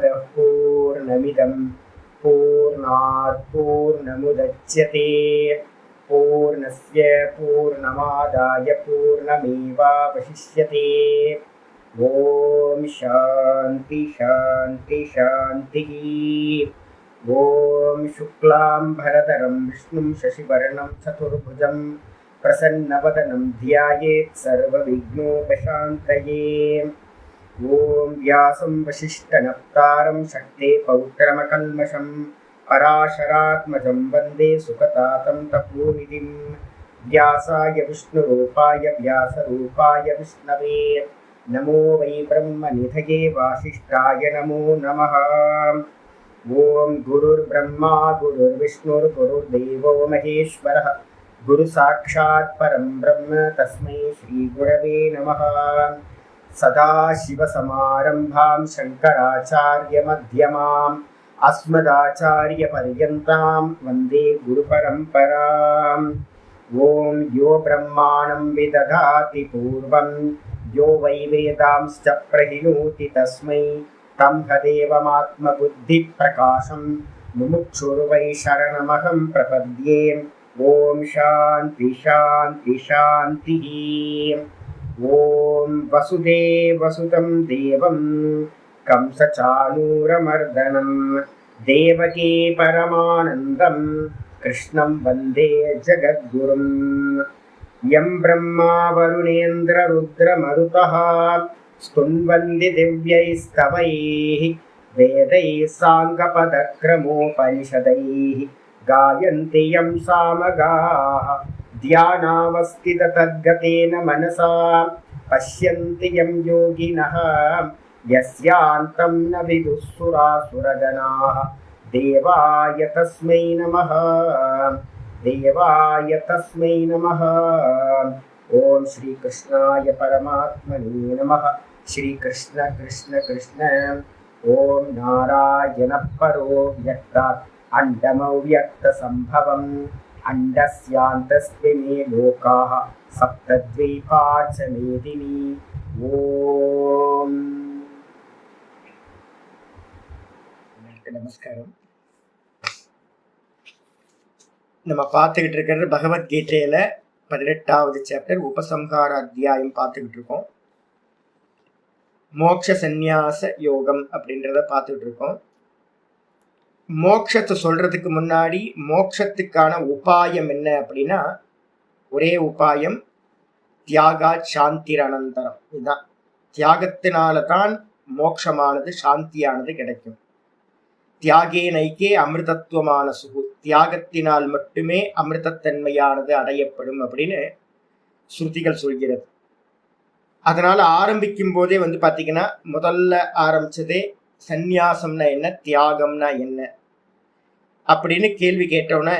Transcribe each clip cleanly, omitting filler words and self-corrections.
पूर्णमदः पूर्णमिदं पूर्णात् पूर्णमुदच्यते पूर्णस्य पूर्णमादाय पूर्णमेवावशिष्यते। ॐ शान्ति शान्ति शान्तिः। ॐ शुक्लाम्बरधरं विष्णुं शशिवर्णं चतुर्भुजं प्रसन्नवदनं ध्यायेत् सर्वविघ्नोपशान्तये। ॐ व्यासं वसिष्ठनप्तारं शक्ते पौत्रमकल्मषं पराशरात्मजं वन्दे सुखतातं तपोनिधिं। व्यासाय विष्णुरूपाय व्यासरूपाय विष्णवे नमो वै ब्रह्मनिधये वासिष्ठाय नमो नमः। ॐ गुरुर्ब्रह्मा गुरुर्विष्णुर्गुरुर्देवो महेश्वरः गुरुसाक्षात् परं ब्रह्म तस्मै श्रीगुरवे नमः। सदाशिवसमारम्भां शङ्कराचार्यमध्यमाम् अस्मदाचार्यपर्यन्तां वन्दे गुरुपरम्पराम्। ॐ यो ब्रह्माणं विदधाति पूर्वं यो वै वेदांश्च प्रहिणोति तस्मै तदेवमात्मबुद्धिप्रकाशं मुमुक्षुर्वै शरणमहं प्रपद्ये। ॐ शान्ति शान्ति शान्तिः। ॐ वसुदेवसुतं देवं कंसचाणूरमर्दनं देवकी परमानन्दं कृष्णं वन्दे जगद्गुरुं। यं ब्रह्मा वरुणेन्द्ररुद्रमरुतः स्तुन्वन्ति दिव्यैस्तवैः वेदैः साङ्गपदक्रमोपनिषदैः गायन्ति यं सामगाः ध्यानावस्थिततद्गतेन मनसा पश्यन्ति यं योगिनः यस्यान्तं न विदुःसुरासुरगणाः। देवाय तस्मै नमः देवाय तस्मै नमः। ॐ श्रीकृष्णाय परमात्मने नमः। श्रीकृष्ण कृष्ण कृष्ण। ॐ नारायणः परो व्यक्तात् अण्डमव्यक्तसम्भवम् अण्डस्यान्तस्मिन् लोकाः सप्तद्वीपा च मेदिनी। ॐ நமஸ்காரம். நம்ம பார்த்துக்கிட்டு இருக்கிறது பகவத்கீதையில 18வது சாப்டர் உபசம்ஹார அத்தியாயம் பார்த்துக்கிட்டு இருக்கோம். மோட்ச சந்நியாச யோகம் அப்படின்றத பார்த்துக்கிட்டு இருக்கோம். மோட்சத்தை சொல்றதுக்கு முன்னாடி மோட்சத்துக்கான உபாயம் என்ன அப்படின்னா, ஒரே உபாயம் தியாகா சாந்திர் அனந்தரம். இதுதான், தியாகத்தினால தான் மோட்சமானது சாந்தியானது கிடைக்கும். தியாகே நைக்கே அமிர்தத்துவமான சுகு, தியாகத்தினால் மட்டுமே அமிர்தத்தன்மையானது அடையப்படும் அப்படின்னு ஸ்ருதிகள் சொல்கிறது. அதனால ஆரம்பிக்கும் போதே பார்த்தீங்கன்னா முதல்ல ஆரம்பிச்சதே சந்நியாசம்னா என்ன, தியாகம்னா என்ன அப்படின்னு கேள்வி கேட்டோன்னே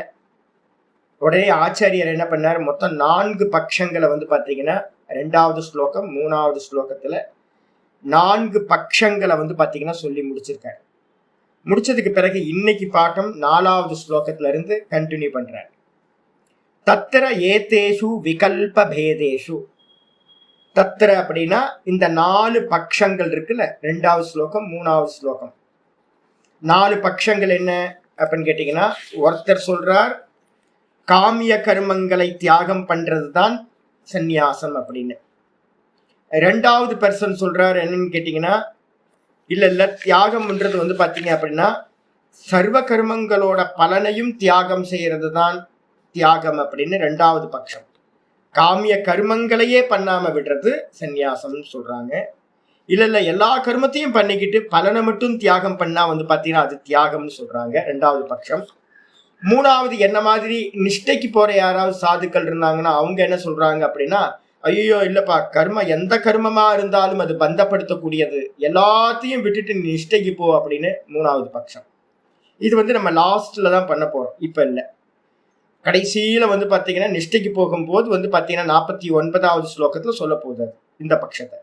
உடனே ஆச்சாரியர் என்ன பண்ணார், மொத்தம் 4 பட்சங்களை பார்த்தீங்கன்னா 2வது ஸ்லோகம் 3வது ஸ்லோகத்துல 4 பட்சங்களை பார்த்தீங்கன்னா சொல்லி முடிச்சிருக்காரு. முடிச்சதுக்கு பிறகு இன்னைக்கு பாட்டம் 4வது ஸ்லோகத்துல இருந்து கண்டினியூ பண்றார். தத்திர ஏதேஷு விகல்ப பேதேஷு. தத்திர அப்படின்னா இந்த 4 பட்சங்கள் இருக்குல்ல, 2வது ஸ்லோகம் 3வது ஸ்லோகம். 4 பட்சங்கள் என்ன அப்படின்னு கேட்டீங்கன்னா, ஒருத்தர் சொல்றார் காமிய கர்மங்களை தியாகம் பண்றதுதான் சந்நியாசம் அப்படின்னு. 2வது பர்சன் சொல்றார் என்னன்னு கேட்டீங்கன்னா, இல்ல தியாகம்ன்றது பாத்தீங்க அப்படின்னா சர்வ கர்மங்களோட பலனையும் தியாகம் செய்யறது தான் தியாகம் அப்படின்னு 2வது பட்சம். காமிய கர்மங்களையே பண்ணாம விடுறது சந்நியாசம்னு சொல்றாங்க. இல்ல எல்லா கர்மத்தையும் பண்ணிக்கிட்டு பலனை மட்டும் தியாகம் பண்ணா பாத்தீங்கன்னா அது தியாகம்னு சொல்றாங்க 2வது பட்சம். 3வது என்ன மாதிரி நிஷ்டைக்கு போற யாராவது சாதுக்கள் இருந்தாங்கன்னா அவங்க என்ன சொல்றாங்க அப்படின்னா, ஐயோ இல்லப்பா, கர்ம எந்த கர்மமா இருந்தாலும் அது பந்தப்படுத்தக்கூடியது, எல்லாத்தையும் விட்டுட்டு நிஷ்டைக்கு போ அப்படின்னு 3வது பட்சம். இது நம்ம லாஸ்ட்ல தான் பண்ண போறோம், இப்ப இல்ல. கடைசியில பாத்தீங்கன்னா நிஷ்டைக்கு போகும்போது பாத்தீங்கன்னா 49வது ஸ்லோகத்துல சொல்ல போகுது இந்த பட்சத்தை.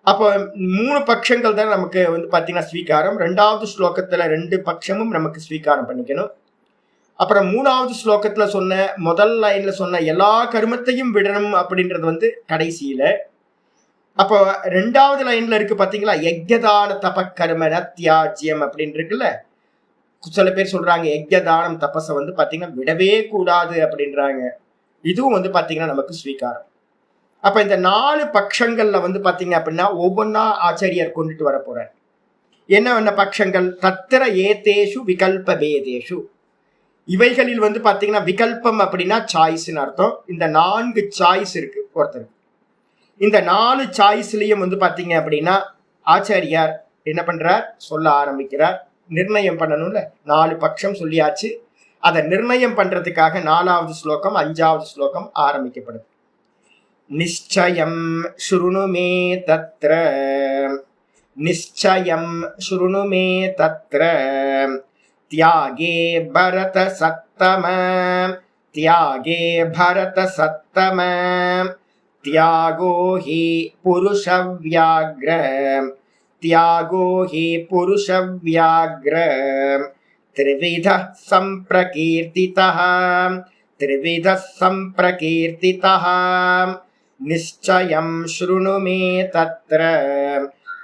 அப்போ 3 பட்சங்கள் தான் நமக்கு பாத்தீங்கன்னா ஸ்வீகாரம். 2வது ஸ்லோகத்துல 2 பட்சமும் நமக்கு ஸ்வீகாரம் பண்ணிக்கணும். அப்புறம் 3வது ஸ்லோகத்துல சொன்ன முதல் லைன்ல சொன்ன எல்லா கர்மத்தையும் விடணும் அப்படின்றது கடைசியில. அப்போ 2வது லைன்ல இருக்கு பாத்தீங்களா, யஜ்யதான தபக்கர்ம நத்யாஜ்யம் அப்படின்னு இருக்குல்ல. சில பேர் சொல்றாங்க யஜ்யதானம் தபஸை வந்து பாத்தீங்கன்னா விடவே கூடாது அப்படின்றாங்க. இதுவும் வந்து பாத்தீங்கன்னா நமக்கு ஸ்வீகாரம். அப்ப இந்த 4 பட்சங்கள்ல வந்து பாத்தீங்க அப்படின்னா ஒவ்வொன்னா ஆச்சாரியர் கொண்டுட்டு வர போறார். என்ன பட்சங்கள்? தத்திர ஏதேஷு விகல்ப பேதேஷு. இவைகளில் வந்து பாத்தீங்கன்னா விகல்பம் அப்படின்னா சாய்ஸ்ன்னு அர்த்தம். இந்த 4 சாய்ஸ் இருக்கு ஒருத்தருக்கு. இந்த 4 சாய்ஸ்லயும் வந்து பாத்தீங்க அப்படின்னா ஆச்சாரியார் என்ன பண்றார்? சொல்ல ஆரம்பிக்கிறார். நிர்ணயம் பண்ணணும்ல, 4 பட்சம் சொல்லியாச்சு. அதை நிர்ணயம் பண்றதுக்காக 4வது ஸ்லோகம் 5வது ஸ்லோகம் ஆரம்பிக்கப்படுது. நிச்சயம் ஸ்ருணு மே தத்ர, நிச்சயம் ஸ்ருணு மே தத்ர தியாகே பரத சத்தம, தியாகே பரத சத்தம தியாகோ ஹி புருஷ வியாக்ர, தியாகோ ஹி புருஷ வியாக்ர த்ரிவித சம்பிரகீர்த்திதः, த்ரிவித சம்பிரகீர்த்திதः நிச்சயம் ஸ்ருணு மே தத்ர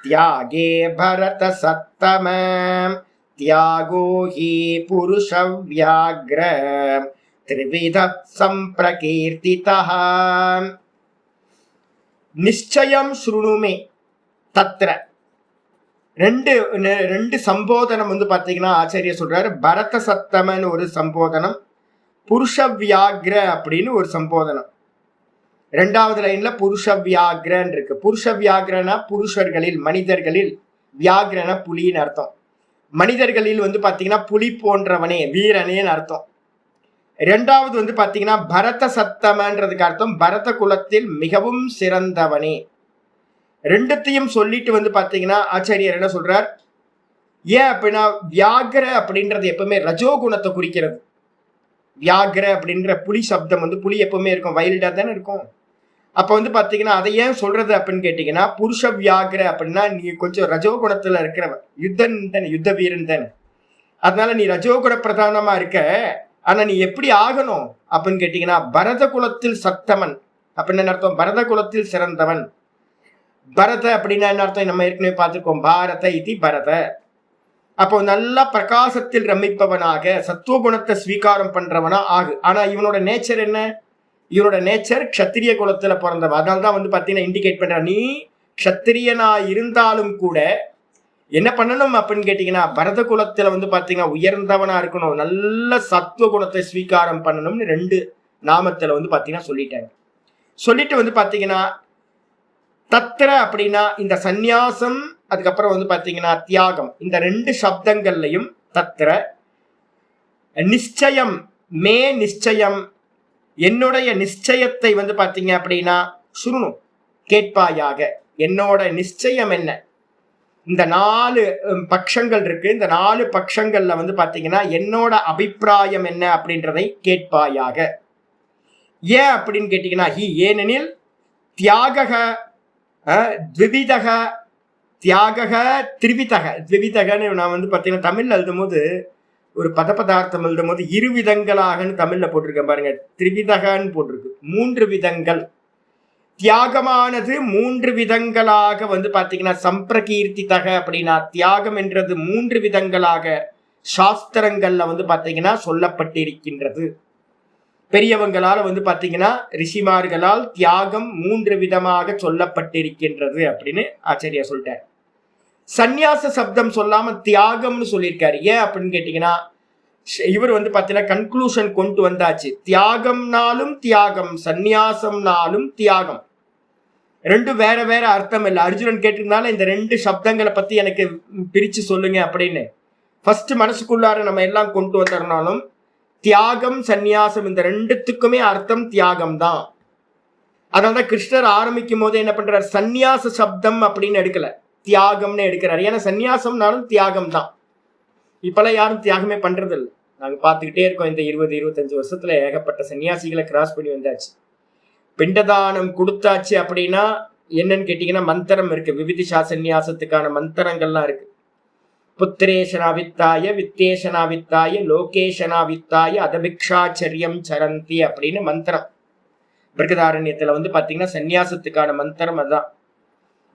தியாகே பரத சத்தம, தியாகோ ஹி புருஷ வியாக்ர த்ரிவித சம்பிரகீர்த்திதः. நிச்சயம் ஸ்ருணுமே தத்ர ரெண்டு சம்போதனம் வந்து பாத்தீங்கன்னா ஆச்சாரியர் சொல்றாரு. பரத சத்தமன்னு ஒரு சம்போதனம், புருஷ வியாக்ர அப்படின்னு ஒரு சம்போதனம். 2வது லைன்ல புருஷ வியாக்ரன் இருக்கு. புருஷ வியாக்ரனா புருஷர்களில், மனிதர்களில், வியாக்ரன புலின்னு அர்த்தம். மனிதர்களில் வந்து பாத்தீங்கன்னா புலி போன்றவனே, வீரனேன்னு அர்த்தம். 2வது வந்து பாத்தீங்கன்னா பரத சத்தமன்றதுக்கு அர்த்தம் பரத குலத்தில் மிகவும் சிறந்தவனே. 2த்தையும் சொல்லிட்டு வந்து பாத்தீங்கன்னா ஆச்சாரியர் என்ன சொல்றார்? ஏன் அப்படின்னா வியாகர அப்படின்றது எப்பவுமே ரஜோகுணத்தை குறிக்கிறது. வியாகர அப்படின்ற புலி சப்தம் வந்து புலி எப்பவுமே இருக்கும், வைல்டா தானே இருக்கும். அப்ப வந்து பாத்தீங்கன்னா அதை ஏன் சொல்றது அப்படின்னு கேட்டீங்கன்னா, புருஷ வியாகர அப்படின்னா நீ கொஞ்சம் ரஜோகுணத்துல இருக்கிறவன், யுத்தன் தானே, யுத்த வீரன் தானே. அதனால நீ ரஜோகுண பிரதானமா இருக்க. ஆனா நீ எப்படி ஆகணும் அப்படின்னு கேட்டீங்கன்னா பரத குலத்தில் சத்தமன் அப்படின்னு அர்த்தம், பரத குலத்தில் சிறந்தவன். பரத அப்படின்னா என்ன அர்த்தம்? நம்ம ஏற்கனவே பார்த்திருக்கோம், பாரத இது பரத. அப்போ நல்லா பிரகாசத்தில் ரமிப்பவனாக சத்துவகுணத்தை ஸ்வீகாரம் பண்றவனா ஆகு. ஆனா இவனோட நேச்சர் என்ன? இவனோட நேச்சர் க்ஷத்திரிய குலத்துல பிறந்தவன். அதனால்தான் வந்து பாத்தீங்கன்னா இண்டிகேட் பண்ற, நீ க்ஷத்திரியனா இருந்தாலும் கூட என்ன பண்ணணும் அப்படின்னு கேட்டீங்கன்னா பரத குலத்துல வந்து பாத்தீங்கன்னா உயர்ந்தவனா இருக்கணும், நல்ல சத்துவ குணத்தை ஸ்வீகாரம் பண்ணணும்னு 2 நாமத்துல வந்து பாத்தீங்கன்னா சொல்லிட்டாங்க. சொல்லிட்டு வந்து பாத்தீங்கன்னா தத்ர அப்படின்னா இந்த சந்நியாசம், அதுக்கப்புறம் வந்து பாத்தீங்கன்னா தியாகம், இந்த 2 சப்தங்கள்லையும் தத்ர நிச்சயம், மே நிச்சயம், என்னுடைய நிச்சயத்தை வந்து பாத்தீங்க அப்படின்னா சுருணு கேட்பாயாக. என்னோட நிச்சயம் என்ன? இந்த 4 பட்சங்கள் இருக்கு. இந்த 4 பட்சங்கள்ல வந்து பாத்தீங்கன்னா என்னோட அபிப்பிராயம் என்ன அப்படின்றதை கேட்பாயாக. ஏன் அப்படின்னு கேட்டீங்கன்னா ஏனெனில் தியாக த்விவிதக, தியாக திரிவிதக, த்விவிதகன்னு நான் வந்து பாத்தீங்கன்னா தமிழ்ல எழுதும் போது ஒரு பதார்த்தம் எழுதும் போது 2 விதங்களாகன்னு தமிழ்ல போட்டிருக்கேன் பாருங்க, திரிவிதகன்னு போட்டிருக்கு. 3 விதங்கள். தியாகமானது 3 விதங்களாக வந்து பாத்தீங்கன்னா சம்பிரகீர்த்திதக அப்படின்னா தியாகம் என்றது 3 விதங்களாக சாஸ்திரங்கள்ல வந்து பாத்தீங்கன்னா சொல்லப்பட்டிருக்கின்றது. பெரியவங்களால வந்து பாத்தீங்கன்னா ரிஷிமார்களால் தியாகம் 3 விதமாக சொல்லப்பட்டிருக்கின்றது அப்படின்னு ஆச்சாரியா சொல்லிட்டார். சந்நியாச சப்தம் சொல்லாம தியாகம்னு சொல்லியிருக்காரு. ஏன் அப்படின்னு கேட்டீங்கன்னா இவர் வந்து பாத்தீங்கன்னா கன்க்ளூஷன் கொண்டு வந்தாச்சு. தியாகம்னாலும் தியாகம், சந்நியாசம்னாலும் தியாகம், 2 வேற வேற அர்த்தம் இல்லை. அர்ஜுனன் கேட்டிருந்தாலும் இந்த 2 சப்தங்களை பத்தி எனக்கு பிரிச்சு சொல்லுங்க அப்படின்னு ஃபர்ஸ்ட் மனசுக்குள்ளார நம்ம எல்லாம் கொண்டு வந்தோம்னாலும் தியாகம் சந்நியாசம் இந்த 2த்துக்குமே அர்த்தம் தியாகம் தான். அதனாலதான் கிருஷ்ணர் ஆரம்பிக்கும் போது என்ன பண்றாரு, சந்நியாச சப்தம் அப்படின்னு எடுக்கல, தியாகம்னு எடுக்கிறாரு. ஏன்னா சந்நியாசம்னாலும் தியாகம் தான். இப்பெல்லாம் யாரும் தியாகமே பண்றது இல்லை. நாங்க பார்த்துக்கிட்டே இருக்கோம், இந்த 20-25 வருஷத்துல ஏகப்பட்ட சன்னியாசிகளை கிராஸ் பண்ணி வந்தாச்சு. பிண்டதானம் கொடுத்தாச்சு அப்படின்னா என்னன்னு கேட்டீங்கன்னா மந்திரம் இருக்கு, விவிதிஷா சந்நியாசத்துக்கான மந்திரங்கள்லாம் இருக்கு. புத்திரேஷனாவித்தாய வித்தேஷனாவித்தாய லோகேஷனாவித்தாய அதபிக்ஷாச்சரியம் சரந்தி அப்படின்னு மந்திரம். பிருகதாரண்யத்துல வந்து பாத்தீங்கன்னா சந்நியாசத்துக்கான மந்திரம் அதான்.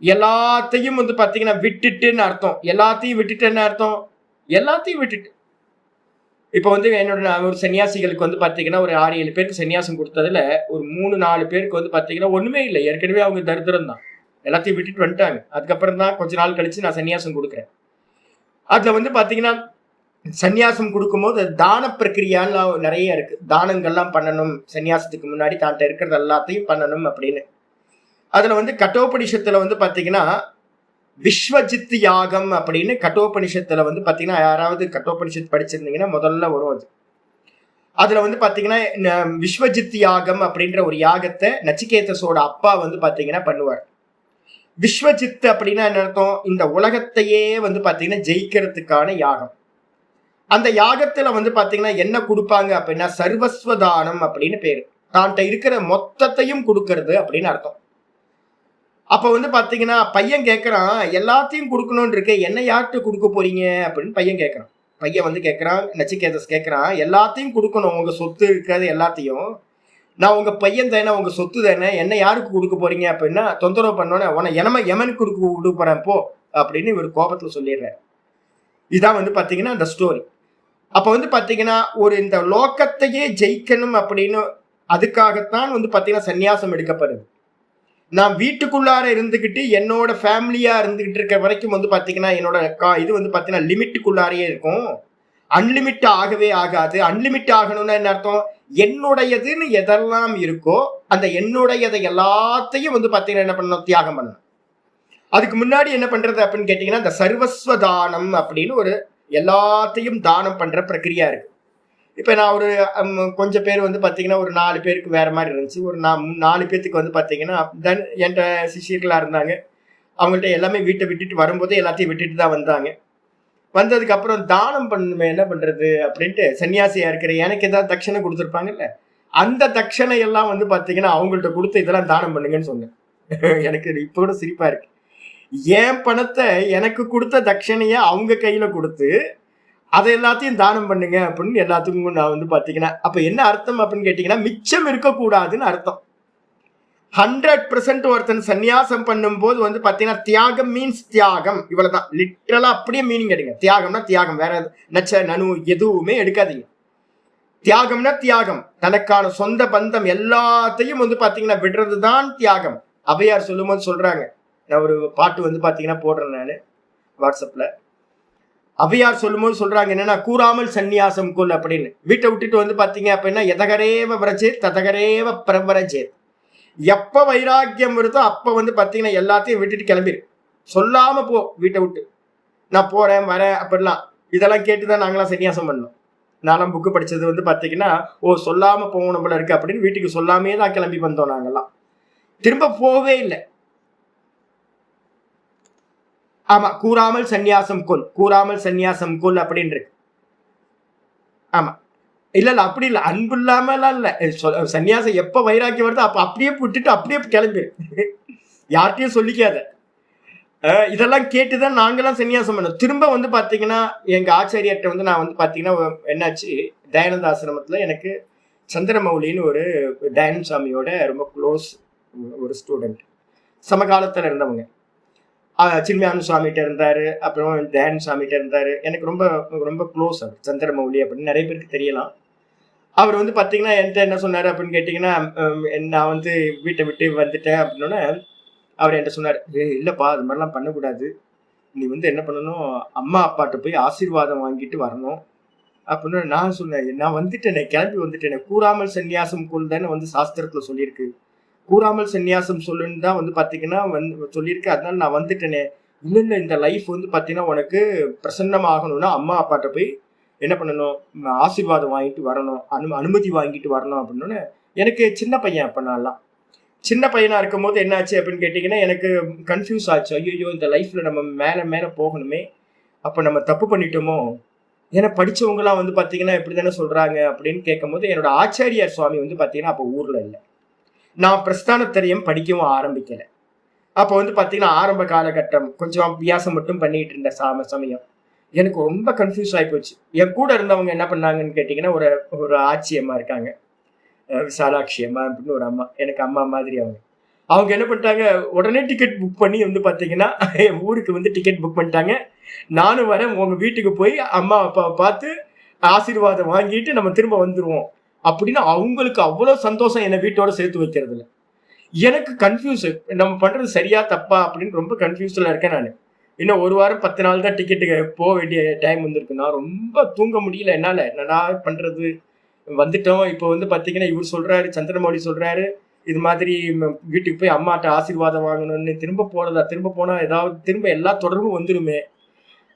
எல்லாத்தையும் வந்து பாத்தீங்கன்னா விட்டுட்டுன்னு அர்த்தம். எல்லாத்தையும் விட்டுட்டுன்னு அர்த்தம், எல்லாத்தையும் விட்டுட்டு. இப்ப வந்து என்னோட ஒரு சன்னியாசிகளுக்கு வந்து பாத்தீங்கன்னா ஒரு 6-7 பேருக்கு சன்னியாசம் கொடுத்ததுல ஒரு 3-4 பேருக்கு வந்து பாத்தீங்கன்னா ஒண்ணுமே இல்லை. ஏற்கனவே அவங்க தரித்திரம் தான், எல்லாத்தையும் விட்டுட்டு வந்துட்டாங்க. அதுக்கப்புறம் தான் கொஞ்ச நாள் கழிச்சு நான் சன்னியாசம் கொடுக்குறேன். அதுல வந்து பாத்தீங்கன்னா சன்னியாசம் கொடுக்கும்போது தான பிரக்கிரியான்னு நிறைய இருக்கு. தானங்கள்லாம் பண்ணணும் சன்னியாசத்துக்கு முன்னாடி, தான்ட்ட இருக்கிறது எல்லாத்தையும் பண்ணணும் அப்படின்னு. அதுல வந்து கட்டோபனிஷத்துல வந்து பாத்தீங்கன்னா விஸ்வஜித் யாகம் அப்படின்னு கட்டோபனிஷத்துல வந்து பாத்தீங்கன்னா, யாராவது கட்டோபனிஷத் படிச்சிருந்தீங்கன்னா முதல்ல வரும் அது. அதுல வந்து பாத்தீங்கன்னா விஸ்வஜித் யாகம் அப்படின்ற ஒரு யாகத்தை நச்சிகேதஸோட அப்பா வந்து பாத்தீங்கன்னா பண்ணுவார். விஸ்வஜித் அப்படின்னா என்ன அர்த்தம்? இந்த உலகத்தையே வந்து பாத்தீங்கன்னா ஜெயிக்கிறதுக்கான யாகம். அந்த யாகத்துல வந்து பாத்தீங்கன்னா என்ன கொடுப்பாங்க அப்படின்னா சர்வஸ்வதானம் அப்படின்னு பேரு. தான்ட்ட இருக்கிற மொத்தத்தையும் கொடுக்கறது அப்படின்னு அர்த்தம். அப்ப வந்து பாத்தீங்கன்னா பையன் கேட்கறான், எல்லாத்தையும் கொடுக்கணும்னு இருக்க, என்ன யார்கிட்ட கொடுக்க போறீங்க அப்படின்னு பையன் கேட்கறான். பையன் வந்து கேட்கறான், நச்சிகேதஸ் கேட்கறான், எல்லாத்தையும் கொடுக்கணும், உங்க சொத்து இருக்கிறது எல்லாத்தையும். நான் உங்க பையன் தானே, உங்க சொத்து தானே, என்ன யாருக்கு கொடுக்க போறீங்க அப்படின்னா தொந்தரவு பண்ணோன்னே, உன யமனுக்கு கொடுக்க போறேன் போ அப்படின்னு இவர் கோபத்துல சொல்லிடுறாரு. இதான் வந்து பாத்தீங்கன்னா அந்த ஸ்டோரி. அப்ப வந்து பாத்தீங்கன்னா ஒரு இந்த லோக்கத்தையே ஜெயிக்கணும் அப்படின்னு அதுக்காகத்தான் வந்து பாத்தீங்கன்னா சன்னியாசம் எடுக்கப்படுது. நான் வீட்டுக்குள்ளார இருந்துகிட்டு என்னோட ஃபேமிலியா இருந்துகிட்டு இருக்க வரைக்கும் வந்து பாத்தீங்கன்னா என்னோட இது வந்து பாத்தீங்கன்னா லிமிட்டுக்குள்ளாரையே இருக்கும். அன்லிமிட் ஆகவே ஆகாது. அன்லிமிட் ஆகணும்னா என்ன அர்த்தம்? என்னுடையதுன்னு எதெல்லாம் இருக்கோ அந்த என்னுடையதை எல்லாத்தையும் வந்து பாத்தீங்கன்னா என்ன பண்ணணும்? தியாகம் பண்ணணும். அதுக்கு முன்னாடி என்ன பண்றது அப்படின்னு கேட்டீங்கன்னா இந்த சர்வஸ்வதானம் அப்படின்னு ஒரு எல்லாத்தையும் தானம் பண்ற பிரக்கிரியா இருக்கு. இப்ப நான் ஒரு கொஞ்சம் பேர் வந்து பாத்தீங்கன்னா ஒரு 4 பேருக்கு வேற மாதிரி இருந்துச்சு. ஒரு 4 பேத்துக்கு வந்து பாத்தீங்கன்னா என்கிட்ட சிஷியர்களா இருந்தாங்க. அவங்கள்ட்ட எல்லாமே வீட்டை விட்டுட்டு வரும்போதே எல்லாத்தையும் விட்டுட்டு தான் வந்தாங்க. வந்ததுக்கு அப்புறம் தானம் பண்ணுமே என்ன பண்றது அப்படின்ட்டு சன்னியாசியா இருக்கிற எனக்கு ஏதாவது தட்சணை கொடுத்துருப்பாங்கல்ல, அந்த தட்சணை எல்லாம் வந்து பாத்தீங்கன்னா அவங்கள்ட்ட கொடுத்து இதெல்லாம் தானம் பண்ணுங்கன்னு சொன்னேன். எனக்கு இப்போ கூட சிரிப்பா இருக்கு. என் பணத்தை எனக்கு கொடுத்த தட்சணைய அவங்க கையில கொடுத்து அதை எல்லாத்தையும் தானம் பண்ணுங்க அப்படின்னு எல்லாத்துக்கும் நான் வந்து பாத்தீங்கன்னா, அப்ப என்ன அர்த்தம் அப்படின்னு கேட்டீங்கன்னா மிச்சம் இருக்கக்கூடாதுன்னு அர்த்தம். 100% ஒருத்தன் சன்னியாசம் பண்ணும் போது வந்து பாத்தீங்கன்னா தியாகம் மீன்ஸ் தியாகம், இவ்வளவுதான். லிட்டரலா அப்படியே மீனிங் எடுங்க. தியாகம்னா தியாகம், வேற நச்ச நனு எதுவுமே எடுக்காதீங்க. தியாகம்னா தியாகம், தனக்கான சொந்த பந்தம் எல்லாத்தையும் வந்து பாத்தீங்கன்னா விடுறதுதான் தியாகம். அவையார் சொல்லும் போது சொல்றாங்க, நான் ஒரு பாட்டு வந்து பாத்தீங்கன்னா போடுறேன் நானு வாட்ஸ்அப்ல. அவையார் சொல்லும் போது சொல்றாங்க என்னன்னா, கூறாமல் சன்னியாசம் கொள் அப்படின்னு. வீட்டை விட்டுட்டு வந்து பாத்தீங்க அப்படின்னா எதகரேவ விரஜே ததகரேவ பிரபரஜே. எப்ப வைராக்கியம் வருதோ அப்ப வந்து பாத்தீங்கன்னா எல்லாத்தையும் விட்டுட்டு கிளம்பிடு. சொல்லாம போ வீட்டை விட்டு, நான் போறேன் வரேன் அப்படிலாம். இதெல்லாம் கேட்டுதான் நாங்களாம் சன்னியாசம் பண்ணோம். நானும் புக்கு படிச்சது வந்து பாத்தீங்கன்னா, ஓ சொல்லாம போகணும் போல இருக்கு அப்படின்னு வீட்டுக்கு சொல்லாமே தான் கிளம்பி வந்தோம் நாங்கெல்லாம். திரும்ப போவே இல்லை. ஆமா, கூறாமல் சன்னியாசம் கொள், கூறாமல் சன்னியாசம் கொள் அப்படின்னு இருக்கு. ஆமா, இல்ல அப்படி இல்ல, அன்பு இல்லாமலாம் இல்ல. சன்னியாசம் எப்ப வைராக்கியம் வருதோ அப்ப அப்படியே விட்டுட்டு அப்படியே கிளம்பிடு, யார்கிட்டயும் சொல்லிக்காத. இதெல்லாம் கேட்டுதான் நாங்கெல்லாம் சன்னியாசம் பண்ணோம். திரும்ப வந்து பாத்தீங்கன்னா எங்க ஆச்சாரியர்கிட்ட வந்து நான் வந்து பாத்தீங்கன்னா என்னாச்சு, தயானந்த ஆசிரமத்துல எனக்கு சந்திரமௌலின்னு ஒரு தயானந்த சாமியோட ரொம்ப க்ளோஸ் ஒரு ஸ்டூடெண்ட், சமகாலத்துல இருந்தவங்க. சின்மயானந்த சுவாமிகிட்ட இருந்தாரு, அப்புறம் தயானந்த சுவாமிகிட்ட இருந்தாரு. எனக்கு ரொம்ப ரொம்ப க்ளோஸ் அவர் சந்திரமௌலி அப்படின்னு நிறைய பேருக்கு தெரியலாம். அவர் வந்து பாத்தீங்கன்னா என்கிட்ட என்ன சொன்னாரு அப்படின்னு கேட்டீங்கன்னா, நான் வந்து வீட்டை விட்டு வந்துட்டேன் அப்படின்னோடனே அவர் என்கிட்ட சொன்னார், இல்லப்பா அது மாதிரிலாம் பண்ணக்கூடாது, நீ வந்து என்ன பண்ணணும், அம்மா அப்பாட்ட போய் ஆசீர்வாதம் வாங்கிட்டு வரணும் அப்படின்னு. நான் சொன்னேன், நான் வந்துட்டேனே, கிளம்பி வந்துட்டேனே, கூறாமல் சன்னியாசம் கொள் தானே வந்து சாஸ்திரத்துல சொல்லியிருக்கு, கூறாமல் சன்னியாசம் சொல்லுன்னு தான் வந்து பாத்தீங்கன்னா சொல்லியிருக்கு, அதனால நான் வந்துட்டேனே. இல்ல இந்த லைஃப் வந்து பாத்தீங்கன்னா உனக்கு பிரசன்னமாகணும்னா அம்மா அப்பாட்ட போய் என்ன பண்ணணும், ஆசீர்வாதம் வாங்கிட்டு வரணும், அனுமதி வாங்கிட்டு வரணும் அப்படின்னு. எனக்கு சின்ன பையன், அப்ப நான்லாம் சின்ன பையனா இருக்கும் போது என்னாச்சு அப்படின்னு கேட்டீங்கன்னா எனக்கு கன்ஃபியூஸ் ஆச்சு. ஐயோ இந்த லைஃப்ல நம்ம மேல மேல போகணுமே, அப்ப நம்ம தப்பு பண்ணிட்டோமோ, ஏன்னா படிச்சவங்கலாம் வந்து பாத்தீங்கன்னா இப்படிதானே சொல்றாங்க அப்படின்னு கேட்கும் போது என்னோட ஆச்சாரியார் சுவாமி வந்து பாத்தீங்கன்னா அப்ப ஊர்ல இல்லை. நான் பிரஸ்தானத்திரியம் படிக்கவும் ஆரம்பிக்கல. அப்ப வந்து பாத்தீங்கன்னா ஆரம்ப காலகட்டம், கொஞ்சம் அபியாசம் மட்டும் பண்ணிட்டு இருந்த சமயம் எனக்கு ரொம்ப கன்ஃபியூஸ் ஆகி போச்சு. என் கூட இருந்தவங்க என்ன பண்ணாங்கன்னு கேட்டீங்கன்னா, ஒரு ஆட்சி அம்மா இருக்காங்க, விசாலாட்சி அம்மா அப்படின்னு ஒரு அம்மா, எனக்கு அம்மா மாதிரி அவங்க. அவங்க என்ன பண்ணிட்டாங்க, உடனே டிக்கெட் புக் பண்ணி வந்து பார்த்தீங்கன்னா என் ஊருக்கு வந்து டிக்கெட் புக் பண்ணிட்டாங்க. நானும் வரேன், உங்க வீட்டுக்கு போய் அம்மா அப்பாவை பார்த்து ஆசீர்வாதம் வாங்கிட்டு நம்ம திரும்ப வந்துருவோம் அப்படின்னு. அவங்களுக்கு அவ்வளோ சந்தோஷம் என்னை வீட்டோட சேர்த்து வைக்கிறதுல. எனக்கு கன்ஃபியூஸ், நம்ம பண்றது சரியா தப்பா அப்படின்னு ரொம்ப கன்ஃபியூஸ்ல இருக்கேன் நான். இன்னும் 1 வாரம் 10 நாள் தான் டிக்கெட்டுக்கு போக வேண்டிய டைம் வந்திருக்கு. நான் ரொம்ப தூங்க முடியல என்னால. என்னடா பண்றது, வந்துட்டோம். இப்போ வந்து பார்த்தீங்கன்னா இவர் சொல்றாரு, சந்திரமௌலி சொல்றாரு, இது மாதிரி வீட்டுக்கு போய் அம்மாட்ட ஆசீர்வாதம் வாங்கணும்னு. திரும்ப போனா ஏதாவது திரும்ப எல்லா தொடர்பும் வந்துருமே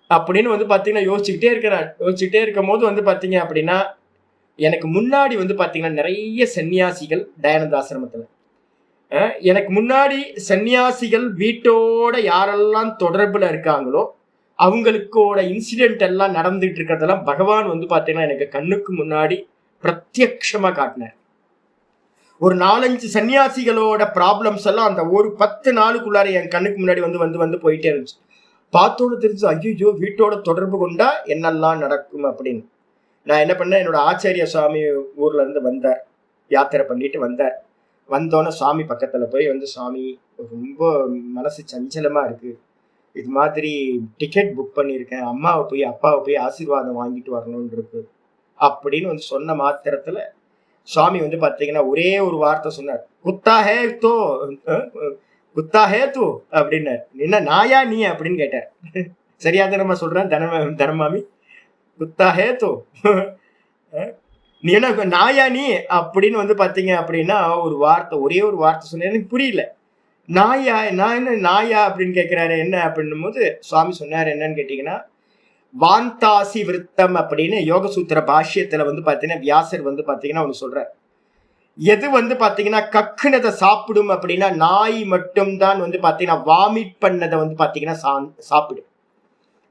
அப்படின்னு வந்து பார்த்தீங்கன்னா யோசிச்சுக்கிட்டே இருக்கேன் நான். யோசிச்சுக்கிட்டே இருக்கும் போது வந்து பார்த்தீங்க அப்படின்னா, எனக்கு முன்னாடி வந்து பார்த்தீங்கன்னா நிறைய சன்னியாசிகள் தயானந்த ஆசிரமத்தில், எனக்கு முன்னாடி சன்னியாசிகள் வீட்டோட யாரெல்லாம் தொடர்புல இருக்காங்களோ அவங்களுக்கோட இன்சிடென்ட் எல்லாம் நடந்துகிட்டு இருக்கிறதெல்லாம் பகவான் வந்து பார்த்தீங்கன்னா எனக்கு கண்ணுக்கு முன்னாடி பிரத்யக்ஷமா காட்டினார். ஒரு 4-5 சன்னியாசிகளோட ப்ராப்ளம்ஸ் எல்லாம் அந்த ஒரு 10 நாளுக்குள்ளார என் கண்ணுக்கு முன்னாடி வந்து போயிட்டே இருந்துச்சு. பார்த்தோன்னு தெரிஞ்சு, ஐயோ வீட்டோட தொடர்பு கொண்டா என்னெல்லாம் நடக்கும் அப்படின்னு. நான் என்ன பண்ணேன், என்னோட ஆச்சாரிய சுவாமி ஊர்ல இருந்து வந்தார், யாத்திரை பண்ணிட்டு வந்தார். வந்தோன்னே சுவாமி பக்கத்துல போய் வந்து, சுவாமி ரொம்ப மனசு சஞ்சலமா இருக்கு, இது மாதிரி டிக்கெட் புக் பண்ணியிருக்கேன், அப்பாவை போய் ஆசீர்வாதம் வாங்கிட்டு வரணும்னு இருக்கு அப்படின்னு வந்து சொன்ன மாத்திரத்துல சுவாமி வந்து பாத்தீங்கன்னா ஒரே ஒரு வார்த்தை சொன்னார், குத்தா ஹே தூ அப்படின்னாரு. என்ன நாயா நீ அப்படின்னு கேட்டார். சரியா தானமா சொல்றேன் தனமாமி, குத்தா ஹே தூ நீ என்ன நாயா நீ அப்படின்னு வந்து பாத்தீங்க அப்படின்னா ஒரே ஒரு வார்த்தை சொன்ன. எனக்கு புரியல, நாயா, நான் என்ன நாயா அப்படின்னு கேட்கிறாரு என்ன அப்படின்னும் போது சுவாமி சொன்னாரு என்னன்னு கேட்டீங்கன்னா, வாந்தாசி விருத்தம் அப்படின்னு யோகசூத்திர பாஷ்யத்துல வந்து பாத்தீங்கன்னா வியாசர் வந்து பாத்தீங்கன்னா ஒண்ணு சொல்றார். எது வந்து பாத்தீங்கன்னா கக்குனதை சாப்பிடும் அப்படின்னா நாய் மட்டும்தான் வந்து பாத்தீங்கன்னா வாமிட் பண்ணதை வந்து பாத்தீங்கன்னா சாப்பிடும்.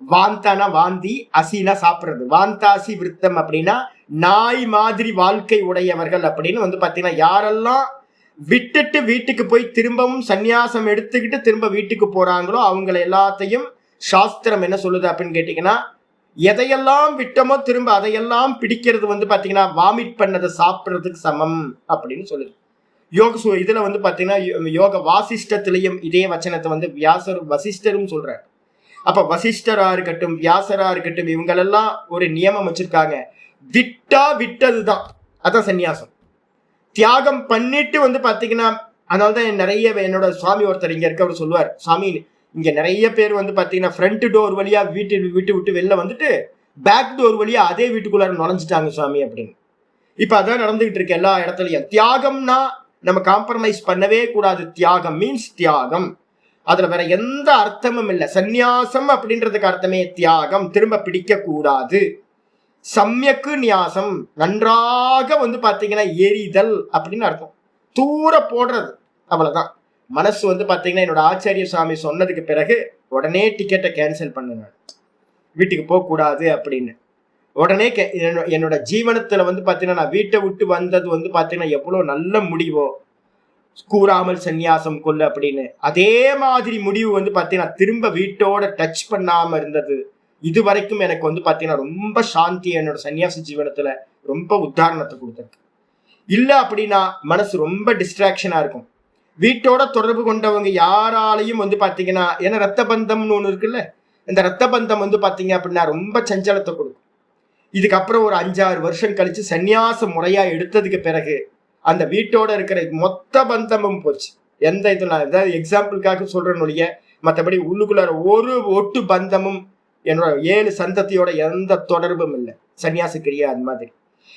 வாந்தானா வாந்தி, அசினா சாப்பிடுறது. வாந்தாசி விருத்தம் அப்படின்னா நாய் மாதிரி வாழ்க்கை உடையவர்கள் அப்படின்னு வந்து பாத்தீங்கன்னா யாரெல்லாம் விட்டுட்டு வீட்டுக்கு போய் திரும்பவும் சந்நியாசம் எடுத்துக்கிட்டு திரும்ப வீட்டுக்கு போறாங்களோ அவங்களை எல்லாத்தையும் சாஸ்திரம் என்ன சொல்லுது அப்படின்னு கேட்டீங்கன்னா, எதையெல்லாம் விட்டமோ திரும்ப அதையெல்லாம் பிடிக்கிறது வந்து பாத்தீங்கன்னா வாமிட் பண்ணதை சாப்பிட்றதுக்கு சமம் அப்படின்னு சொல்லுது. இதுல வந்து பாத்தீங்கன்னா யோக வாசிஷ்டத்திலையும் இதே வச்சனத்தை வந்து வசிஷ்டரும் சொல்றாரு. அப்ப வசிஷ்டரா இருக்கட்டும், வியாசரா இருக்கட்டும், இவங்களெல்லாம் ஒரு நியமம் வச்சிருக்காங்க, விட்டா விட்டதுதான், அதான் சந்நியாசம். தியாகம் பண்ணிட்டு வந்து பாத்தீங்கன்னா, அதனாலதான் நிறைய என்னோட சுவாமி ஒருத்தர் இங்க இருக்க அவர் சொல்லுவார், சாமி இங்க நிறைய பேர் வந்து பாத்தீங்கன்னா ஃப்ரண்ட் டோர் வழியா விட்டு வெளில வந்துட்டு பேக் டோர் வழியா அதே வீட்டுக்குள்ளார நுழைஞ்சிட்டாங்க சுவாமி அப்படின்னு. இப்ப அதான் நடந்துகிட்டு இருக்கு எல்லா இடத்துலயும். தியாகம்னா நம்ம காம்ப்ரமைஸ் பண்ணவே கூடாது. தியாகம் மீன்ஸ் தியாகம், அதுல வேற எந்த அர்த்தமும் இல்லை. சந்நியாசம் அப்படின்றதுக்கு அர்த்தமே தியாகம், திரும்ப பிடிக்க கூடாது. சம்யக்கு நியாசம், நன்றாக வந்து பாத்தீங்கன்னா எரிதல் அப்படின்னு அர்த்தம், தூர போடுறது, அவ்வளவுதான். மனசு வந்து பாத்தீங்கன்னா என்னோட ஆச்சாரிய சுவாமி சொன்னதுக்கு பிறகு உடனே டிக்கெட்டை கேன்சல் பண்ண, வீட்டுக்கு போக கூடாது அப்படின்னு. உடனே என்னோட ஜீவனத்துல வந்து பாத்தீங்கன்னா நான் வீட்டை விட்டு வந்தது வந்து பாத்தீங்கன்னா எவ்வளவு நல்ல முடிவோ, கூறாமல் சந்நியாசம் கொள்ளு அப்படின்னு, அதே மாதிரி முடிவு வந்து பாத்தீங்கன்னா திரும்ப வீட்டோட டச் பண்ணாம இருந்தது இது வரைக்கும் எனக்கு வந்து பாத்தீங்கன்னா ரொம்ப சாந்தி என்னோட சன்னியாசி ஜீவனத்துல ரொம்ப உதாரணத்தை கொடுத்துருக்கு. இல்ல அப்படின்னா மனசு ரொம்ப டிஸ்ட்ராக்ஷனா இருக்கும். வீட்டோட தொடர்பு கொண்டவங்க யாராலையும் வந்து பாத்தீங்கன்னா, ஏன்னா ரத்த பந்தம்னு ஒண்ணு இருக்குல்ல, இந்த ரத்த பந்தம் வந்து பாத்தீங்க அப்படின்னா ரொம்ப சஞ்சலத்தை கொடுக்கும். இதுக்கப்புறம் ஒரு 5-6 வருஷம் கழிச்சு சன்னியாச முறையா எடுத்ததுக்கு பிறகு அந்த வீட்டோட இருக்கிற மொத்த பந்தமும் போச்சு. எந்த இது நான் ஏதாவது எக்ஸாம்பிளுக்காக சொல்றேன்னு ஒழிய மற்றபடி உள்ளுக்குள்ளார ஒரு ஒட்டு பந்தமும் என்னோட 7 சந்ததியோட எந்த தொடர்பும் இல்லை. சன்னியாச கிரியா அந்த மாதிரி.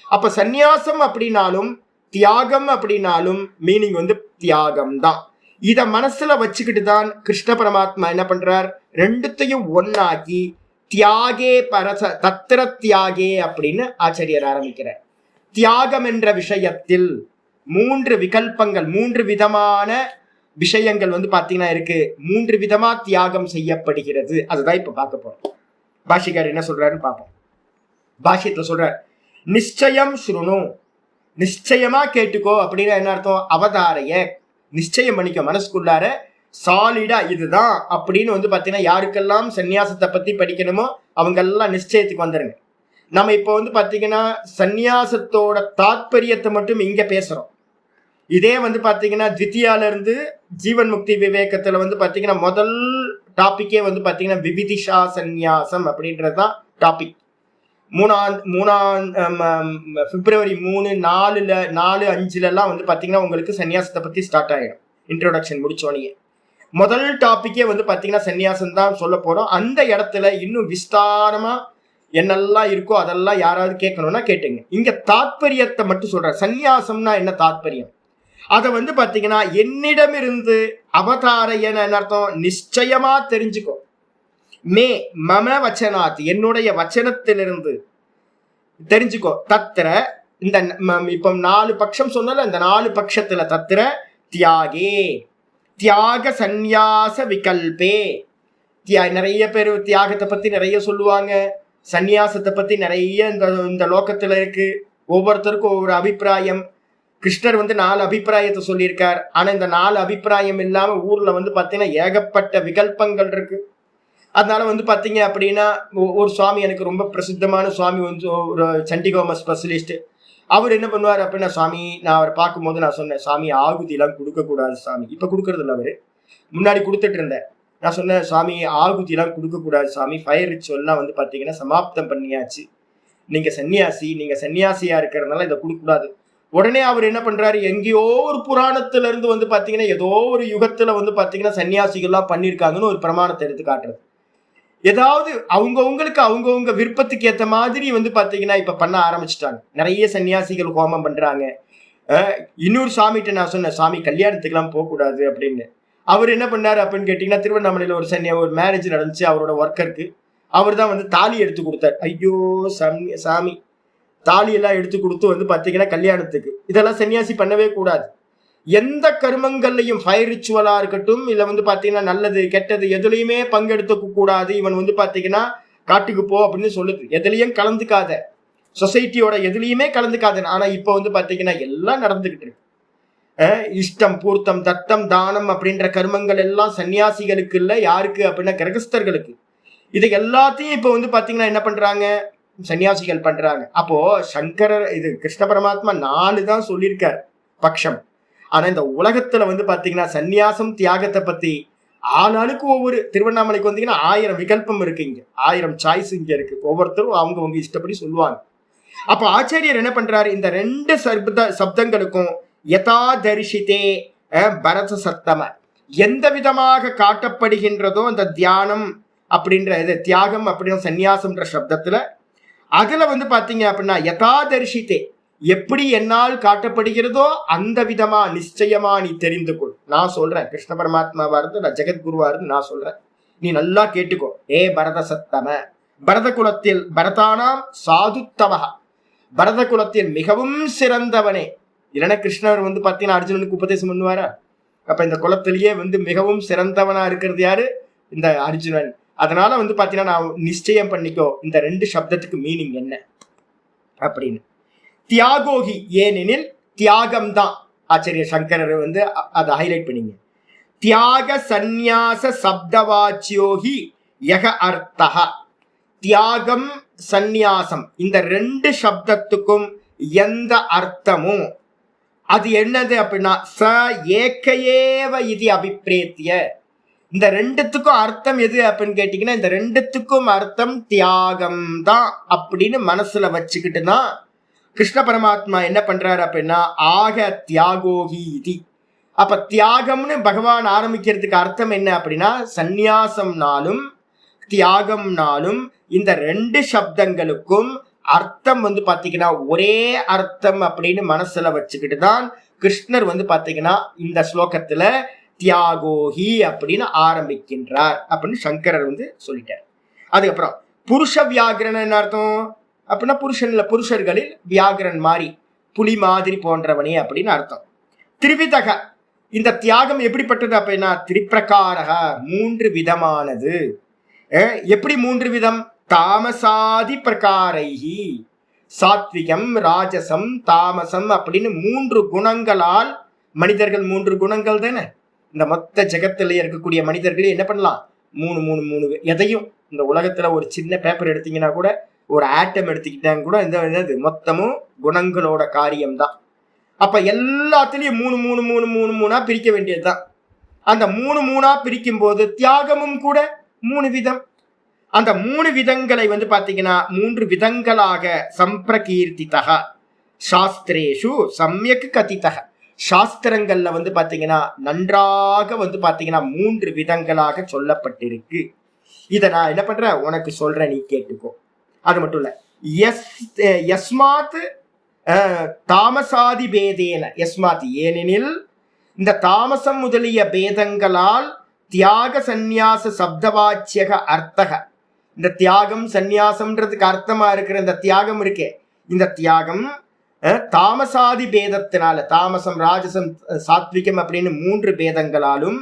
அப்ப சந்நியாசம் அப்படின்னாலும் தியாகம் அப்படின்னாலும் மீனிங் வந்து தியாகம் தான். இத மனசுல வச்சுக்கிட்டு தான் கிருஷ்ண பரமாத்மா என்ன பண்றார், ரெண்டுத்தையும் ஒன்னாக்கி தியாகே தத்திர தியாகே அப்படின்னு ஆச்சாரியர் ஆரம்பிக்கிறார். தியாகம் என்ற விஷயத்தில் 3 விகல்பங்கள், 3 விதமான விஷயங்கள் வந்து பாத்தீங்கன்னா இருக்கு. 3 விதமா தியாகம் செய்யப்படுகிறது. அதுதான் இப்ப பார்க்க போறோம். பாஷிகார் என்ன சொல்றாருன்னு பார்ப்போம். பாஷ்யத்துல சொல்றார், நிச்சயம் ஸ்ருணு, நிச்சயமா கேட்டுக்கோ அப்படின்னா என்ன அர்த்தம், அவதாரைய நிச்சயம் பண்ணிக்க மனசுக்குள்ளார சாலிடா இதுதான் அப்படின்னு வந்து பாத்தீங்கன்னா யாருக்கெல்லாம் சன்னியாசத்தை பத்தி படிக்கணுமோ அவங்க எல்லாம் நிச்சயத்துக்கு வந்துருங்க. நம்ம இப்போ வந்து பாத்தீங்கன்னா சந்நியாசத்தோட தாத்பரியத்தை மட்டும் இங்க பேசுறோம். இதே வந்து பாத்தீங்கன்னா த்வித்தியால இருந்து ஜீவன் முக்தி விவேகத்துல வந்து பாத்தீங்கன்னா முதல் டாபிக்கே வந்து பாத்தீங்கன்னா விவிதிஷா சந்நியாசம் அப்படின்றதுதான் டாபிக். பிப்ரவரி 3, 4, 5 வந்து பாத்தீங்கன்னா உங்களுக்கு சன்னியாசத்தை பத்தி ஸ்டார்ட் ஆயிடும். இன்ட்ரோடக்ஷன் முடிச்சோடனே முதல் டாபிக்கே வந்து பாத்தீங்கன்னா சன்னியாசம் தான் சொல்ல போறோம். அந்த இடத்துல இன்னும் விஸ்தாரமா என்னெல்லாம் இருக்கோ அதெல்லாம் யாராவது கேட்கணும்னா கேட்டுங்க. இங்க தாத்பரியத்தை மட்டும் சொல்றேன். சன்னியாசம்னா என்ன தாத்பரியம், அதை வந்து பாத்தீங்கன்னா என்னிடமிருந்து அவதாரையன்னு என்ன அர்த்தம் நிச்சயமா தெரிஞ்சுக்கோ. மே மம வச்சனாத் என்னுடைய வச்சனத்திலிருந்து தெரிஞ்சுக்கோ. தத்திர இந்த இப்ப 4 பட்சம் சொன்னால இந்த 4 பட்சத்துல தத்திர தியாகே தியாக சந்நியாச விகல்பே. நிறைய பேர் தியாகத்தை பத்தி நிறைய சொல்லுவாங்க, சந்நியாசத்தை பத்தி நிறைய இந்த லோகத்துல இருக்கு. ஒவ்வொருத்தருக்கும் ஒவ்வொரு அபிப்பிராயம். கிருஷ்ணர் வந்து 4 அபிப்பிராயத்தை சொல்லியிருக்கார். ஆனா இந்த 4 அபிப்பிராயம் இல்லாம ஊர்ல வந்து பாத்தீங்கன்னா ஏகப்பட்ட விகல்பங்கள் இருக்கு. அதனால வந்து பாத்தீங்க அப்படின்னா ஒரு சுவாமி எனக்கு ரொம்ப பிரசித்தமான சுவாமி வந்து ஒரு சண்டிகோம ஸ்பெஷலிஸ்ட். அவர் என்ன பண்ணுவார் அப்படின்னா, சுவாமி நான் அவரை பார்க்கும்போது நான் சொன்னேன், சுவாமி ஆகுதி எல்லாம் கொடுக்க கூடாது சாமி. இப்ப கொடுக்கறது இல்லை, அவரு முன்னாடி கொடுத்துட்டு இருந்தேன். நான் சொன்னேன், சுவாமி ஆகுதி எல்லாம் கொடுக்க கூடாது சாமி, ஃபயர் ரிச்சுவல்லாம் வந்து பாத்தீங்கன்னா சமாப்தம் பண்ணியாச்சு, நீங்க சன்னியாசியா இருக்கிறதுனால இதை கொடுக்க கூடாது. உடனே அவர் என்ன பண்றாரு, எங்கேயோ ஒரு புராணத்துல இருந்து வந்து பாத்தீங்கன்னா ஏதோ ஒரு யுகத்துல வந்து பாத்தீங்கன்னா சன்னியாசிகள்லாம் பண்ணியிருக்காங்கன்னு ஒரு பிரமாணத்தை எடுத்து காட்டுறது. ஏதாவது அவங்கவுங்களுக்கு அவங்கவுங்க விருப்பத்துக்கு ஏற்ற மாதிரி வந்து பாத்தீங்கன்னா இப்ப பண்ண ஆரம்பிச்சுட்டாங்க. நிறைய சன்னியாசிகள் ஹோமம் பண்றாங்க. இன்னொரு சாமிகிட்ட நான் சொன்னேன், சாமி கல்யாணத்துக்கு எல்லாம் போக கூடாது அப்படின்னு. அவர் என்ன பண்ணாரு அப்படின்னு கேட்டீங்கன்னா, திருவண்ணாமலையில ஒரு மேரேஜ் நடந்துச்சு. அவரோட ஒர்க்கருக்கு அவர் தான் வந்து தாலி எடுத்து கொடுத்தார். ஐயோ சாமி, தாலி எல்லாம் எடுத்து கொடுத்து வந்து பாத்தீங்கன்னா கல்யாணத்துக்கு இதெல்லாம் சன்னியாசி பண்ணவே கூடாது. எந்த கர்மங்கள்லையும் ஃபயர் ரிச்சுவலா இருக்கட்டும், இல்ல வந்து பாத்தீங்கன்னா நல்லது கெட்டது எதுலையுமே பங்கெடுத்துக்க கூடாது. இவன் வந்து பாத்தீங்கன்னா காட்டுக்கு போ அப்படின்னு சொல்லுது. எதுலையும் கலந்துக்காத, சொசைட்டியோட எதுலையுமே கலந்துக்காத. ஆனா இப்ப வந்து பாத்தீங்கன்னா எல்லாம் நடந்துகிட்டு இருக்கு. இஷ்டம் பூர்த்தம் தத்தம் தானம் அப்படின்ற கர்மங்கள் எல்லாம் சன்னியாசிகளுக்கு இல்ல, யாருக்கு அப்படின்னா கிரகஸ்தர்களுக்கு. இது எல்லாத்தையும் இப்ப வந்து பாத்தீங்கன்னா என்ன பண்றாங்க, சன்னியாசிகள் பண்றாங்க. அப்போ சங்கரர் இது கிருஷ்ண பரமாத்மா 4 தான் சொல்லியிருக்கார் பட்சம். ஆனா இந்த உலகத்துல வந்து பாத்தீங்கன்னா சன்னியாசம் தியாகத்தை பத்தி ஆளாளுக்கு ஒவ்வொரு, திருவண்ணாமலைக்கு வந்தீங்கன்னா 1000 விகல்பம் இருக்கு, இங்க 1000 சாய்ஸ் இங்க இருக்கு. ஒவ்வொருத்தரும் அவங்க இஷ்டப்படி சொல்லுவாங்க. அப்ப ஆச்சாரியர் என்ன பண்றாரு, இந்த 2 சப்தங்களுக்கும் யதா தரிசித்தே பரத சத்தம எந்த விதமாக காட்டப்படுகின்றதோ அந்த தியானம் அப்படின்ற இது தியாகம் அப்படின்னு சன்னியாசம்ன்ற சப்தத்துல அதுல வந்து பாத்தீங்க அப்படின்னா யதா தரிசித்தே எப்படி என்னால் காட்டப்படுகிறதோ அந்த விதமா நிச்சயமா நீ தெரிந்து கொள். நான் சொல்றேன், கிருஷ்ண பரமாத்மாவா இருந்து நான் ஜெகத்குருவா இருந்து நான் சொல்றேன், நீ நல்லா கேட்டுக்கோ. ஏ பரத சத்தம, பரத குலத்தில் பரதானாம் சாதுத்தவகா, பரத குலத்தில் மிகவும் சிறந்தவனே. இல்லைன்னா கிருஷ்ணர் வந்து பாத்தீங்கன்னா அர்ஜுனனுக்கு உபதேசம் பண்ணுவாரா? அப்ப இந்த குலத்திலேயே வந்து மிகவும் சிறந்தவனா இருக்கிறது யாரு, இந்த அர்ஜுனன். அதனால வந்து பாத்தீங்கன்னா நான் நிச்சயம் பண்ணிக்கோ இந்த 2 சப்தத்துக்கு மீனிங் என்ன அப்படின்னு. தியாகோகி ஏனெனில் தியாகம் தான். ஆச்சாரிய சங்கரர் வந்து அதை ஹைலைட் பண்ணீங்க. தியாக சந்நியாச சப்தவாச்சியோகி யக அர்த்தஹ. தியாகம் சந்நியாசம் இந்த 2 சப்தத்துக்கும் எந்த அர்த்தமும் அது என்னது அப்படின்னா ச ஏக்கையேவ இது அபிப்பிரேத்திய. இந்த 2த்துக்கும் அர்த்தம் எது அப்படின்னு கேட்டீங்கன்னா இந்த 2த்துக்கும் அர்த்தம் தியாகம் தான் அப்படின்னு மனசுல வச்சுக்கிட்டு தான் கிருஷ்ண பரமாத்மா என்ன பண்றாரு அப்படின்னா ஆக தியாகோகி இது. அப்ப தியாகம்னு பகவான் ஆரம்பிக்கிறதுக்கு அர்த்தம் என்ன அப்படின்னா சந்நியாசம்னாலும் தியாகம்னாலும் இந்த 2 சப்தங்களுக்கும் அர்த்தம் வந்து பாத்தீங்கன்னா ஒரே அர்த்தம் அப்படின்னு மனசுல வச்சுக்கிட்டு தான் கிருஷ்ணர் வந்து பாத்தீங்கன்னா இந்த ஸ்லோகத்துல தியாகோஹி அப்படின்னு ஆரம்பிக்கின்றார் அப்படின்னு சங்கரர் வந்து சொல்லிட்டார். அதுக்கப்புறம் புருஷ வியாகரணன் அர்த்தம் அப்படின்னா புருஷர்களில் வியாகரன் மாதிரி புலி மாதிரி போன்றவனே அப்படின்னு அர்த்தம். திரிவிதக இந்த தியாகம் எப்படிப்பட்டது அப்படின்னா திரிப்பிரகாரக 3 விதமானது. எப்படி 3 விதம், தாமசாதி பிரகாரைஹி, சாத்விகம் ராஜசம் தாமசம் அப்படின்னு 3 குணங்களால் மனிதர்கள் 3 குணங்கள் தானே. இந்த மொத்த ஜெகத்திலேயே இருக்கக்கூடிய மனிதர்களே என்ன பண்ணலாம், 3 எதையும் இந்த உலகத்துல ஒரு சின்ன பேப்பர் எடுத்தீங்கன்னா கூட ஒரு ஆட்டம் எடுத்துக்கிட்டாங்க கூட இந்த என்னது மொத்தமும் குணங்களோட காரியம்தான். அப்ப எல்லாத்துலயும் மூணு மூணு மூணு மூணு மூணா பிரிக்க வேண்டியதுதான். அந்த மூணு மூணா பிரிக்கும் போது தியாகமும் கூட 3 விதம். அந்த 3 விதங்களை வந்து பாத்தீங்கன்னா 3 விதங்களாக சம்பிரகீர்த்திதக சாஸ்திரேஷு சமயக்கு கதிதக, சாஸ்திரங்கள்ல வந்து பாத்தீங்கன்னா நன்றாக வந்து பாத்தீங்கன்னா 3 விதங்களாக சொல்லப்பட்டிருக்கு. இதை நான் என்ன பண்றேன் உனக்கு சொல்றேன், நீ கேட்டுக்கோ. அது மட்டும் இல்ல, யஸ்மாத் தாமசாதி பேதேன, யஸ்மாத் ஏனெனில் இந்த தாமசம் முதலிய பேதங்களால் தியாக சந்நியாச சப்தவாச்சியக அர்த்தக, இந்த தியாகம் சந்நியாசம்ன்றதுக்கு அர்த்தமா இருக்கிற இந்த தியாகம் இருக்கே, இந்த தியாகம் தாமசாதி பேதத்தினால, தாமசம் ராஜசம் சாத்விகம் அப்படின்னு 3 பேதங்களாலும்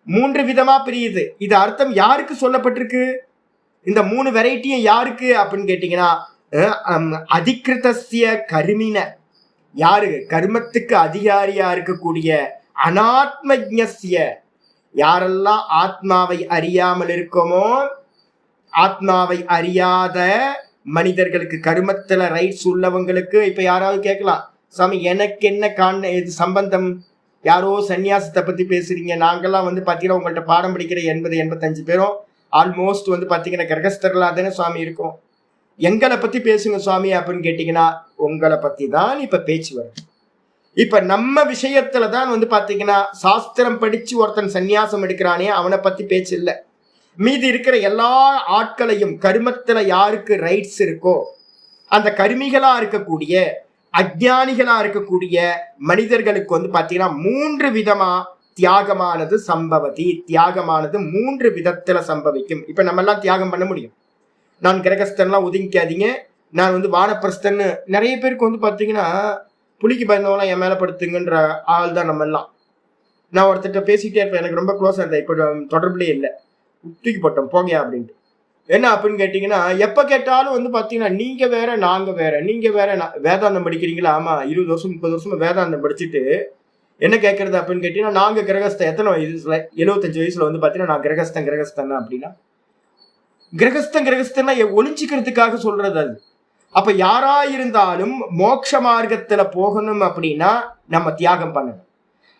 3 விதமா பிரியுது. இது அர்த்தம் யாருக்கு சொல்லப்பட்டிருக்கு? இந்த 3 வெரைட்டியும் யாருக்கு அப்படின்னு கேட்டீங்கன்னா அதிகிருதஸ்ய கர்மின, யாரு கர்மத்துக்கு அதிகாரியா இருக்கக்கூடிய அனாத்மஜ்ஞஸ்ய, யாரெல்லாம் ஆத்மாவை அறியாமல் இருக்கோமோ, ஆத்மாவை அறியாத மனிதர்களுக்கு, கர்மத்துல ரைட்ஸ் உள்ளவங்களுக்கு. இப்ப யாராவது கேட்கலாம், சாமி எனக்கு என்ன இது சம்பந்தம், யாரோ சன்னியாசத்தை பத்தி பேசுறீங்க, நாங்கெல்லாம் வந்து பாத்தீங்கன்னா உங்கள்ட்ட பாடம் படிக்கிற 80-85 பேரும் ஆல்மோஸ்ட் வந்து பாத்தீங்கன்னா கிரகஸ்தர்களா தானே சுவாமி இருக்கும், எங்களை பத்தி பேசுங்க சுவாமி அப்படின்னு கேட்டீங்கன்னா உங்களை பத்தி தான் இப்ப பேச்சு வருது. இப்ப நம்ம விஷயத்துலதான் வந்து பாத்தீங்கன்னா சாஸ்திரம் படிச்சு ஒருத்தன் சன்னியாசம் எடுக்கிறானே அவனை பத்தி பேச்சு இல்லை. மீதி இருக்கிற எல்லா ஆட்களையும், கர்மத்துல யாருக்கு ரைட்ஸ் இருக்கோ அந்த கர்மிகளா இருக்கக்கூடிய அஜ்ஞானிகளா இருக்கக்கூடிய மனிதர்களுக்கு வந்து பாத்தீங்கன்னா 3 விதமா தியாகமானது சம்பவதி. தியாகமானது 3 விதத்துல சம்பவிக்கும். இப்ப நம்ம எல்லாம் தியாகம் பண்ண முடியும். நான் கிரகஸ்தன்லாம் ஒதுங்கிக்காதீங்க, நான் வந்து வானப்பிரஸ்தன்னு, நிறைய பேருக்கு வந்து பாத்தீங்கன்னா புலிக்கு பயந்தவங்களாம் என் மேல படுத்துங்கன்ற ஆள் தான் நம்ம எல்லாம். நான் ஒருத்தர்கிட்ட பேசிக்கிட்டே இருப்பேன், எனக்கு ரொம்ப க்ளோஸா இருந்தேன், இப்போ தொடர்புலேயே இல்லை, தூக்கி போட்டோம் போங்க அப்படின்ட்டு. என்ன அப்படின்னு கேட்டீங்கன்னா எப்ப கேட்டாலும் வந்து பாத்தீங்கன்னா நீங்க வேற நாங்க வேற, நீங்க வேற. வேதாந்தம் படிக்கிறீங்களா? ஆமா, 20 வருஷம் 30 வருஷமா வேதாந்தம் படிச்சுட்டு என்ன கேட்கறது அப்படின்னு கேட்டீங்கன்னா நாங்க கிரகஸ்தன். எத்தனை வயசுல? 75 வயசுல வந்து பாத்தீங்கன்னா நான் கிரகஸ்தன் அப்படின்னா கிரகஸ்தன்னா ஒளிஞ்சிக்கிறதுக்காக சொல்றது அது. அப்ப யாரா இருந்தாலும் மோட்ச மார்க்கத்துல போகணும் அப்படின்னா நம்ம தியாகம் பண்ணணும்.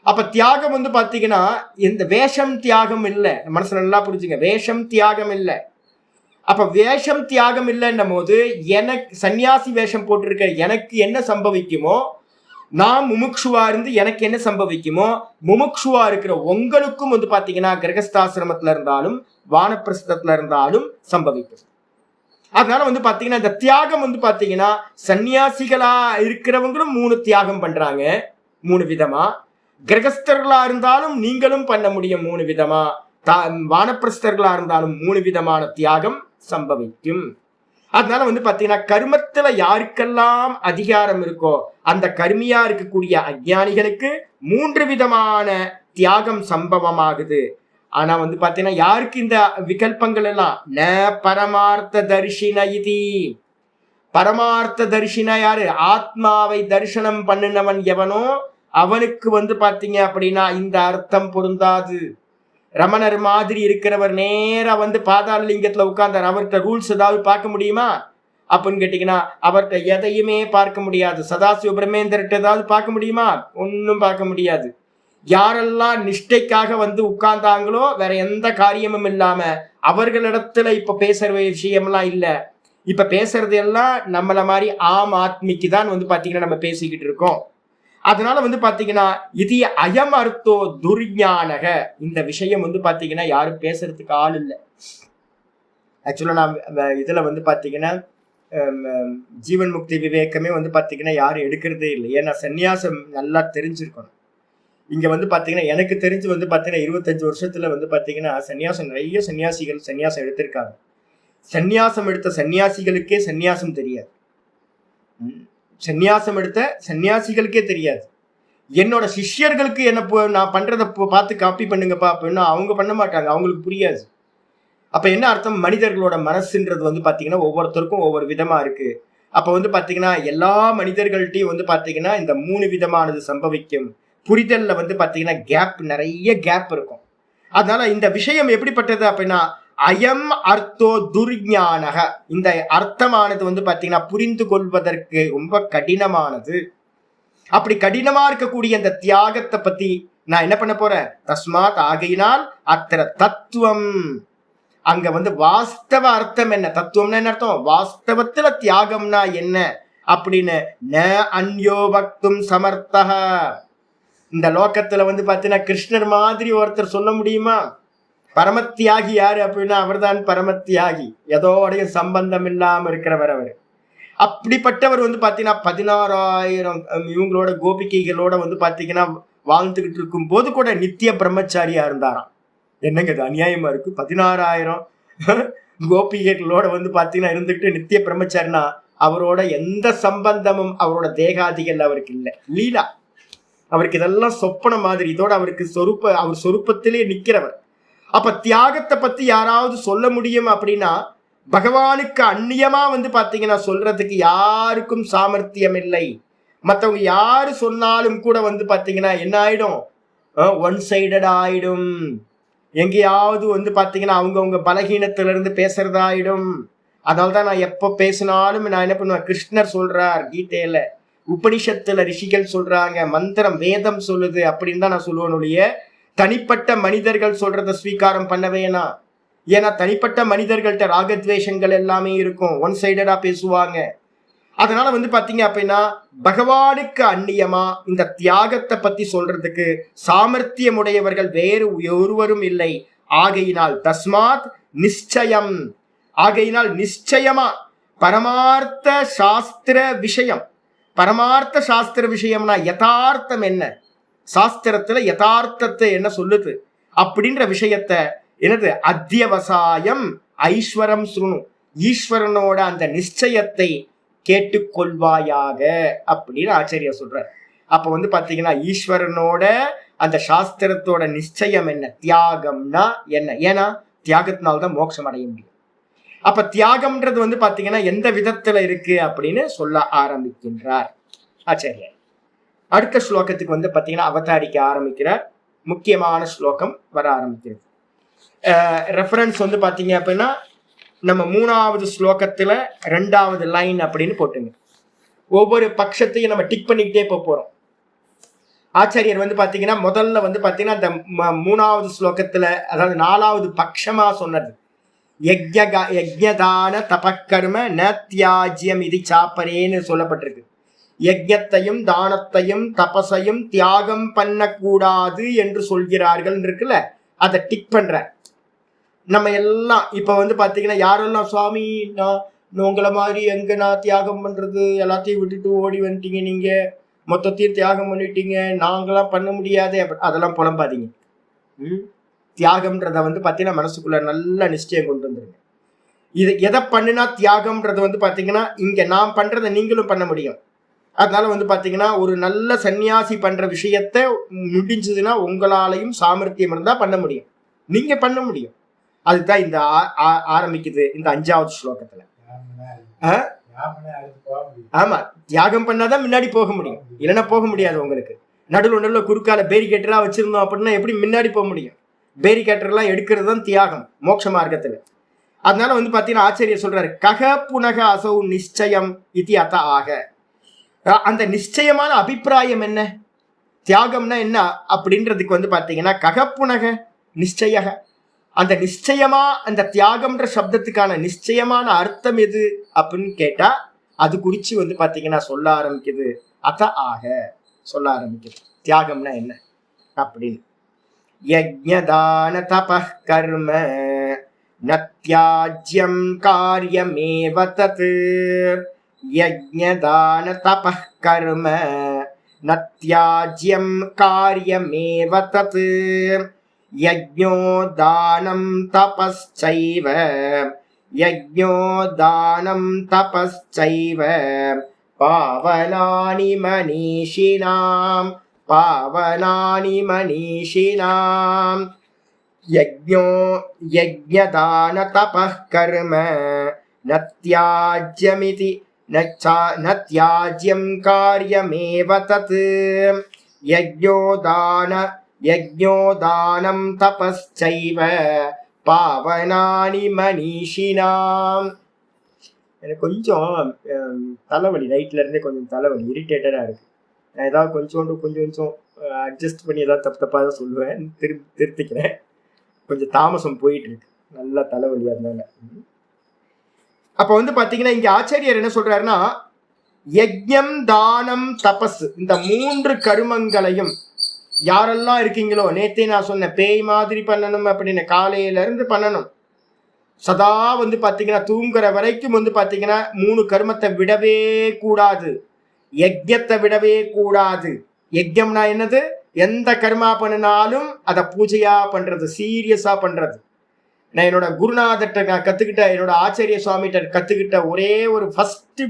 அப்ப தியாகம் வந்து பாத்தீங்கன்னா இந்த வேஷம் தியாகம் இல்லை, மனசு நல்லா புரிஞ்சுங்க, வேஷம் தியாகம் இல்லை. அப்ப வேஷம் தியாகம் இல்லைன்னும் போது எனக்கு சன்னியாசி வேஷம் போட்டிருக்க எனக்கு என்ன சம்பவிக்குமோ, நான் முமுட்சுவா இருந்து எனக்கு என்ன சம்பவிக்குமோ, முமுட்சுவா இருக்கிற உங்களுக்கும் வந்து பாத்தீங்கன்னா கிரகஸ்தாசிரமத்துல இருந்தாலும் வானப்பிரஸ்தத்துல இருந்தாலும் சம்பவிக்கும். அதனால வந்து பாத்தீங்கன்னா இந்த தியாகம் வந்து பாத்தீங்கன்னா சன்னியாசிகளா இருக்கிறவங்களும் 3 தியாகம் பண்றாங்க 3 விதமா, கிரகஸ்தர்களா இருந்தாலும் நீங்களும் பண்ண முடியும் 3 விதமா, வானப்பிரஸ்தர்களா இருந்தாலும் 3 விதமான தியாகம் சம்பவிக்கும். அதனால வந்து பாத்தீங்கன்னா கர்மத்துல யாருக்கெல்லாம் அதிகாரம் இருக்கோ அந்த கர்மியா இருக்கக்கூடிய அஜ்ஞானிகளுக்கு 3 விதமான தியாகம் சம்பவமாகுது. ஆனா வந்து பாத்தீங்கன்னா யாருக்கு இந்த விகல்பங்கள் எல்லாம் ந பரமார்த்த தரிசின இதி, பரமார்த்த தரிசினா யாரு? ஆத்மாவை தரிசனம் பண்ணினவன் எவனோ அவனுக்கு வந்து பாத்தீங்க அப்படின்னா இந்த அர்த்தம் பொருந்தாது. ரமணர் மாதிரி இருக்கிறவர் நேரா வந்து பாதாள லிங்கத்துல உட்கார்ந்தார், அவர்கிட்ட ரூல்ஸ் ஏதாவது பார்க்க முடியுமா அப்படின்னு கேட்டீங்கன்னா அவர்கிட்ட எதையுமே பார்க்க முடியாது. சதாசிவ பிரம்மேந்திரட்ட ஏதாவது பார்க்க முடியுமா? ஒன்னும் பார்க்க முடியாது. யாரெல்லாம் நிஷ்டைக்காக வந்து உட்கார்ந்தாங்களோ வேற எந்த காரியமும் இல்லாம அவர்களிடத்துல இப்ப பேசுற விஷயம்லாம் இல்ல. இப்ப பேசுறது எல்லாம் நம்மள மாதிரி ஆம் ஆத்மிக்கு தான் வந்து பாத்தீங்கன்னா நம்ம பேசிக்கிட்டு இருக்கோம். அதனால வந்து பாத்தீங்கன்னா இது அயம் அர்த்தோ துர்ஞானக, இந்த விஷயம் வந்து பாத்தீங்கன்னா யாரும் பேசுறதுக்கு ஆள் இல்லை. ஆக்சுவலா நான் இதுல வந்து பாத்தீங்கன்னா ஜீவன் முக்தி விவேகமே வந்து பாத்தீங்கன்னா யாரும் எடுக்கிறதே இல்லை. ஏன்னா சன்னியாசம் நல்லா தெரிஞ்சிருக்கணும். இங்க வந்து பாத்தீங்கன்னா எனக்கு தெரிஞ்சு வந்து பாத்தீங்கன்னா 25 வருஷத்துல வந்து பாத்தீங்கன்னா சன்னியாசம், நிறைய சன்னியாசிகள் சன்னியாசம் எடுத்திருக்காங்க. சன்னியாசம் எடுத்த சன்னியாசிகளுக்கே சன்னியாசம் தெரியாது, சன்னியாசம் எடுத்த சன்னியாசிகளுக்கே தெரியாது. என்னோட சிஷ்யர்களுக்கு என்ன நான் பண்றதை பார்த்து காப்பி பண்ணுங்கப்பா அப்படின்னா அவங்க பண்ண மாட்டாங்க, அவங்களுக்கு புரியாது. அப்ப என்ன அர்த்தம்? மனிதர்களோட மனசுன்றது வந்து பாத்தீங்கன்னா ஒவ்வொருத்தருக்கும் ஒவ்வொரு விதமா இருக்கு. அப்ப வந்து பாத்தீங்கன்னா எல்லா மனிதர்கள்ட்டையும் வந்து பாத்தீங்கன்னா இந்த 3 விதமானது சம்பவிக்கும். புரிதல்ல வந்து பாத்தீங்கன்னா கேப், நிறைய கேப் இருக்கும். அதனால இந்த விஷயம் எப்படிப்பட்டது அப்படின்னா அயம் அர்த்தோ துர்ஞானக, இந்த அர்த்தமானது வந்து பாத்தீங்கன்னா புரிந்து கொள்வதற்கு ரொம்ப கடினமானது. அப்படி கடினமா இருக்கக்கூடிய அந்த தியாகத்தை பத்தி நான் என்ன பண்ண போறேன்? தஸ்மாத் ஆகையினால் அத்திர தத்துவம், அங்க வாஸ்தவ அர்த்தம் என்ன, தத்துவம்னா என்ன அர்த்தம், வாஸ்தவத்துல தியாகம்னா என்ன அப்படின்னு ந அன்யோ வக்தும் சமர்த்தக. இந்த லோகத்துல பாத்தீங்கன்னா கிருஷ்ணர் மாதிரி ஒருத்தர் சொல்ல முடியுமா? பரமத்தியாகி யாரு அப்படின்னா அவர்தான் பரமத்தியாகி, எதோடைய சம்பந்தம் இல்லாம இருக்கிறவர் அவர். அப்படிப்பட்டவர் பாத்தீங்கன்னா 16,000 இவங்களோட கோபிகைகளோட பாத்தீங்கன்னா வாழ்ந்துகிட்டு இருக்கும் போது கூட நித்திய பிரம்மச்சாரியா இருந்தாராம். என்னங்க இது அநியாயமா இருக்கு? 16,000 கோபிகைகளோட பாத்தீங்கன்னா இருந்துகிட்டு நித்திய பிரம்மச்சாரினா அவரோட எந்த சம்பந்தமும் அவரோட தேகாதிகள் அவருக்கு இல்லை. லீலா அவருக்கு இதெல்லாம் சொப்பன மாதிரி. இதோட அவருக்கு அவர் சொரூபத்திலே நிக்கிறவர். அப்ப தியாகத்தை பத்தி யாராவது சொல்ல முடியும் அப்படின்னா பகவானுக்கு அந்நியமா பாத்தீங்கன்னா சொல்றதுக்கு யாருக்கும் சாமர்த்தியம் இல்லை. மற்றவங்க யாரு சொன்னாலும் கூட பாத்தீங்கன்னா என்ன ஆயிடும், ஒன் சைடட் ஆயிடும். எங்கேயாவது பாத்தீங்கன்னா அவங்கவுங்க பலகீனத்துல இருந்து பேசுறதாயிடும். அதனால்தான் நான் எப்ப பேசினாலும் நான் என்ன பண்ணுவேன், கிருஷ்ணர் சொல்றார் கீதையில, உபனிஷத்துல ரிஷிகள் சொல்றாங்க, மந்திரம் வேதம் சொல்லுது அப்படின்னு தான் நான் சொல்லுவேன் ஒழிய தனிப்பட்ட மனிதர்கள் சொல்றத ஸ்வீகாரம் பண்ணவேனா. ஏன்னா தனிப்பட்ட மனிதர்கள்ட்ட ராகத்வேஷங்கள் எல்லாமே இருக்கும், ஒன் சைடடா பேசுவாங்க. அதனால பாத்தீங்க அப்படின்னா பகவானுக்கு அந்நியமா இந்த தியாகத்தை பத்தி சொல்றதுக்கு சாமர்த்தியம் உடையவர்கள் வேறு ஒருவரும் இல்லை. ஆகையினால் தஸ்மாத் நிச்சயம், ஆகையினால் நிச்சயமா பரமார்த்த சாஸ்திர விஷயம். பரமார்த்த சாஸ்திர விஷயம்னா யதார்த்தம் என்ன, சாஸ்திரத்துல யதார்த்தத்தை என்ன சொல்லுது அப்படின்ற விஷயத்த என்னது, அத்தியவசாயம் ஐஸ்வரம் சுருணு, ஈஸ்வரனோட அந்த நிச்சயத்தை கேட்டுக்கொள்வாயாக அப்படின்னு ஆச்சாரியா சொல்றார். அப்ப பாத்தீங்கன்னா ஈஸ்வரனோட அந்த சாஸ்திரத்தோட நிச்சயம் என்ன, தியாகம்னா என்ன. ஏன்னா தியாகத்தினால்தான் மோட்சம் அடைய முடியும். அப்ப தியாகம்ன்றது பாத்தீங்கன்னா எந்த விதத்துல இருக்கு அப்படின்னு சொல்ல ஆரம்பிக்கின்றார் ஆச்சாரியா. அடுத்த ஸ்லோகத்துக்கு பாத்தீங்கன்னா அவதாரிக்க ஆரம்பிக்கிறார். முக்கியமான ஸ்லோகம் வர ஆரம்பிக்கிறது. ரெஃபரன்ஸ் பாத்தீங்க அப்படின்னா நம்ம 3வது ஸ்லோகத்துல 2வது லைன் அப்படின்னு போட்டுங்க. ஒவ்வொரு பட்சத்தையும் நம்ம டிக் பண்ணிக்கிட்டே போறோம். ஆச்சாரியர் பாத்தீங்கன்னா முதல்ல பாத்தீங்கன்னா இந்த 3வது ஸ்லோகத்துல, அதாவது 4வது பட்சமா சொன்னது யஜ்ஞதான தபக்கர்ம ந தியாஜ்யம் இது சாப்பரேன்னு சொல்லப்பட்டிருக்கு. யஜ்ஞத்தையும் தானத்தையும் தபசையும் தியாகம் பண்ணக்கூடாது என்று சொல்கிறார்கள் இருக்குல்ல, அதை டிக் பண்ற. நம்ம எல்லாம் இப்ப பாத்தீங்கன்னா யாரெல்லாம் சுவாமி நான் உங்களை மாதிரி எங்க நான் தியாகம் பண்றது, எல்லாத்தையும் விட்டுட்டு ஓடி வந்துட்டீங்க, நீங்க மொத்தத்தையும் தியாகம் பண்ணிட்டீங்க, நாங்களாம் பண்ண முடியாது, அதெல்லாம் புலம்பாதீங்க. தியாகம்ன்றத பாத்தீங்கன்னா மனசுக்குள்ள நல்ல நிச்சயம் கொண்டு வந்துருங்க. இது எதை பண்ணுனா தியாகம்ன்றது பாத்தீங்கன்னா இங்க நான் பண்றதை நீங்களும் பண்ண முடியும். அதனால பாத்தீங்கன்னா ஒரு நல்ல சன்னியாசி பண்ற விஷயத்த முடிஞ்சதுன்னா உங்களாலையும் சாமர்த்தியம் இருந்தா பண்ண முடியும், நீங்க பண்ண முடியும். அதுதான் இந்த ஆரம்பிக்குது இந்த 5வது ஸ்லோகத்துல. ஆமா, தியாகம் பண்ணாதான் முன்னாடி போக முடியும், இல்லைன்னா போக முடியாது. உங்களுக்கு நடுவில் குறுக்கால பேரிகேட்டரா வச்சிருந்தோம் அப்படின்னா எப்படி முன்னாடி போக முடியும்? பேரிகேட்டர்லாம் எடுக்கிறது தான் தியாகம் மோட்ச மார்க்கத்துல. அதனால பாத்தீங்கன்னா ஆச்சரிய சொல்றாரு, கக புனக அசௌ நிச்சயம் இது அத ஆக. அந்த நிச்சயமான அபிப்பிராயம் என்ன, தியாகம்னா என்ன அப்படின்றதுக்கு பாத்தீங்கன்னா ககப்புனக நிச்சய, அந்த நிச்சயமா அந்த தியாகம்ன்ற சப்தத்துக்கான நிச்சயமான அர்த்தம் எது அப்படின்னு கேட்டா அது குறிச்சு பாத்தீங்கன்னா சொல்ல ஆரம்பிக்குது, அத ஆக சொல்ல ஆரம்பிக்குது தியாகம்னா என்ன அப்படின்னு. யஜ்ஞதான தபः கர்ம நத்யாஜ்யம் காரியமேவ தத். யஜ்ஞதான தபः கர்ம நத்யாஜ்யம் காரியமேவ தத். யஜ்ஞோ தானம் தபஸ்சைவ, யஜ்ஞோ தானம் தபஸ்சைவ பாவனானி மனீஷினாம், பாவனானி மனீஷினாம். யஜ்ஞோ யஜ்ஞதான தபः கர்ம நத்யாஜ்யமிதி நத்யாஜ்யம் காரியமேவ தத். யஜ்ஞோ தானம் தபஸ்சைவ பாவனானி மனீஷினாம். எனக்கு கொஞ்சம் தலைவலி, நைட்ல இருந்தே கொஞ்சம் தலைவலி, இரிட்டேட்டடா இருக்கு. நான் ஏதாவது கொஞ்சம் கொஞ்சம் அட்ஜஸ்ட் பண்ணி ஏதாவது தப்பு தப்பாக தான் சொல்லுவேன், திருத்திக்கிறேன். கொஞ்சம் தாமசம் போயிட்டு இருக்கு, நல்லா தலைவலி அதனால. அப்ப வந்து பாத்தீங்கன்னா இங்க ஆச்சாரியர் என்ன சொல்றாருன்னா, யஜ்ஞம் தானம் தபஸ் இந்த 3 கருமங்களையும் யாரெல்லாம் இருக்கீங்களோ, நேத்தே நான் சொன்ன பேய் மாதிரி பண்ணணும் அப்படின்னு, காலையில இருந்து பண்ணணும். சதா வந்து பாத்தீங்கன்னா தூங்குற வரைக்கும் வந்து பாத்தீங்கன்னா 3 கர்மத்தை விடவே கூடாது, யஜ்யத்தை விடவே கூடாது. யஜ்யம்னா என்னது? எந்த கர்மா பண்ணினாலும் அதை பூஜையா பண்றது, சீரியஸா பண்றது. நான் என்னோட குருநாதர்கிட்ட நான் கத்துக்கிட்ட, என்னோட ஆச்சாரிய சுவாமிகிட்ட கத்துக்கிட்ட ஒரே ஒரு ஃபர்ஸ்ட்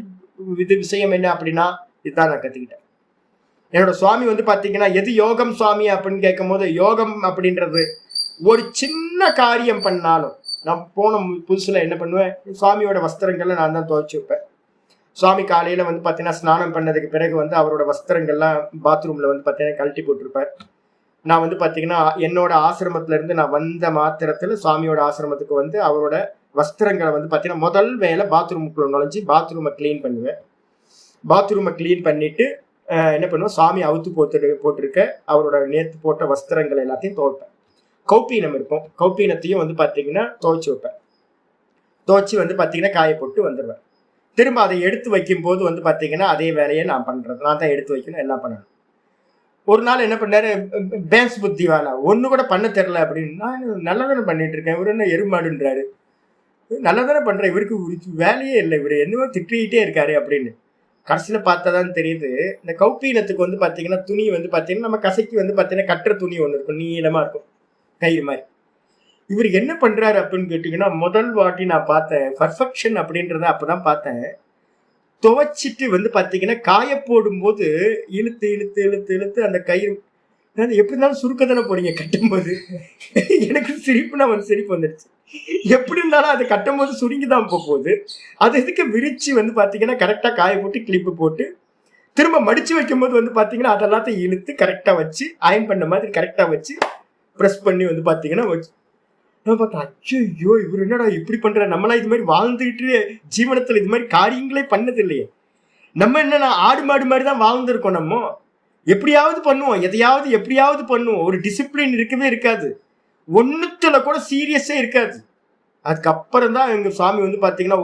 விஷயம் என்ன அப்படின்னா, இதுதான் நான் கத்துக்கிட்டேன். என்னோட சுவாமி வந்து பாத்தீங்கன்னா எது யோகம் சுவாமி அப்படின்னு கேட்கும் போது, யோகம் அப்படின்றது ஒரு சின்ன காரியம் பண்ணாலும், நான் போன புதுசுல என்ன பண்ணுவேன், சுவாமியோட வஸ்திரங்கள்ல நான் தான் துவைச்சு வைப்பேன். சுவாமி காலையில வந்து பாத்தீங்கன்னா ஸ்நானம் பண்ணதுக்கு பிறகு வந்து அவரோட வஸ்திரங்கள்லாம் பாத்ரூம்ல வந்து பாத்தீங்கன்னா கழட்டி போட்டிருப்பார். நான் வந்து பாத்தீங்கன்னா என்னோட ஆசிரமத்துல இருந்து நான் வந்த மாத்திரத்துல சுவாமியோட ஆசிரமத்துக்கு வந்து அவரோட வஸ்திரங்களை வந்து பாத்தீங்கன்னா முதல் வேலை பாத்ரூமுக்குள்ள நுழைஞ்சு பாத்ரூமை கிளீன் பண்ணுவேன். பாத்ரூமை கிளீன் பண்ணிட்டு என்ன பண்ணுவேன், சுவாமி அவுத்து போட்டிருக்க அவரோட நேற்று போட்ட வஸ்திரங்கள் எல்லாத்தையும் துவைப்பேன். கௌப்பீனம் இருக்கும், கௌப்பீனத்தையும் வந்து பாத்தீங்கன்னா துவைச்சு வைப்பேன். துவைச்சு வந்து பாத்தீங்கன்னா காய போட்டு வந்துடுவேன். திரும்ப அதை எடுத்து வைக்கும் போது வந்து பாத்தீங்கன்னா அதே வேலையை நான் பண்றது, நான் தான் எடுத்து வைக்கணும், எல்லாம் பண்ணணும். ஒரு நாள் என்ன பண்ணாரு, பேன்ஸ் புத்தி வேலை ஒண்ணு கூட பண்ண தெரியல அப்படின்னு. நான் நல்லதானே பண்ணிட்டு இருக்கேன், இவரு என்ன எருமாடுன்றாரு, நல்லதானே பண்றேன், இவருக்கு வேலையே இல்லை, இவரு என்னவோ திட்டிகிட்டே இருக்காரு அப்படின்னு. கடைசியில பார்த்தாதான் தெரியுது, இந்த கௌப்பீனத்துக்கு வந்து பாத்தீங்கன்னா துணி வந்து பாத்தீங்கன்னா நம்ம கசைக்கு வந்து பாத்தீங்கன்னா கட்டுற துணி ஒண்ணு இருக்கும், நீளமா இருக்கும், கயிறு மாதிரி. இவர் என்ன பண்றாரு அப்படின்னு கேட்டீங்கன்னா, முதல் வாட்டி நான் பார்த்தேன் பர்ஃபெக்ஷன் அப்படின்றத அப்பதான் பார்த்தேன். துவைச்சிட்டு வந்து பாத்தீங்கன்னா காய போடும் போது இழுத்து இழுத்து இழுத்து இழுத்து அந்த கயிறு, எப்படி இருந்தாலும் சுருக்கத்தானே போறீங்க கட்டும் போது. எனக்கு சிரிப்புனா வந்து சிரிப்பு வந்துடுச்சு. எப்படி இருந்தாலும் அது கட்டும் போது சுருங்கிதான் போகுது, அது எதுக்கு விரிச்சு வந்து பாத்தீங்கன்னா கரெக்டா காய போட்டு கிளிப்பு போட்டு திரும்ப மடிச்சு வைக்கும் போது வந்து பாத்தீங்கன்னா அதெல்லாத்தையும் இழுத்து கரெக்டா வச்சு அயன் பண்ண மாதிரி கரெக்டா வச்சு ப்ரெஸ் பண்ணி வந்து பாத்தீங்கன்னா வச்சு நான் பார்த்தேன், ஐயோ இவர் என்னடா இப்படி பண்ற, நம்மளாம் இது மாதிரி வாழ்ந்துகிட்டு ஜீவனத்துல இது மாதிரி காரியங்களே பண்ணது இல்லையே. நம்ம என்னன்னா ஆடு மாடு மாதிரி தான் வாழ்ந்துருக்கோம். நம்ம எப்படியாவது பண்ணுவோம், எதையாவது எப்படியாவது பண்ணுவோம், ஒரு டிசிப்ளின் இருக்கவே இருக்காது, ஒன்னுத்துல கூட சீரியஸே இருக்காது. அதுக்கப்புறம் தான் எங்க சுவாமி வந்து பாத்தீங்கன்னா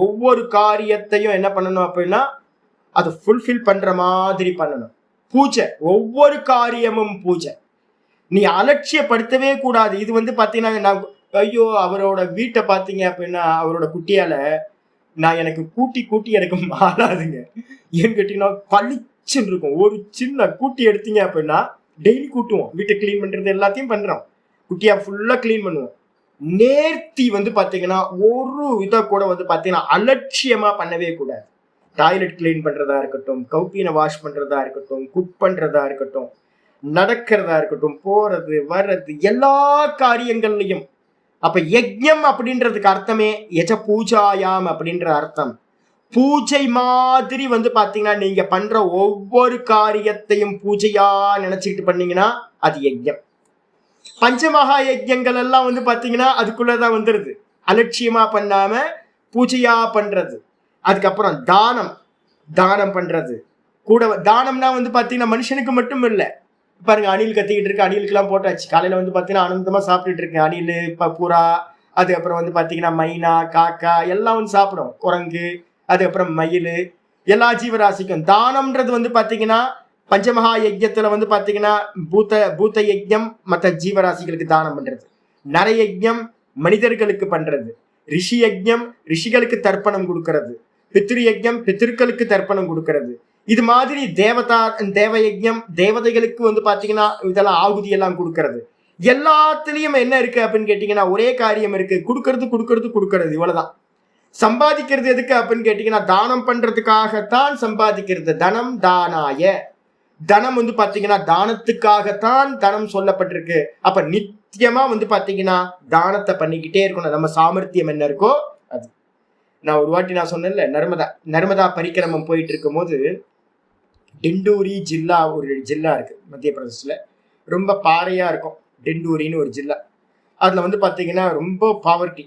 ஒவ்வொரு காரியத்தையும் என்ன பண்ணணும் அப்படின்னா அதை ஃபுல்ஃபில் பண்ற மாதிரி பண்ணணும். பூஜை, ஒவ்வொரு காரியமும் பூஜை, நீ அலட்சியப்படுத்தவே கூடாது. இது வந்து பாத்தீங்கன்னா நான் ஐயோ அவரோட வீட்டை பாத்தீங்க அப்படின்னா அவரோட குட்டியால நான் எனக்கு கூட்டி எனக்கு மாறாதுங்க. ஏன்னு கேட்டீங்கன்னா பளிச்சுன்னு இருக்கும். ஒரு சின்ன கூட்டி எடுத்தீங்க அப்படின்னா டெய்லி கூட்டுவோம், வீட்டை கிளீன் பண்றது எல்லாத்தையும் பண்றோம், குட்டியா ஃபுல்லா கிளீன் பண்ணுவோம். நேர்த்தி வந்து பாத்தீங்கன்னா ஒரு இதை கூட வந்து பாத்தீங்கன்னா அலட்சியமா பண்ணவே கூடாது. டாய்லெட் கிளீன் பண்றதா இருக்கட்டும், கௌப்பீனை வாஷ் பண்றதா இருக்கட்டும், குக் பண்றதா இருக்கட்டும், நடக்கிறதா இருக்கட்டும், போறது வர்றது எல்லா காரியங்கள்லையும். அப்ப யஜ்ஞம் அப்படின்றதுக்கு அர்த்தமே யஜ பூஜாயாம் அப்படின்ற அர்த்தம். பூஜை மாதிரி வந்து பாத்தீங்கன்னா நீங்க பண்ற ஒவ்வொரு காரியத்தையும் பூஜையா நினைச்சுக்கிட்டு பண்ணீங்கன்னா அது யஜ்ஞம். பஞ்சமகா யஜ்ஞங்கள் எல்லாம் வந்து பாத்தீங்கன்னா அதுக்குள்ளதான் வந்துருது, அலட்சியமா பண்ணாம பூஜையா பண்றது. அதுக்கப்புறம் தானம் பண்றது கூட. தானம்னா வந்து பாத்தீங்கன்னா மனுஷனுக்கு மட்டும் இல்லை, பாருங்க அணில் கத்திக்கிட்டு இருக்கு, அணிலுக்கு எல்லாம் போட்டாச்சு. காலையில வந்து பாத்தீங்கன்னா ஆனந்தமா சாப்பிட்டுட்டு இருக்கேன், அணில், புறா, அதுக்கப்புறம் வந்து பாத்தீங்கன்னா மைனா, காக்கா எல்லாம் வந்து சாப்பிடும், குரங்கு, அதுக்கப்புறம் மயில், எல்லா ஜீவராசிக்கும் தானம்ன்றது வந்து பாத்தீங்கன்னா பஞ்சமகா யஜ்யத்துல வந்து பாத்தீங்கன்னா பூத்த யஜ்யம் மற்ற ஜீவராசிகளுக்கு தானம் பண்றது, நர யஜ்யம் மனிதர்களுக்கு பண்றது, ரிஷி யஜ்யம் ரிஷிகளுக்கு தர்ப்பணம் கொடுக்கறது, பித்ரு யஜ்யம் பித்திருக்களுக்கு தர்ப்பணம் கொடுக்கறது. இது மாதிரி தேவ யஜ்யம் தேவதைகளுக்கு வந்து பாத்தீங்கன்னா இதெல்லாம் ஆகுதி எல்லாம் கொடுக்கறது. எல்லாத்துலயும் என்ன இருக்கு அப்படின்னு கேட்டீங்கன்னா ஒரே காரியம் இருக்கு, கொடுக்கறது, இவ்வளவுதான். சம்பாதிக்கிறது எதுக்கு அப்படின்னு கேட்டீங்கன்னா தானம் பண்றதுக்காகத்தான் சம்பாதிக்கிறது. தனம் தானாய, தனம் வந்து பாத்தீங்கன்னா தானத்துக்காகத்தான் தனம் சொல்லப்பட்டிருக்கு. அப்ப நித்தியமா வந்து பாத்தீங்கன்னா தானத்தை பண்ணிக்கிட்டே இருக்கணும். நம்ம சாமர்த்தியம் என்ன இருக்கோ அது. நான் ஒரு வாட்டி நான் சொன்னேன்ல, நர்மதா பரிக்கிரமம் போயிட்டு இருக்கும் போது டெண்டூரி ஜில்லா ஒரு ஜில்லா இருக்கு மத்திய பிரதேசத்துல, ரொம்ப பாறையா இருக்கும் டெண்டூரின்னு ஒரு ஜில்லா. அதுல வந்து பாத்தீங்கன்னா ரொம்ப பாவர்ட்டி.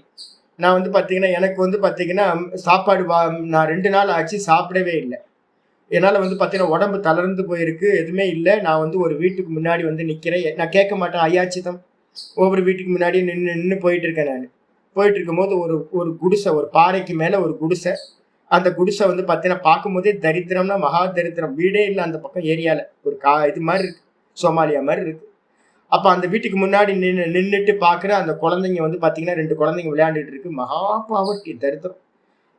நான் வந்து பாத்தீங்கன்னா எனக்கு வந்து பாத்தீங்கன்னா சாப்பாடு நான் 2 நாள் ஆச்சு சாப்பிடவே இல்லை. என்னால் வந்து பார்த்தீங்கன்னா உடம்பு தளர்ந்து போயிருக்கு, எதுவுமே இல்லை. நான் வந்து ஒரு வீட்டுக்கு முன்னாடி வந்து நிற்கிறேன். நான் கேட்க மாட்டேன் ஐயாச்சிதம். ஒவ்வொரு வீட்டுக்கு முன்னாடியே நின்று நின்று போயிட்டு இருக்கேன். நான் போயிட்டு இருக்கும்போது ஒரு ஒரு குடிசை, ஒரு பாறைக்கு மேலே ஒரு குடிசை. அந்த குடிசை வந்து பார்த்தீங்கன்னா பார்க்கும்போதே தரித்திரம்னா மகா தரித்திரம். வீடே இல்லை அந்த பக்கம் ஏரியாவில். ஒரு இது மாதிரி இருக்கு, சோமாலியா மாதிரி இருக்கு. அப்போ அந்த வீட்டுக்கு முன்னாடி நின்றுட்டு பார்க்குற அந்த குழந்தைங்க வந்து பார்த்தீங்கன்னா 2 குழந்தைங்க விளையாண்டுட்டு இருக்கு. மகா பாவர்ட்டி, தரித்திரம்.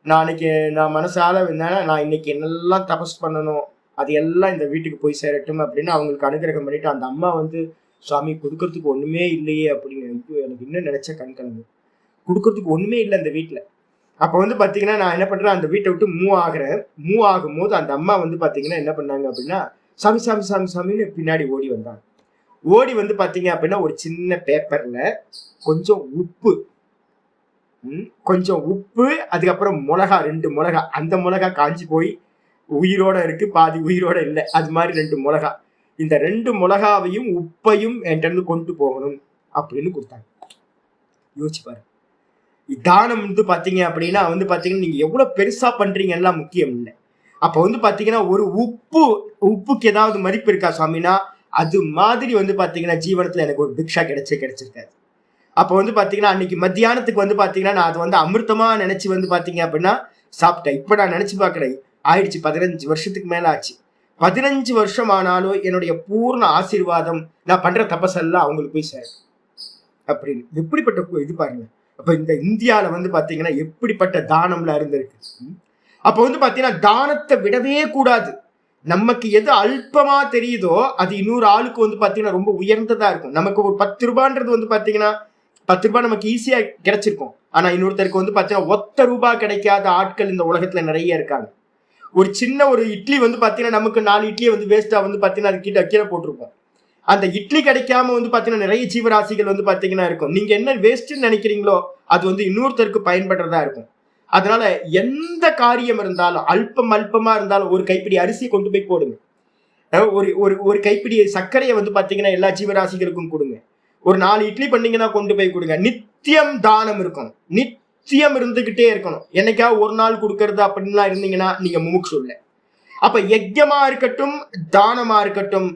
நான் மனசால இருந்தேன்னா நான் இன்னைக்கு என்னெல்லாம் தபஸ் பண்ணணும், அது எல்லாம் இந்த வீட்டுக்கு போய் சேரட்டும் அப்படின்னு அவங்களுக்கு அனுகிரகம் பண்ணிட்டு, அந்த அம்மா வந்து சுவாமி கொடுக்கறதுக்கு ஒண்ணுமே இல்லையே அப்படின்னு எனக்கு இன்னும் நினைச்ச கண் கலந்து. கொடுக்கறதுக்கு ஒண்ணுமே இல்லை அந்த வீட்டுல. அப்ப வந்து பாத்தீங்கன்னா நான் என்ன பண்றேன், அந்த வீட்டை விட்டு மூவ் ஆகும்போது அந்த அம்மா வந்து பாத்தீங்கன்னா என்ன பண்ணாங்க அப்படின்னா, சாமி சாமி சாமி சாமின்னு பின்னாடி ஓடி வந்தாங்க. ஓடி வந்து பாத்தீங்க அப்படின்னா ஒரு சின்ன பேப்பர்ல கொஞ்சம் உப்பு, அதுக்கப்புறம் மிளகா, 2 மிளகா. அந்த மிளகா காஞ்சி போய் உயிரோட இருக்கு, பாதி உயிரோட இல்லை. அது மாதிரி 2 மிளகா. இந்த 2 மிளகாவையும் உப்பையும் என்கிட்ட இருந்து கொண்டு போகணும் அப்படின்னு கொடுத்தாங்க. யோசிச்சு பாரு. தானம் வந்து பாத்தீங்க அப்படின்னா வந்து பாத்தீங்கன்னா நீங்க எவ்வளவு பெருசா பண்றீங்கன்னா முக்கியம் இல்லை. அப்ப வந்து பாத்தீங்கன்னா ஒரு உப்புக்கு ஏதாவது மதிப்பு இருக்கா சுவாமினா, அது மாதிரி வந்து பாத்தீங்கன்னா ஜீவனத்துல எனக்கு ஒரு பிக்ஷா கிடைச்சிருக்காது. அப்போ வந்து பாத்தீங்கன்னா அன்னைக்கு மத்தியானத்துக்கு வந்து பாத்தீங்கன்னா நான் அது வந்து அமிர்தமா நினைச்சு வந்து பாத்தீங்க அப்படின்னா சாப்பிட்டேன். இப்ப நான் நினைச்சு பார்க்கிறேன், ஆயிடுச்சு 15 வருஷத்துக்கு மேல ஆச்சு. 15 வருஷம் ஆனாலும் என்னுடைய பூர்ண ஆசீர்வாதம் நான் பண்ற தபசெல்லாம் அவங்களுக்கு போய் சேரும் அப்படின்னு. எப்படிப்பட்ட இது பாருங்க. அப்ப இந்த இந்தியாவில வந்து பாத்தீங்கன்னா எப்படிப்பட்ட தானம்லாம் இருந்திருக்கு. அப்ப வந்து பாத்தீங்கன்னா தானத்தை விடவே கூடாது. நமக்கு எது அல்பமா தெரியுதோ அது இன்னொரு ஆளுக்கு வந்து பாத்தீங்கன்னா ரொம்ப உயர்ந்ததா இருக்கும். நமக்கு ஒரு 10 ரூபான்றது வந்து பாத்தீங்கன்னா 10 ரூபாய் நமக்கு ஈஸியா கிடைச்சிருக்கும். ஆனா இன்னொருத்தருக்கு வந்து பாத்தீங்கன்னா ஒத்த ரூபாய் கிடைக்காத ஆட்கள் இந்த உலகத்துல நிறைய இருக்காங்க. ஒரு சின்ன ஒரு இட்லி வந்து பாத்தீங்கன்னா நமக்கு 4 இட்லியை வந்து வேஸ்டா வந்து பாத்தீங்கன்னா அது கீழே போட்டிருப்போம். அந்த இட்லி கிடைக்காம வந்து பாத்தீங்கன்னா நிறைய ஜீவராசிகள் வந்து பாத்தீங்கன்னா இருக்கும். நீங்க என்ன வேஸ்ட்ன்னு நினைக்கிறீங்களோ அது வந்து இன்னொருத்தருக்கு பயன்படுறதா இருக்கும். அதனால எந்த காரியம் இருந்தாலும் அல்பமா இருந்தாலும் ஒரு கைப்பிடி அரிசியை கொண்டு போய் போடுங்க. ஒரு கைப்பிடி சர்க்கரையை வந்து பாத்தீங்கன்னா எல்லா ஜீவராசிகளுக்கும் கொடுங்க. ஒரு 4 இட்லி பண்ணீங்கன்னா கொண்டு போய் கொடுங்க. நித்தியம் தானம் இருக்கணும், நித்தியம் இருந்துகிட்டே இருக்கணும். என்னைக்காவது ஒரு நாள் கொடுக்கறது அப்படின்லாம் இருந்தீங்கன்னா நீங்க முமுட்சு இல்லை. அப்ப யஜ்யமா இருக்கட்டும், தானமா இருக்கட்டும்,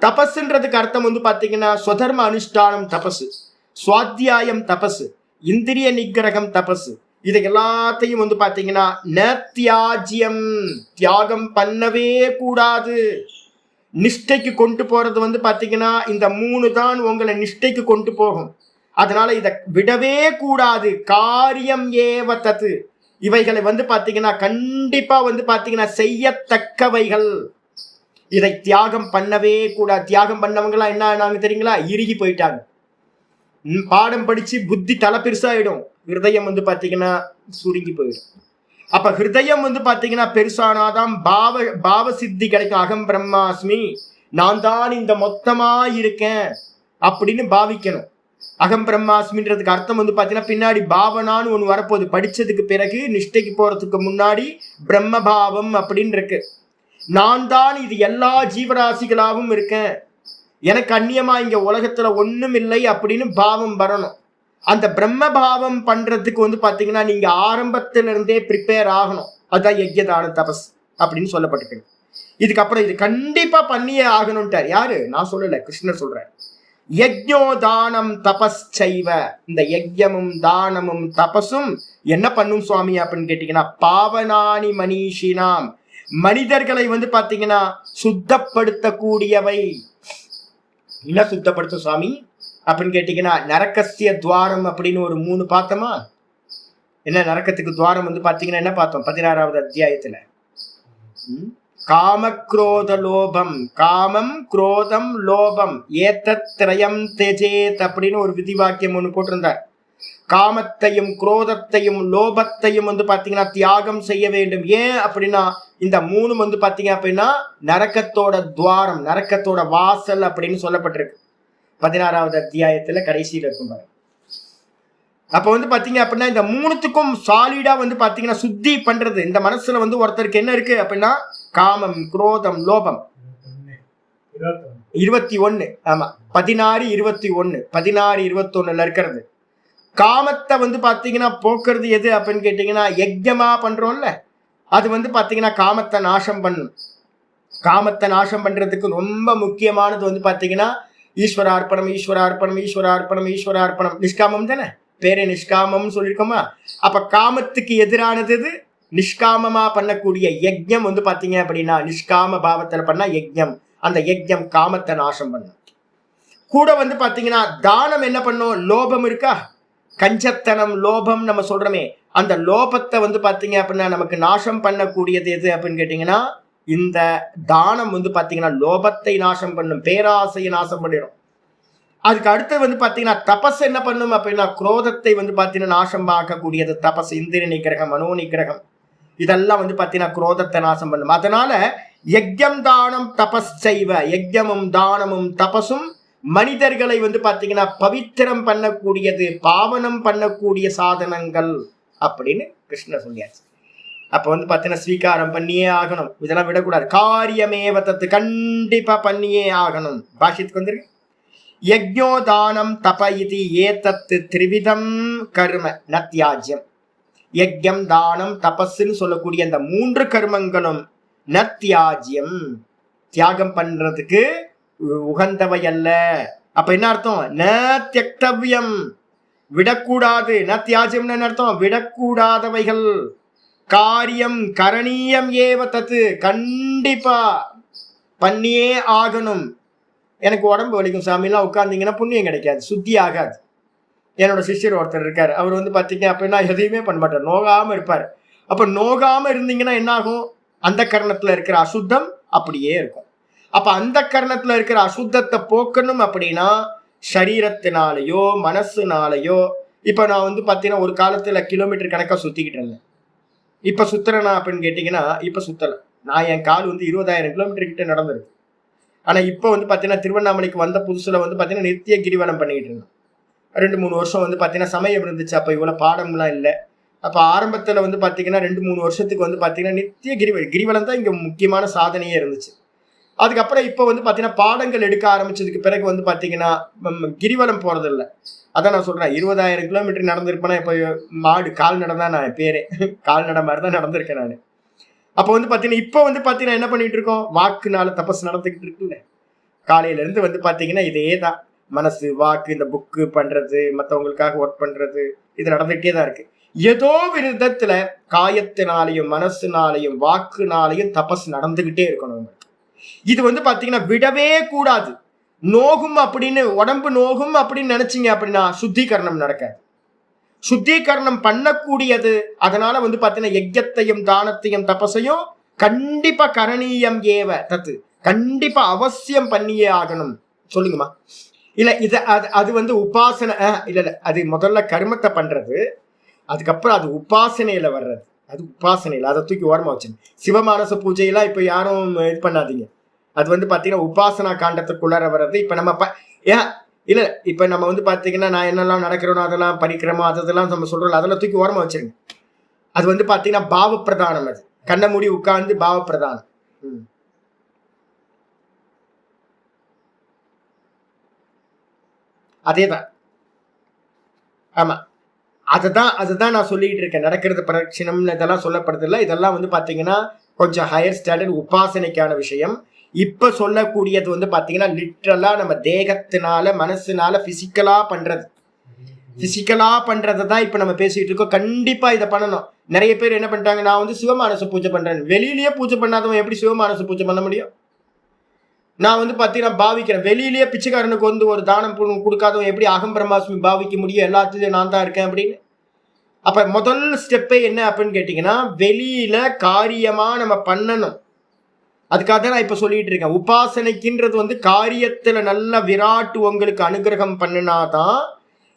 தபஸ்ன்றதுக்கு அர்த்தம் வந்து பாத்தீங்கன்னா ஸ்வதர்ம அனுஷ்டானம் தபசு, சுவாத்தியாயம் தபசு, இந்திரிய நிகிரகம் தபசு. இதை எல்லாத்தையும் வந்து பாத்தீங்கன்னா தியாகம் பண்ணவே கூடாது. நிஷ்டைக்கு கொண்டு போறது வந்து பாத்தீங்கன்னா இந்த 3 தான் உங்களை நிஷ்டைக்கு கொண்டு போகும். அதனால இதை விடவே கூடாது. காரியம் ஏவ தத்து. இவைகளை வந்து பாத்தீங்கன்னா கண்டிப்பா வந்து பாத்தீங்கன்னா செய்யத்தக்கவைகள். இதை தியாகம் பண்ணவே கூடாது. தியாகம் பண்ணவங்களா என்ன ஆனாங்க தெரியுங்களா? இறுகி போயிட்டாங்க. பாடம் படிச்சு புத்தி தலை பெருசாயிடும், ஹிருதயம் வந்து பாத்தீங்கன்னா சுருங்கி போயிடும். அப்ப ஹிருதயம் வந்து பாத்தீங்கன்னா பெருசானாதான் பாவ சித்தி கிடைக்கும். அகம் பிரம்மாஸ்மி, நான் தான் இந்த மொத்தமா இருக்கேன் அப்படின்னு பாவிக்கணும். அகம் பிரம்மாஸ்மின்றதுக்கு அர்த்தம் வந்து பாத்தீங்கன்னா பின்னாடி பாவனான்னு ஒண்ணு வரப்போகுது. படிச்சதுக்கு பிறகு நிஷ்டைக்கு போறதுக்கு முன்னாடி பிரம்ம பாவம் அப்படின்னு இருக்கு. நான் தான் இது எல்லா ஜீவராசிகளாகவும் இருக்கேன், எனக்கு அந்நியமா இங்க உலகத்துல ஒண்ணும் இல்லை அப்படின்னு பாவம் வரணும். அந்த பிரம்ம பாவம் பண்றதுக்கு வந்து பாத்தீங்கன்னா நீங்க ஆரம்பத்துல இருந்தே ப்ரிப்பேர் ஆகணும். அதுதான் யஜ்யதான தபஸ் அப்படின்னு சொல்லப்பட்டிருக்கு. இதுக்கப்புறம் இது கண்டிப்பா பண்ணியே ஆகணும்ட்டார். யாரு? நான் சொல்லல, கிருஷ்ணர் சொல்றார். யஜ்ஞோ தானம் தபஸ் செய்வ. இந்த யஜ்யமும் தானமும் தபசும் என்ன பண்ணும் சுவாமி அப்படின்னு கேட்டீங்கன்னா, பாவனானி மனிஷினாம், மனிதர்களை வந்து பாத்தீங்கன்னா சுத்தப்படுத்தக்கூடியவை. என்ன சுத்தப்படுத்தும் சுவாமி அப்படின்னு கேட்டீங்கன்னா, நரகசிய துவாரம் அப்படின்னு ஒரு 3 பார்த்தோமா? என்ன நரக்கத்துக்கு துவாரம் வந்து பாத்தீங்கன்னா என்ன பார்த்தோம் 16வது அத்தியாயத்துல? காமக்ரோத லோபம், காமம் குரோதம் லோபம் ஏத்தத்ரயம் தெஜேத் அப்படின்னு ஒரு விதி வாக்கியம் ஒண்ணு போட்டிருந்தார். காமத்தையும் குரோதத்தையும் லோபத்தையும் வந்து பாத்தீங்கன்னா தியாகம் செய்ய வேண்டும். ஏன் அப்படின்னா இந்த 3 வந்து பாத்தீங்க அப்படின்னா நரக்கத்தோட துவாரம், நரக்கத்தோட வாசல் அப்படின்னு சொல்லப்பட்டிருக்கு 16வது அத்தியாயத்துல கடைசியில இருக்கும். அப்ப வந்து பாத்தீங்க அப்படின்னா இந்த 3த்துக்கும் சாலிடா வந்து பாத்தீங்கன்னா சுத்தி பண்றது. இந்த மனசுல வந்து ஒருத்தருக்கு என்ன இருக்கு அப்படின்னா காமம் குரோதம் லோபம் 21, ஆமா 16 21 16 21ல இருக்கிறது. காமத்தை வந்து பாத்தீங்கன்னா போக்குறது எது அப்படின்னு கேட்டீங்கன்னா யஜ்யமா பண்றோம்ல, அது வந்து பாத்தீங்கன்னா காமத்தை நாசம் பண்ணும். காமத்தை நாசம் பண்றதுக்கு ரொம்ப முக்கியமானது வந்து பாத்தீங்கன்னா ஈஸ்வரார்ப்பணம், ஈஸ்வரார்ப்பணம், ஈஸ்வரார்ப்பணம், ஈஸ்வரார்ப்பணம். நிஷ்காமம் தானே, பேரே நிஷ்காமம் சொல்லியிருக்கோமா? அப்ப காமத்துக்கு எதிரானது இது. நிஷ்காமமா பண்ணக்கூடிய யஜ்ஞம் வந்து பாத்தீங்க அப்படின்னா நிஷ்காம பாவத்துல பண்ணா யஜ்ஞம். அந்த யஜ்ஞம் காமத்தை நாசம் பண்ணும். கூட வந்து பாத்தீங்கன்னா தானம் என்ன பண்ணும்? லோபம் இருக்கா, கஞ்சத்தனம், லோபம் நம்ம சொல்றோமே, அந்த லோபத்தை வந்து பாத்தீங்க அப்படின்னா நமக்கு நாசம் பண்ணக்கூடியது எது அப்படின்னு கேட்டீங்கன்னா இந்த தானம் வந்து பாத்தீங்கன்னா லோபத்தை நாசம் பண்ணும், பேராசையை நாசம் பண்ணிடும். அதுக்கு அடுத்து வந்து பாத்தீங்கன்னா தபஸ் என்ன பண்ணும் அப்படின்னா குரோதத்தை வந்து பாத்தீங்கன்னா நாசம் ஆக்கக்கூடியது தபஸ். இந்திரிய நிகிரகம், மனோ நிகிரகம், இதெல்லாம் வந்து பாத்தீங்கன்னா குரோதத்தை நாசம் பண்ணும். அதனால யஜ்யம் தானம் தபஸ் செய்வ, யஜ்யமும் தானமும் தபசும் மனிதர்களை வந்து பாத்தீங்கன்னா பவித்திரம் பண்ணக்கூடியது, பாவனம் பண்ணக்கூடிய சாதனங்கள் அப்படின்னு கிருஷ்ணர் சொல்லியாச்சு. அப்ப வந்து பாத்தீங்கன்னா ஸ்வீகாரம் பண்ணியே ஆகணும், இதெல்லாம் விடக்கூடாது. காரியமேவ தத்து, கண்டிப்பா பண்ணியே ஆகணும். பாஷ்யத்துக்கு வந்துருக்கு, யஜ்ஞோதானம் தப இது ஏதத்து திரிவிதம் கர்ம நத்தியாஜ்யம். யஜ்யம், தானம், தபஸ்ன்னு சொல்லக்கூடிய அந்த 3 கர்மங்களும் நத்தியாஜ்யம், தியாகம் பண்றதுக்கு உகந்தவை அல்ல. அப்ப என்ன அர்த்தம்? ந தியக்தவ்யம், விடக்கூடாது. நத்தியாஜ்யம் என்ன அர்த்தம்? விடக்கூடாதவைகள். காரியம் கரணீயம் ஏவ தத்து, கண்டிப்பா பண்ணியே ஆகணும். எனக்கு உடம்பு வலிக்கும் சாமிலாம் உட்கார்ந்தீங்கன்னா புண்ணியம் கிடைக்காது, சுத்தி ஆகாது. என்னோட சிஷ்யர் ஒருத்தர் இருக்காரு, அவர் வந்து பாத்தீங்க அப்படின்னா எதையுமே பண்ண மாட்டார், நோகாம இருப்பார். அப்ப நோகாம இருந்தீங்கன்னா என்ன ஆகும்? அந்த கரணத்துல இருக்கிற அசுத்தம் அப்படியே இருக்கும். அப்ப அந்த கரணத்துல இருக்கிற அசுத்தத்தை போக்கணும் அப்படின்னா சரீரத்தினாலேயோ மனசுனாலேயோ. இப்ப நான் வந்து பாத்தீங்கன்னா ஒரு காலத்துல கிலோமீட்டர் கணக்கா சுத்திக்கிட்டு இருந்தேன். இப்ப சுத்துறேனா அப்படின்னு கேட்டீங்கன்னா இப்ப சுத்தல. நான் என் கால் வந்து 20,000 கிலோமீட்டர் கிட்ட நடந்திருக்கு. ஆனா இப்ப வந்து பாத்தீங்கன்னா திருவண்ணாமலைக்கு வந்த புதுசுல வந்து பாத்தீங்கன்னா நித்திய கிரிவலம் பண்ணிக்கிட்டு இருந்தேன். 2-3 வருஷம் வந்து பாத்தீங்கன்னா சமயம் இருந்துச்சு, அப்ப இவ்வளவு பாடம்லாம் இல்லை. அப்ப ஆரம்பத்துல வந்து பாத்தீங்கன்னா 2-3 வருஷத்துக்கு வந்து பாத்தீங்கன்னா நித்திய கிரிவலம் தான் இங்க முக்கியமான சாதனையே இருந்துச்சு. அதுக்கப்புறம் இப்ப வந்து பாத்தீங்கன்னா பாடங்கள் எடுக்க ஆரம்பிச்சதுக்கு பிறகு வந்து பாத்தீங்கன்னா கிரிவலம் போறது இல்லை. அதான் நான் சொல்றேன், 20,000 கிலோமீட்டர் நடந்திருப்பேன்னா இப்ப மாடு கால்நடை தான், நான் பேரே கால்நடை மாதிரி தான் நடந்திருக்கேன் நான். அப்ப வந்து பாத்தீங்கன்னா இப்ப வந்து பாத்தீங்கன்னா என்ன பண்ணிட்டு இருக்கோம்? வாக்குனால தபஸ் நடந்துகிட்டு இருக்குல்ல. காலையில இருந்து வந்து பாத்தீங்கன்னா இதே தான், மனசு வாக்கு, இந்த புக்கு பண்றது, மற்றவங்களுக்காக ஒர்க் பண்றது, இது நடந்துகிட்டே தான் இருக்கு. ஏதோ விதத்துல காயத்தினாலையும் மனசுனாலையும் வாக்குனாலையும் தபஸ் நடந்துகிட்டே இருக்கணும். இது வந்து பாத்தீங்கன்னா விடவே கூடாது. நோகும் அப்படின்னு, உடம்பு நோகும் அப்படின்னு நினைச்சீங்க அப்படின்னா சுத்திகரணம் நடக்காது. சுத்திகரணம் பண்ணக்கூடியது. அதனால வந்து பாத்தீங்கன்னா யஜ்யத்தையும் தானத்தையும் தபசையும் கண்டிப்பா கரணீயம் ஏவ தத்து, கண்டிப்பா அவசியம் பண்ணியே ஆகணும். சொல்லுங்கம்மா. இல்ல இது அது வந்து உபாசனை இல்ல, அது முதல்ல கர்மத்தை பண்றது, அதுக்கப்புறம் அது உபாசனையில வர்றது. அது உபாசனையில அதை தூக்கி ஓரமா வச்சு சிவமானச பூஜையெல்லாம் இப்ப யாரும் இது பண்ணாதீங்க. அது வந்து பாத்தீங்கன்னா உபாசனா காண்டத்துக்குள்ளார வர்றது. இப்ப நம்ம இல்ல இப்ப நம்ம வந்து பாத்தீங்கன்னா நான் என்னெல்லாம் நடக்கிறோம் அதெல்லாம் படிக்கிறோமோ அதெல்லாம் நம்ம சொல்றோம், அதெல்லாம் தூக்கி ஓரமா வச்சிருங்க. அது வந்து பாத்தீங்கன்னா பாவ பிரதானம். அது கண்ண மூடி உட்கார்ந்து பாவ பிரதானம். அதேதான். ஆமா, அதுதான் நான் சொல்லிட்டு இருக்கேன். நடக்கிறது பிரதட்சிணம் இதெல்லாம் சொல்லப்படுது இல்லை. இதெல்லாம் வந்து பாத்தீங்கன்னா கொஞ்சம் ஹையர் ஸ்டாண்டர்ட் உபாசனைக்கான விஷயம். இப்ப சொல்லக்கூடியது வந்து பாத்தீங்கன்னா லிட்ரலா நம்ம தேகத்தினால மனசுனால பிசிக்கலா பண்றது தான் இப்ப நம்ம பேசிட்டு இருக்கோம். கண்டிப்பா இதை பண்ணணும். நிறைய பேர் என்ன பண்ணிட்டாங்க, நான் வந்து சிவமானச பூஜை பண்றேன். வெளியிலேயே பூஜை பண்ணாதவன் எப்படி சிவமானச பூஜை பண்ண முடியும்? நான் வந்து பாத்தீங்கன்னா பாவிக்கிறேன். வெளியிலேயே பிச்சைக்காரனுக்கு வந்து ஒரு தானம் கொடுக்காதவன் எப்படி அகம் பிரம்மாஸ்மி பாவிக்க முடியும்? எல்லாத்துலயும் நான் தான் இருக்கேன் அப்படின்னு. அப்ப முதல் ஸ்டெப்பே என்ன அப்படின்னு கேட்டீங்கன்னா வெளியில காரியமா நம்ம பண்ணணும். அதுக்காக தான் நான் இப்ப சொல்லிட்டு இருக்கேன். உபாசனைக்குன்றது வந்து காரியத்துல நல்ல விராட்டு உங்களுக்கு அனுகிரகம் பண்ணினாதான்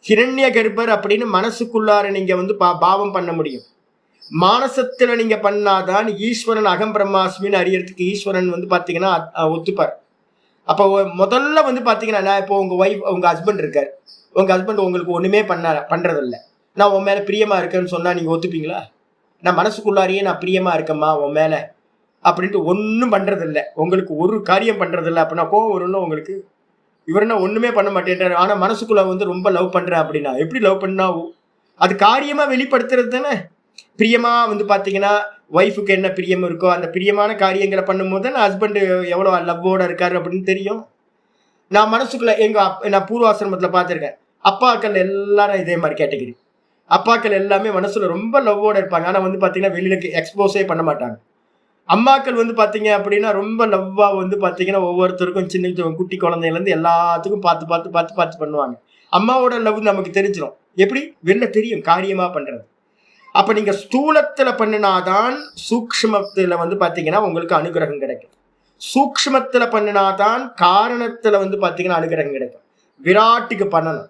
ஹிரண்ய கர்ப்பர் அப்படின்னு மனசுக்குள்ளார நீங்க வந்து பாவம் பண்ண முடியும். மானசத்துல நீங்க பண்ணாதான் ஈஸ்வரன் அகம் பிரம்மாஸ்மின்னு அறியறதுக்கு ஈஸ்வரன் வந்து பாத்தீங்கன்னா ஒத்துப்பார். அப்போ முதல்ல வந்து பாத்தீங்கன்னா நான் இப்போ உங்க ஹஸ்பண்ட் இருக்காரு, உங்க ஹஸ்பண்ட் உங்களுக்கு ஒண்ணுமே பண்றதில்லை, நான் உன் மேல பிரியமா இருக்கேன்னு சொன்னா நீங்க ஒத்துப்பீங்களா? நான் மனசுக்குள்ளாரியே நான் பிரியமா இருக்கேம்மா உன் மேல அப்படின்ட்டு ஒன்றும் பண்றதில்லை, உங்களுக்கு ஒரு காரியம் பண்றதில்லை அப்படின்னா கோவம் வரும்னு உங்களுக்கு. இவருன்னா ஒண்ணுமே பண்ண மாட்டேன்றாரு, ஆனா மனசுக்குள்ள வந்து ரொம்ப லவ் பண்றேன் அப்படின்னா எப்படி லவ் பண்ணா? அது காரியமா வெளிப்படுத்துறது தானே. பிரியமா வந்து பாத்தீங்கன்னா ஒய்ஃபுக்கு என்ன பிரியம் இருக்கோ அந்த பிரியமான காரியங்களை பண்ணும்போது தான் ஹஸ்பண்ட் எவ்வளோ லவ்வோட இருக்காரு அப்படின்னு தெரியும். நான் மனசுக்குள்ள நான் பூர்வாசிரமத்தில் பார்த்துருக்கேன். அப்பாக்கள் எல்லாரும் இதே மாதிரி கேட்டகிரி. அப்பாக்கள் எல்லாமே மனசுல ரொம்ப லவ்வோட இருப்பாங்க. ஆனால் வந்து பார்த்தீங்கன்னா வெளியில எக்ஸ்போஸே பண்ண மாட்டாங்க. அம்மாக்கள் வந்து பார்த்தீங்க அப்படின்னா ரொம்ப லவ்வா வந்து பார்த்தீங்கன்னா ஒவ்வொருத்தருக்கும் சின்ன குட்டி குழந்தையிலேருந்து எல்லாத்துக்கும் பார்த்து பார்த்து பார்த்து பார்த்து பண்ணுவாங்க. அம்மாவோட லவ் நமக்கு தெரிஞ்சிடும். எப்படி வெளில தெரியும் காரியமா பண்றது. அப்ப நீங்க ஸ்தூலத்துல பண்ணினாதான் சூக்ஷ்மத்துல வந்து பாத்தீங்கன்னா உங்களுக்கு அனுகிரகம் கிடைக்கும். சூக்ஷ்மத்துல பண்ணினாதான் காரணத்துல வந்து பாத்தீங்கன்னா அனுகிரகம் கிடைக்கும். விராட்டுக்கு பண்ணணும்,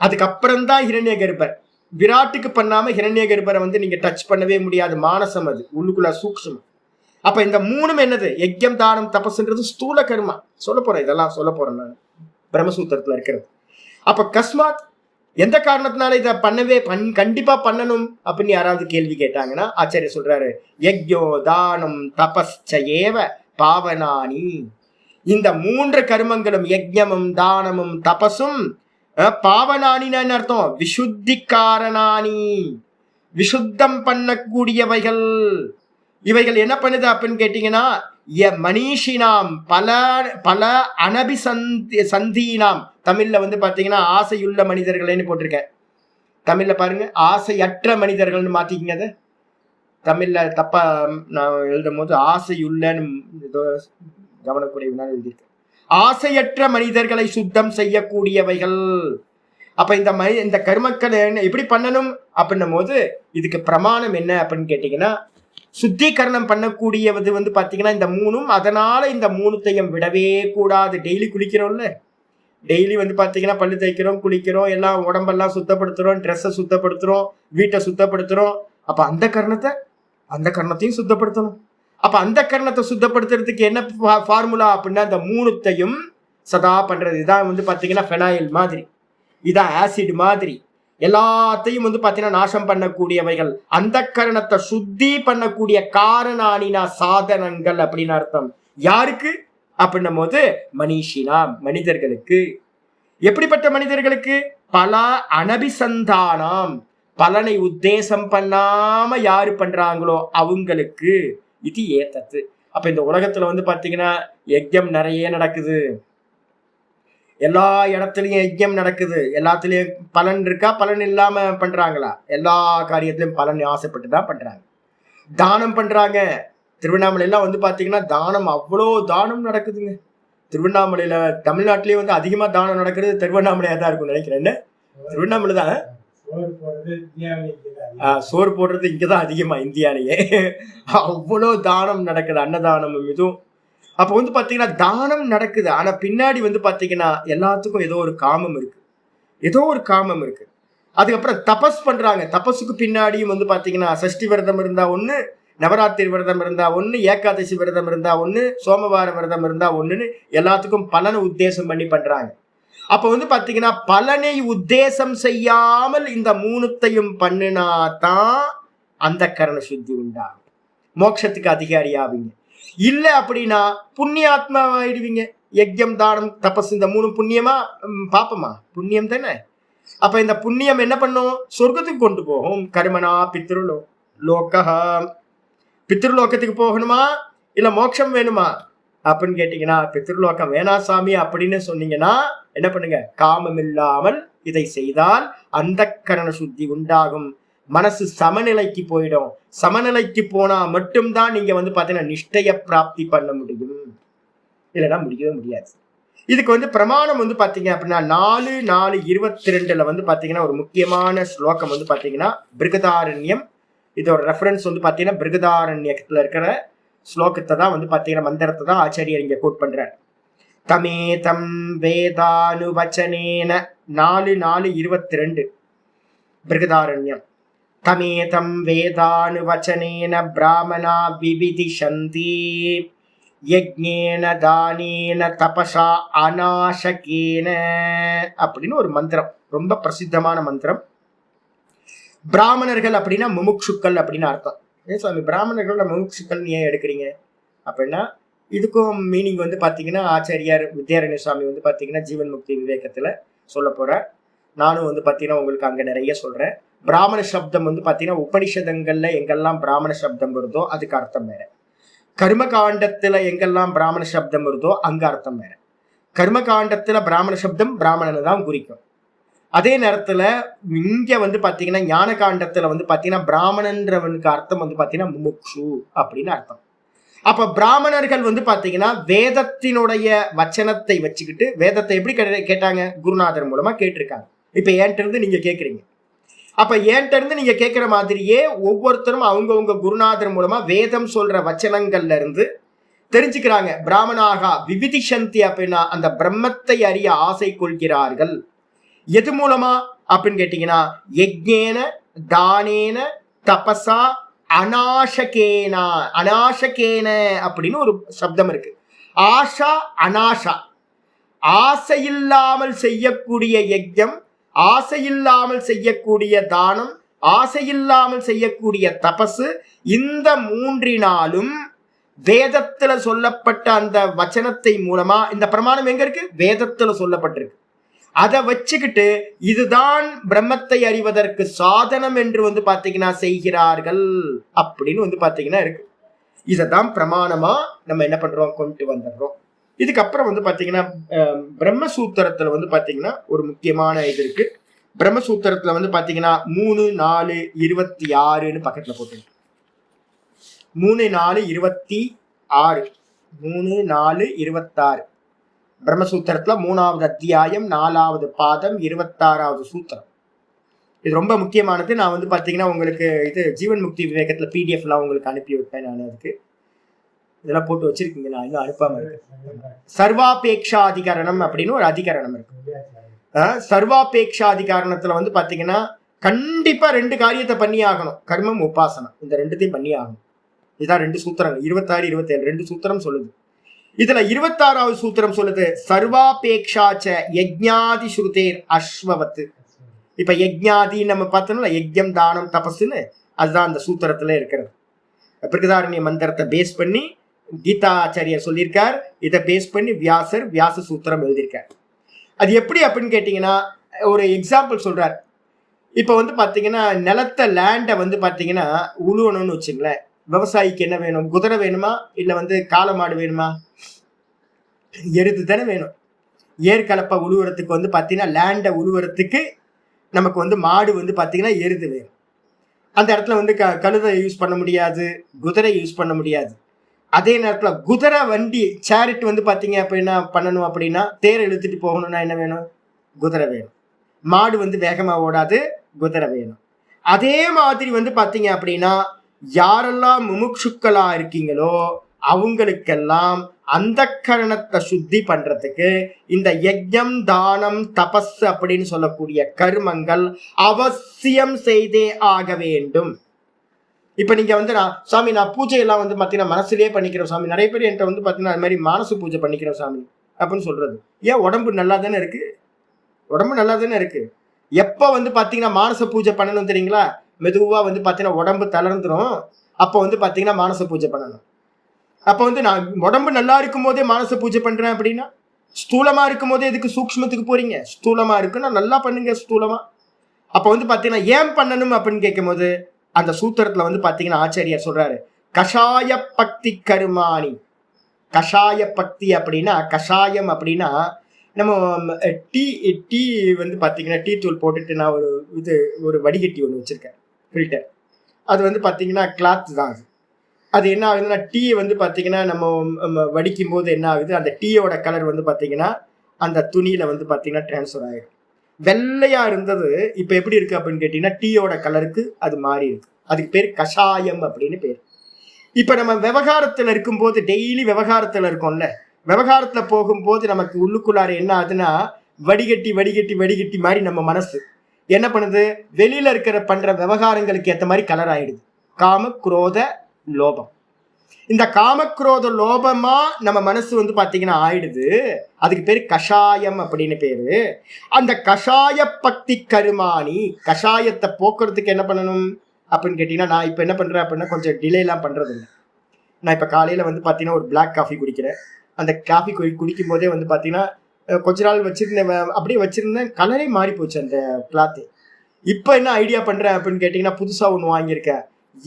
அதுக்கப்புறம் தான் ஹிரண்ய கர்ப்பர். விராட்டுக்கு பண்ணாம ஹிரண்ய கர்ப்பரை வந்து நீங்க டச் பண்ணவே முடியாது. மானசம் அது உள்ளுக்குள்ள சூக்ஷ்மம். அப்ப இந்த மூணும் என்னது? யஜ்யம் தானம் தபசுன்றது ஸ்தூல கர்மா. சொல்ல போறேன், இதெல்லாம் சொல்ல போறேன் நான் பிரம்மசூத்திரத்துல இருக்கிறது. அப்ப கஸ்மாத் எந்த காரணத்தினால இதை பண்ணவே கண்டிப்பா பண்ணணும் அப்படின்னு யாராவது கேள்வி கேட்டாங்கன்னா ஆச்சாரிய சொல்றாரு, யஜ்யோ தானம் தபஸ்சேவ பாவனானி. இந்த 3 கர்மங்களும் யஜ்யமும் தானமும் தபசும் பாவனானின்னு அர்த்தம், விசுத்தி காரணானி, விசுத்தம் பண்ணக்கூடியவைகள். இவைகள் என்ன பண்ணுது அப்படின்னு கேட்டீங்கன்னா, மனிஷினாம் பல பல சந்தீனாம். தமிழ்ல வந்து பாத்தீங்கன்னா ஆசையுள்ள மனிதர்கள்னு போட்டிருக்கேன். தமிழ்ல பாருங்க, ஆசையற்ற மனிதர்கள்னு மாத்திக்கிங்க. அது தமிழ்ல தப்பா நான் எழுதும் போது ஆசையுள்ளன்னு ஏதோ கவனக்குறைவுனால எழுதியிருக்கேன். ஆசையற்ற மனிதர்களை சுத்தம் செய்யக்கூடியவைகள். அப்ப இந்த கர்மக்களை எப்படி பண்ணணும் அப்படின்னும் போது இதுக்கு பிரமாணம் என்ன அப்படின்னு கேட்டீங்கன்னா, சுத்திகரணம் பண்ணக்கூடியது வந்து பாத்தீங்கன்னா இந்த 3ம். அதனால இந்த 3த்தையும் விடவே கூடாது. டெய்லி குளிக்கிறோம்ல, டெய்லி வந்து பாத்தீங்கன்னா பல்லு தேய்க்கிறோம், குளிக்கிறோம், எல்லாம் உடம்பெல்லாம் சுத்தப்படுத்துறோம், ட்ரெஸ்ஸை சுத்தப்படுத்துறோம், வீட்டை சுத்தப்படுத்துறோம். அப்ப அந்த கர்ணத்தையும் சுத்தப்படுத்தணும். அப்ப அந்த கர்ணத்தை சுத்தப்படுத்துறதுக்கு என்ன ஃபார்முலா அப்படின்னா, இந்த 3த்தையும் சதா பண்றது. இதான் வந்து பாத்தீங்கன்னா ஃபெனாயில் மாதிரி, இதான் ஆசிட் மாதிரி, எல்லாத்தையும் வந்து பாத்தீங்கன்னா நாசம் பண்ணக்கூடியவைகள். அந்த கரணத்தை சுத்தி பண்ணக்கூடிய காரணானினா சாதனங்கள் அப்படின்னு அர்த்தம். யாருக்கு அப்படின்னும் போது மனிஷினா, மனிதர்களுக்கு. எப்படிப்பட்ட மனிதர்களுக்கு? பல அனபிசந்தானம், பலனை உத்தேசம் பண்ணாம யாரு பண்றாங்களோ அவங்களுக்கு. இது ஏத்தத்து. அப்ப இந்த உலகத்துல வந்து பாத்தீங்கன்னா யஜ்யம் நிறைய நடக்குது. எல்லா இடத்துலயும் யஜ்யம் நடக்குது. எல்லாத்துலயும் பலன் இருக்கா? பலன் இல்லாம பண்றாங்களா? எல்லா காரியத்திலயும் பலன் ஆசைப்பட்டு தான் பண்றாங்க. தானம் பண்றாங்க. திருவண்ணாமலையெல்லாம் வந்து பாத்தீங்கன்னா தானம், அவ்வளோ தானம் நடக்குதுங்க. திருவண்ணாமலையில தமிழ்நாட்டிலேயே வந்து அதிகமா தானம் நடக்கிறது திருவண்ணாமலையா தான் இருக்கும் நினைக்கிறேன். திருவண்ணாமலை தான். சோறு போடுறது இங்கதான் அதிகமா, இந்தியாலேயே. அவ்வளோ தானம் நடக்குது, அன்னதானமும் இதுவும். அப்ப வந்து பாத்தீங்கன்னா தானம் நடக்குது. ஆனா பின்னாடி வந்து பாத்தீங்கன்னா எல்லாத்துக்கும் ஏதோ ஒரு காமம் இருக்கு. அதுக்கப்புறம் தபஸ் பண்றாங்க. தபஸுக்கு பின்னாடியும் வந்து பாத்தீங்கன்னா சஷ்டி விரதம் இருந்தா ஒண்ணு, நவராத்திரி விரதம் இருந்தா ஒண்ணு, ஏகாதசி விரதம் இருந்தா ஒண்ணு, சோமவார விரதம் இருந்தா ஒண்ணுன்னு எல்லாத்துக்கும் பலனை உத்தேசம் பண்ணி பண்றாங்க. அப்ப வந்து பாத்தீங்கன்னா பலனை உத்தேசம் செய்யாமல் இந்த 3த்தையும் பண்ணினாதான் அந்த கரண சுத்தி உண்டாகும், மோட்சத்துக்கு அதிகாரி ஆவீங்க. இல்ல அப்படின்னா புண்ணியாத்மா ஆயிடுவீங்க. யஜ்யம் தானம் தபஸ் இந்த 3 புண்ணியமா பாப்பமா? புண்ணியம் தானே. அப்ப இந்த புண்ணியம் என்ன பண்ணும்? சொர்க்கத்துக்கு கொண்டு போகும். கர்மனா பித்ருலோகா. பித்ருலோகத்துக்கு போகணுமா இல்ல மோட்சம் வேணுமா அப்படின்னு கேட்டீங்கன்னா, பித்ருலோகம் வேணா சாமி அப்படின்னு சொன்னீங்கன்னா என்ன பண்ணுங்க? காமம் இல்லாமல் இதை செய்தால் அந்த கரண சுத்தி உண்டாகும். மனசு சமநிலைக்கு போயிடும். சமநிலைக்கு போனா மட்டும்தான் நீங்க வந்து பாத்தீங்கன்னா நிஷ்டைய பிராப்தி பண்ண முடியும். இல்லைன்னா முடியவே முடியாது. இதுக்கு வந்து பிரமாணம் வந்து பாத்தீங்க அப்படின்னா 4:4:22 வந்து பாத்தீங்கன்னா ஒரு முக்கியமான ஸ்லோகம் வந்து பாத்தீங்கன்னா பிருகதாரண்யம். இதோட ரெஃபரன்ஸ் வந்து பாத்தீங்கன்னா பிருகதாரண்யத்துல இருக்கிற ஸ்லோகத்தை தான் வந்து பாத்தீங்கன்னா மந்திரத்தை தான் ஆச்சாரியர் இங்க கோட் பண்றார். தமேதம் வேதானுவச்சனேன 4:4:22 பிருகதாரண்யம். தமேதம் வேதானுவச்சனேன பிராமணா விவிதிஷந்தி யஜ்ஞேன தானேன தபசா அநாசகேன அப்படின்னு ஒரு மந்திரம், ரொம்ப பிரசித்தமான மந்திரம். பிராமணர்கள் அப்படின்னா முமுட்சுக்கள் அப்படின்னு அர்த்தம். ஏன் சுவாமி பிராமணர்களோட முமுட்சுக்கள் ஏன் எடுக்கிறீங்க அப்படின்னா, இதுக்கும் மீனிங் வந்து பாத்தீங்கன்னா ஆச்சாரியார் வித்யாரண்ய சுவாமி வந்து பாத்தீங்கன்னா ஜீவன் முக்தி விவேகத்துல சொல்ல போறார். நானும் வந்து பாத்தீங்கன்னா உங்களுக்கு அங்க நிறைய சொல்றேன். பிராமண சப்தம் வந்து பாத்தீங்கன்னா உபனிஷதங்கள்ல எங்கெல்லாம் பிராமண சப்தம் வருதோ அதுக்கு அர்த்தம் வேற. கர்மகாண்டத்துல எங்கெல்லாம் பிராமண சப்தம் வருதோ அங்க அர்த்தம் வேற. கர்மகாண்டத்துல பிராமண சப்தம் பிராமணனை தான் குறிக்கும். அதே நேரத்துல இங்க வந்து பாத்தீங்கன்னா ஞான காண்டத்துல வந்து பாத்தீங்கன்னா பிராமணன்றவனுக்கு அர்த்தம் வந்து பாத்தீங்கன்னா முமுக்ஷு அப்படின்னு அர்த்தம். அப்ப பிராமணர்கள் வந்து பாத்தீங்கன்னா வேதத்தினுடைய வச்சனத்தை வச்சுக்கிட்டு வேதத்தை எப்படி கேட்டாங்க? குருநாதர் மூலமா கேட்டிருக்காங்க. இப்ப என்கிட்ட இருந்து நீங்க கேக்குறீங்க. அப்ப என்கிட்ட இருந்து நீங்க கேட்கிற மாதிரியே ஒவ்வொருத்தரும் அவங்கவுங்க குருநாதர் மூலமா வேதம் சொல்ற வச்சனங்கள்ல இருந்து தெரிஞ்சுக்கிறாங்க. பிராமணாகா விவிதிஷந்தி அப்படின்னா அந்த பிரம்மத்தை அறிய ஆசை கொள்கிறார்கள். எது மூலமா அப்படின்னு கேட்டீங்கன்னா யஜ்ஞேன தானேன தபசா அநாசகேன. அநாசகேன அப்படின்னு ஒரு சப்தம் இருக்கு. ஆஷா அநாஷா, ஆசையில்லாமல் செய்யக்கூடிய யஜ்ஞம், ஆசையில்லாமல் செய்யக்கூடிய தானம், ஆசையில்லாமல் செய்யக்கூடிய தபசு, இந்த மூன்றினாலும் வேதத்துல சொல்லப்பட்ட அந்த வச்சனத்தை மூலமா இந்த பிரமாணம் எங்க இருக்கு? வேதத்துல சொல்லப்பட்டிருக்கு. அதை வச்சுக்கிட்டு இதுதான் பிரம்மத்தை அறிவதற்கு சாதனம் என்று வந்து பாத்தீங்கன்னா செய்கிறார்கள் அப்படின்னு வந்து பாத்தீங்கன்னா இருக்கு. இததான் பிரமாணமா நம்ம என்ன பண்றோம்? கொண்டு வந்துடுறோம். இதுக்கப்புறம் வந்து பாத்தீங்கன்னா பிரம்மசூத்திரத்துல வந்து பாத்தீங்கன்னா ஒரு முக்கியமான இது இருக்கு. பிரம்மசூத்திரத்துல வந்து பாத்தீங்கன்னா 3-4-26 பக்கத்துல போட்டு 3-4-26 3-4-26 பிரம்மசூத்திரத்துல 3வது அத்தியாயம் 4வது பாதம் 26வது சூத்திரம். இது ரொம்ப முக்கியமானது. நான் வந்து பாத்தீங்கன்னா உங்களுக்கு இது ஜீவன் முக்தி விவேகத்துல பிடிஎஃப்லாம் உங்களுக்கு அனுப்பி வைப்பேன். நான் அதுக்கு இதெல்லாம் போட்டு வச்சிருக்கீங்க, நான் இன்னும் அனுப்பாம இருக்கேன். சர்வாபேக்ஷாதிகரணம் அப்படின்னு ஒரு அதிகரணம் இருக்கு. சர்வாபேக்ஷாதிகரணத்துல வந்து பாத்தீங்கன்னா கண்டிப்பா 2 காரியத்தை பண்ணி ஆகணும். கர்மம், உபாசனம், இந்த 2த்தையும் பண்ணி ஆகணும். இதுதான் 2 சூத்திரங்கள், 26-27 2 சூத்திரம் சொல்லுது. இதுல 26வது சூத்திரம் சொல்லுது சர்வாபேக்ஷாச்ச யஜ்ஞாதி ஸ்ருதேர் அஸ்வவத். இப்ப யஜ்ஞாதி நம்ம பார்த்தோம்ல, யஜ்யம் தானம் தபஸ்ன்னு, அதுதான் அந்த சூத்திரத்துல இருக்கிறது. பிருகதாரண்ய மந்திரத்தை பேஸ் பண்ணி கீதாச்சாரியர் சொல்லியிருக்கார். இதை பேஸ் பண்ணி வியாச சூத்திரம் எழுதியிருக்கார். அது எப்படி அப்படின்னு கேட்டீங்கன்னா ஒரு எக்ஸாம்பிள் சொல்றார். இப்ப வந்து பாத்தீங்கன்னா நிலத்தை லேண்டை வந்து பாத்தீங்கன்னா உழுவணும்னு வச்சுங்களேன். விவசாயிக்கு என்ன வேணும்? குதிரை வேணுமா இல்ல வந்து காளை மாடு வேணுமா? எருது தானே வேணும். ஏற்கலப்பை உழுவுறதுக்கு வந்து பாத்தீங்கன்னா லேண்டை உழுவுறதுக்கு நமக்கு வந்து மாடு வந்து பாத்தீங்கன்னா எருது வேணும். அந்த இடத்துல வந்து கழுதை யூஸ் பண்ண முடியாது, குதிரை யூஸ் பண்ண முடியாது. அதே நேரத்துல குதிரை வண்டி சேரிட் வந்து பாத்தீங்க அப்படின்னா பண்ணணும் அப்படின்னா தேர் இழுத்துட்டு போகணும்னா என்ன வேணும்? குதிரை வேணும். மாடு வந்து வேகமா ஓடாது, குதிரை வேணும். அதே மாதிரி வந்து பாத்தீங்க அப்படின்னா யாரெல்லாம் முமுட்சுக்களா இருக்கீங்களோ அவங்களுக்கெல்லாம் அந்த கரணத்தை சுத்தி பண்றதுக்கு இந்த யஜ்ஞம் தானம் தபஸ் அப்படின்னு சொல்லக்கூடிய கர்மங்கள் அவசியம் செய்தே ஆக வேண்டும். இப்ப நீங்க வந்து சாமி நான் பூஜை எல்லாம் வந்து பாத்தீங்கன்னா மனசுலயே பண்ணிக்கிறோம் சாமி. நிறைய பேர் என்கிட்ட வந்து பாத்தீங்கன்னா அது மாதிரி மானச பூஜை பண்ணிக்கிறோம் சாமி அப்படின்னு சொல்றது. ஏன்? உடம்பு நல்லா தானே இருக்கு, உடம்பு நல்லா தானே இருக்கு. எப்ப வந்து பாத்தீங்கன்னா மானச பூஜை பண்ணணும் தெரியுங்களா? மெதுவா வந்து பாத்தீங்கன்னா உடம்பு தளர்ந்துரும். அப்ப வந்து பாத்தீங்கன்னா மானச பூஜை பண்ணணும். அப்ப வந்து நான் உடம்பு நல்லா இருக்கும் போதே மானச பூஜை பண்றேன் அப்படின்னா, ஸ்தூலமா இருக்கும் போதே எதுக்கு சூக்ஷ்மத்துக்கு போறீங்க? ஸ்தூலமா இருக்குன்னா நல்லா பண்ணுங்க ஸ்தூலமா. அப்ப வந்து பாத்தீங்கன்னா ஏன் பண்ணணும் அப்படின்னு கேட்கும் போது அந்த சூத்திரத்துல வந்து பாத்தீங்கன்னா ஆச்சாரியார் சொல்றாரு கஷாய பக்தி கருமாணி. கஷாய பக்தி அப்படின்னா, கஷாயம் அப்படின்னா நம்ம டீ வந்து பாத்தீங்கன்னா டீ தூள் போட்டுட்டு நான் ஒரு வடிகட்டி ஒன்று வச்சிருக்கேன், ஃபில்டர். அது வந்து பாத்தீங்கன்னா கிளாத் தான். அது என்ன ஆகுதுன்னா டீ வந்து பாத்தீங்கன்னா நம்ம வடிக்கும் போது என்ன ஆகுது, அந்த டீயோட கலர் வந்து பாத்தீங்கன்னா அந்த துணியில வந்து பாத்தீங்கன்னா டிரான்ஸ்ஃபர் ஆகிடும். வெள்ளையா இருந்தது இப்ப எப்படி இருக்கு அப்படின்னு கேட்டீங்கன்னா டீயோட கலருக்கு அது மாறி இருக்கு. அதுக்கு பேர் கஷாயம் அப்படின்னு பேர். இப்ப நம்ம விவகாரத்துல இருக்கும்போது, டெய்லி விவகாரத்துல இருக்கோம்ல, விவகாரத்துல போகும்போது நமக்கு உள்ளுக்குள்ளார என்ன ஆகுதுன்னா வடிகட்டி வடிகட்டி வடிகட்டி மாதிரி நம்ம மனசு என்ன பண்ணுது, வெளியில இருக்கிற பண்ற விவகாரங்களுக்கு ஏற்ற மாதிரி கலர் ஆயிடுது. காம குரோத லோபம். இந்த காமக்ரோத லோபமா நம்ம மனசு வந்து பாத்தீங்கன்னா ஆயிடுது. அதுக்கு பேரு கஷாயம் அப்படின்னு பேரு. அந்த கஷாய பக்தி கருமாணி, கஷாயத்தை போக்குறதுக்கு என்ன பண்ணணும் அப்படின்னு கேட்டீங்கன்னா, நான் இப்ப என்ன பண்றேன் அப்படின்னா கொஞ்சம் டிலே எல்லாம் பண்றது இல்லை. நான் இப்ப காலையில வந்து பாத்தீங்கன்னா ஒரு பிளாக் காஃபி குடிக்கிறேன். அந்த காஃபி குடிக்கும் போதே வந்து பாத்தீங்கன்னா கொஞ்ச நாள் வச்சிருந்தேன், அப்படியே வச்சிருந்தேன், கலரே மாறி போச்சு அந்த கிளாத்து. இப்போ என்ன ஐடியா பண்றேன் அப்படின்னு கேட்டீங்கன்னா, புதுசா ஒன்று வாங்கியிருக்கேன்.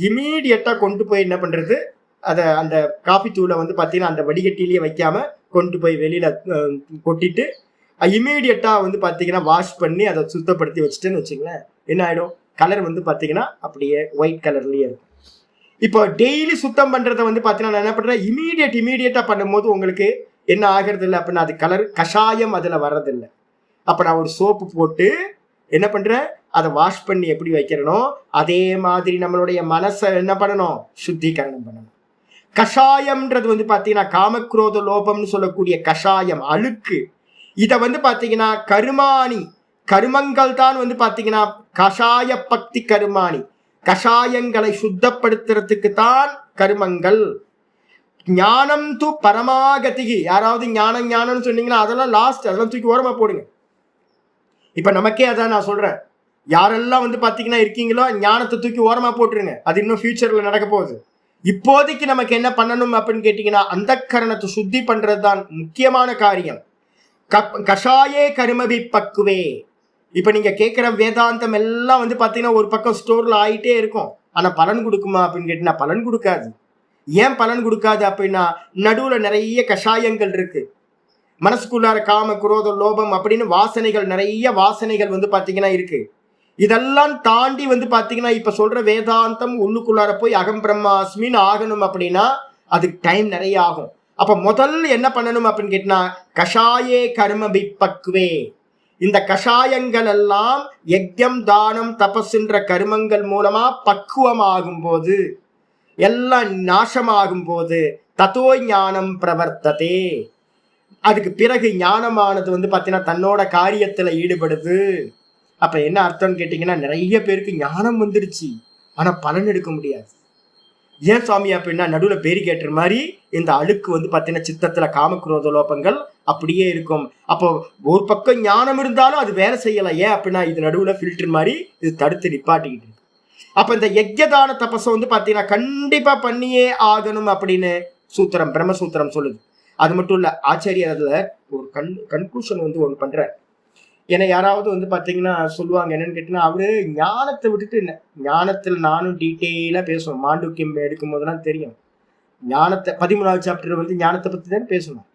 இமீடியட்டா கொண்டு போய் என்ன பண்றது, அதை அந்த காஃபி தூளை வந்து பார்த்தீங்கன்னா அந்த வடிகட்டிலேயே வைக்காம கொண்டு போய் வெளியில கொட்டிட்டு இமீடியட்டா வந்து பார்த்தீங்கன்னா வாஷ் பண்ணி அதை சுத்தப்படுத்தி வச்சுட்டேன்னு வச்சுங்களேன், என்ன ஆயிடும், கலர் வந்து பார்த்தீங்கன்னா அப்படியே ஒயிட் கலர்லயே இருக்கும். இப்போ டெய்லி சுத்தம் பண்றதை வந்து பார்த்தீங்கன்னா நான் என்ன பண்றேன், இமீடியட்டா பண்ணும்போது உங்களுக்கு என்ன ஆகிறது இல்லை அப்படின்னா அது கலர் கஷாயம் அதில் வர்றதில்லை. அப்போ நான் ஒரு சோப்பு போட்டு என்ன பண்றேன், அதை வாஷ் பண்ணி எப்படி வைக்கிறனோ அதே மாதிரி நம்மளுடைய மனசை என்ன பண்ணணும், சுத்திகரணம் பண்ணணும். கஷாயம்ன்றது வந்து பார்த்தீங்கன்னா காமக்ரோத லோபம்னு சொல்லக்கூடிய கஷாயம், அழுக்கு. இதை வந்து பார்த்தீங்கன்னா கருமானி, கருமங்கள் தான் வந்து பார்த்தீங்கன்னா கஷாய பக்தி கருமானி, கஷாயங்களை சுத்தப்படுத்துறதுக்கு தான் கருமங்கள். ஞானம் து பரமாகதிகி. யாராவது ஞானம் ஞானம்னு சொன்னீங்கன்னா அதெல்லாம் லாஸ்ட், அதெல்லாம் தூக்கி ஓரமா போடுங்க. இப்ப நமக்கே அதான் நான் சொல்றேன், யாரெல்லாம் வந்து பாத்தீங்கன்னா இருக்கீங்களோ ஞானத்தை தூக்கி ஓரமா போட்டுருங்க, அது இன்னும் ஃபியூச்சர்ல நடக்க போகுது. இப்போதைக்கு நமக்கு என்ன பண்ணணும் அப்படின்னு கேட்டீங்கன்னா அந்த கரணத்தை சுத்தி பண்றது தான் முக்கியமான காரியம். கஷாயே கருமபி பக்குவே. இப்ப நீங்க கேட்கிற வேதாந்தம் எல்லாம் வந்து பாத்தீங்கன்னா ஒரு பக்கம் ஸ்டோர்ல ஆயிட்டே இருக்கும், ஆனா பலன் கொடுக்குமா அப்படின்னு கேட்டீங்கன்னா பலன் கொடுக்காது. ஏன் பலன் கொடுக்காது அப்படின்னா நடுவுல நிறைய கஷாயங்கள் இருக்கு. மனசுக்குள்ளார காம குரோத லோபம் அப்படின்னு வாசனைகள், நிறைய வாசனைகள் வந்து பாத்தீங்கன்னா இருக்கு. இதெல்லாம் தாண்டி வந்து பாத்தீங்கன்னா இப்ப சொல்ற வேதாந்தம் உள்ளுக்குள்ளார போய் அகம் பிரம்மாஸ்மின்னு ஆகணும் அப்படின்னா அதுக்கு டைம் நிறைய ஆகும். அப்ப முதல்ல என்ன பண்ணணும் அப்படின்னு கேட்டா கஷாயே கர்ம பிப்பக்குவே. இந்த கஷாயங்கள் எல்லாம் யஜ்யம் தானம் தபஸ்ன்ற கருமங்கள் மூலமா பக்குவமாகும் போது, எல்லாம் நாசமாகும் போது தத்தோ ஞானம் பிரவர்த்ததே. அதுக்கு பிறகு ஞானமானது வந்து பார்த்தீங்கன்னா தன்னோட காரியத்துல ஈடுபடுது. அப்ப என்ன அர்த்தம்னு கேட்டீங்கன்னா நிறைய பேருக்கு ஞானம் வந்துருச்சு, ஆனா பலன் எடுக்க முடியாது. ஏன் சுவாமி அப்படின்னா நடுவில் பேரிகேட்டர் மாதிரி இந்த அழுக்கு வந்து பார்த்தீங்கன்னா சித்தத்துல காமக்ரோத லோபங்கள் அப்படியே இருக்கும். அப்போ ஒரு பக்கம் ஞானம் இருந்தாலும் அது வேலை செய்யலை. ஏன் அப்படின்னா இது நடுவில் ஃபில்டர் மாதிரி இது தடுத்து நிப்பாட்டிக்கிட்டு இருக்கு. அப்ப இந்த யஜ்யதான தபஸை வந்து பார்த்தீங்கன்னா கண்டிப்பா பண்ணியே ஆகணும் அப்படின்னு சூத்திரம், பிரம்மசூத்திரம் சொல்லுது. அது மட்டும் இல்ல, ஆச்சாரியர் அதுல ஒரு கன்க்ளூஷன் வந்து ஒன்று பண்ற. ஏன்னா யாராவது வந்து பாத்தீங்கன்னா சொல்லுவாங்க என்னன்னு கேட்டீங்கன்னா, அவரு ஞானத்தை விட்டுட்டு ஞானத்தில் நானும் டீட்டெயிலா பேசுவோம். மாண்டூக்கியம் எடுக்கும் போதெல்லாம் தெரியும், ஞானத்தை 13வது சாப்டர் வந்து ஞானத்தை பத்தி தான் பேசணும்.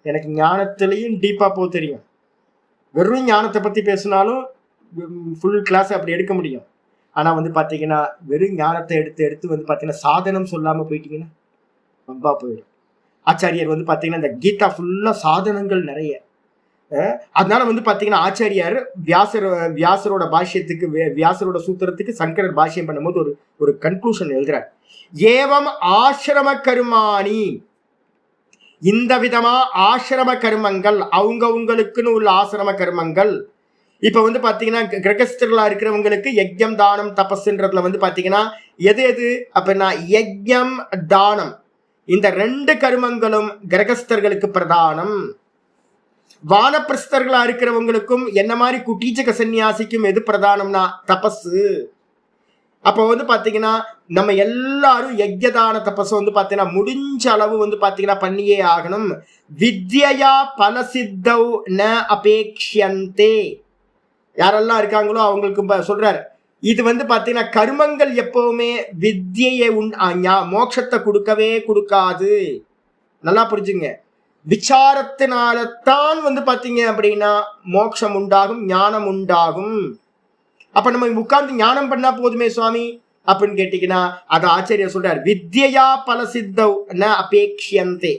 எனக்கு ஞானத்திலையும் டீப்பா போக தெரியும். வெறும் ஞானத்தை பத்தி பேசினாலும் ஃபுல் கிளாஸ் அப்படி எடுக்க முடியும். ஆனா வந்து பாத்தீங்கன்னா வெறும் ஞானத்தை எடுத்து வந்து பாத்தீங்கன்னா சாதனம் சொல்லாம போயிட்டீங்கன்னா ரொம்ப போயிடும். ஆச்சாரியர் வந்து பாத்தீங்கன்னா இந்த கீதா ஃபுல்லா சாதனங்கள் நிறைய. அதனால வந்து பாத்தீங்கன்னா ஆச்சாரியார் வியாசரோட பாஷ்யத்துக்கு, வியாசரோட சூத்திரத்துக்கு சங்கரர் பாஷ்யம் பண்ணும்போது ஒரு கன்க்ளூஷன் எழுதுறார். ஏவம் ஆசிரம கருமானி, இந்த விதமா ஆசிரம கர்மங்கள், அவங்களுக்குன்னு உள்ள ஆசிரம கர்மங்கள். இப்ப வந்து பாத்தீங்கன்னா கிரகஸ்தர்களா இருக்கிறவங்களுக்கு யஜ்யம் தானம் தபஸ்ன்றதுல வந்து பாத்தீங்கன்னா எது அப்படின்னா யஜ்யம் தானம் இந்த 2 கர்மங்களும் கிரகஸ்தர்களுக்கு பிரதானம். வானப்பிரஸ்தர்களா இருக்கிறவங்களுக்கும் என்ன மாதிரி குட்டீச்சக சன்னியாசிக்கும் எது பிரதானம்னா தபசு. அப்போ வந்து பாத்தீங்கன்னா நம்ம எல்லாரும் யஜ்யதான தபஸ் வந்து பாத்தீங்கன்னா முடிஞ்ச அளவு வந்து பாத்தீங்கன்னா பண்ணியே ஆகணும். வித்யா பலசித்தௌ ந அபேக்ஷந்தே. யாரெல்லாம் இருக்காங்களோ அவங்களுக்கு சொல்றாரு, இது வந்து பாத்தீங்கன்னா கர்மங்கள் எப்பவுமே வித்யை மோட்சத்தை கொடுக்காது. நல்லா புரிஞ்சுங்க. விசாரத்தினால்தான் வந்து பாத்தீங்க அப்படின்னா மோட்சம் உண்டாகும், ஞானம் உண்டாகும். அப்ப நம்ம உட்கார்ந்து ஞானம் பண்ணா போதுமே சுவாமி அப்படின்னு கேட்டீங்கன்னா அது ஆச்சாரியர் சொல்றார், வித்யா பலசித்தௌ ந அபேக்ஷந்தே.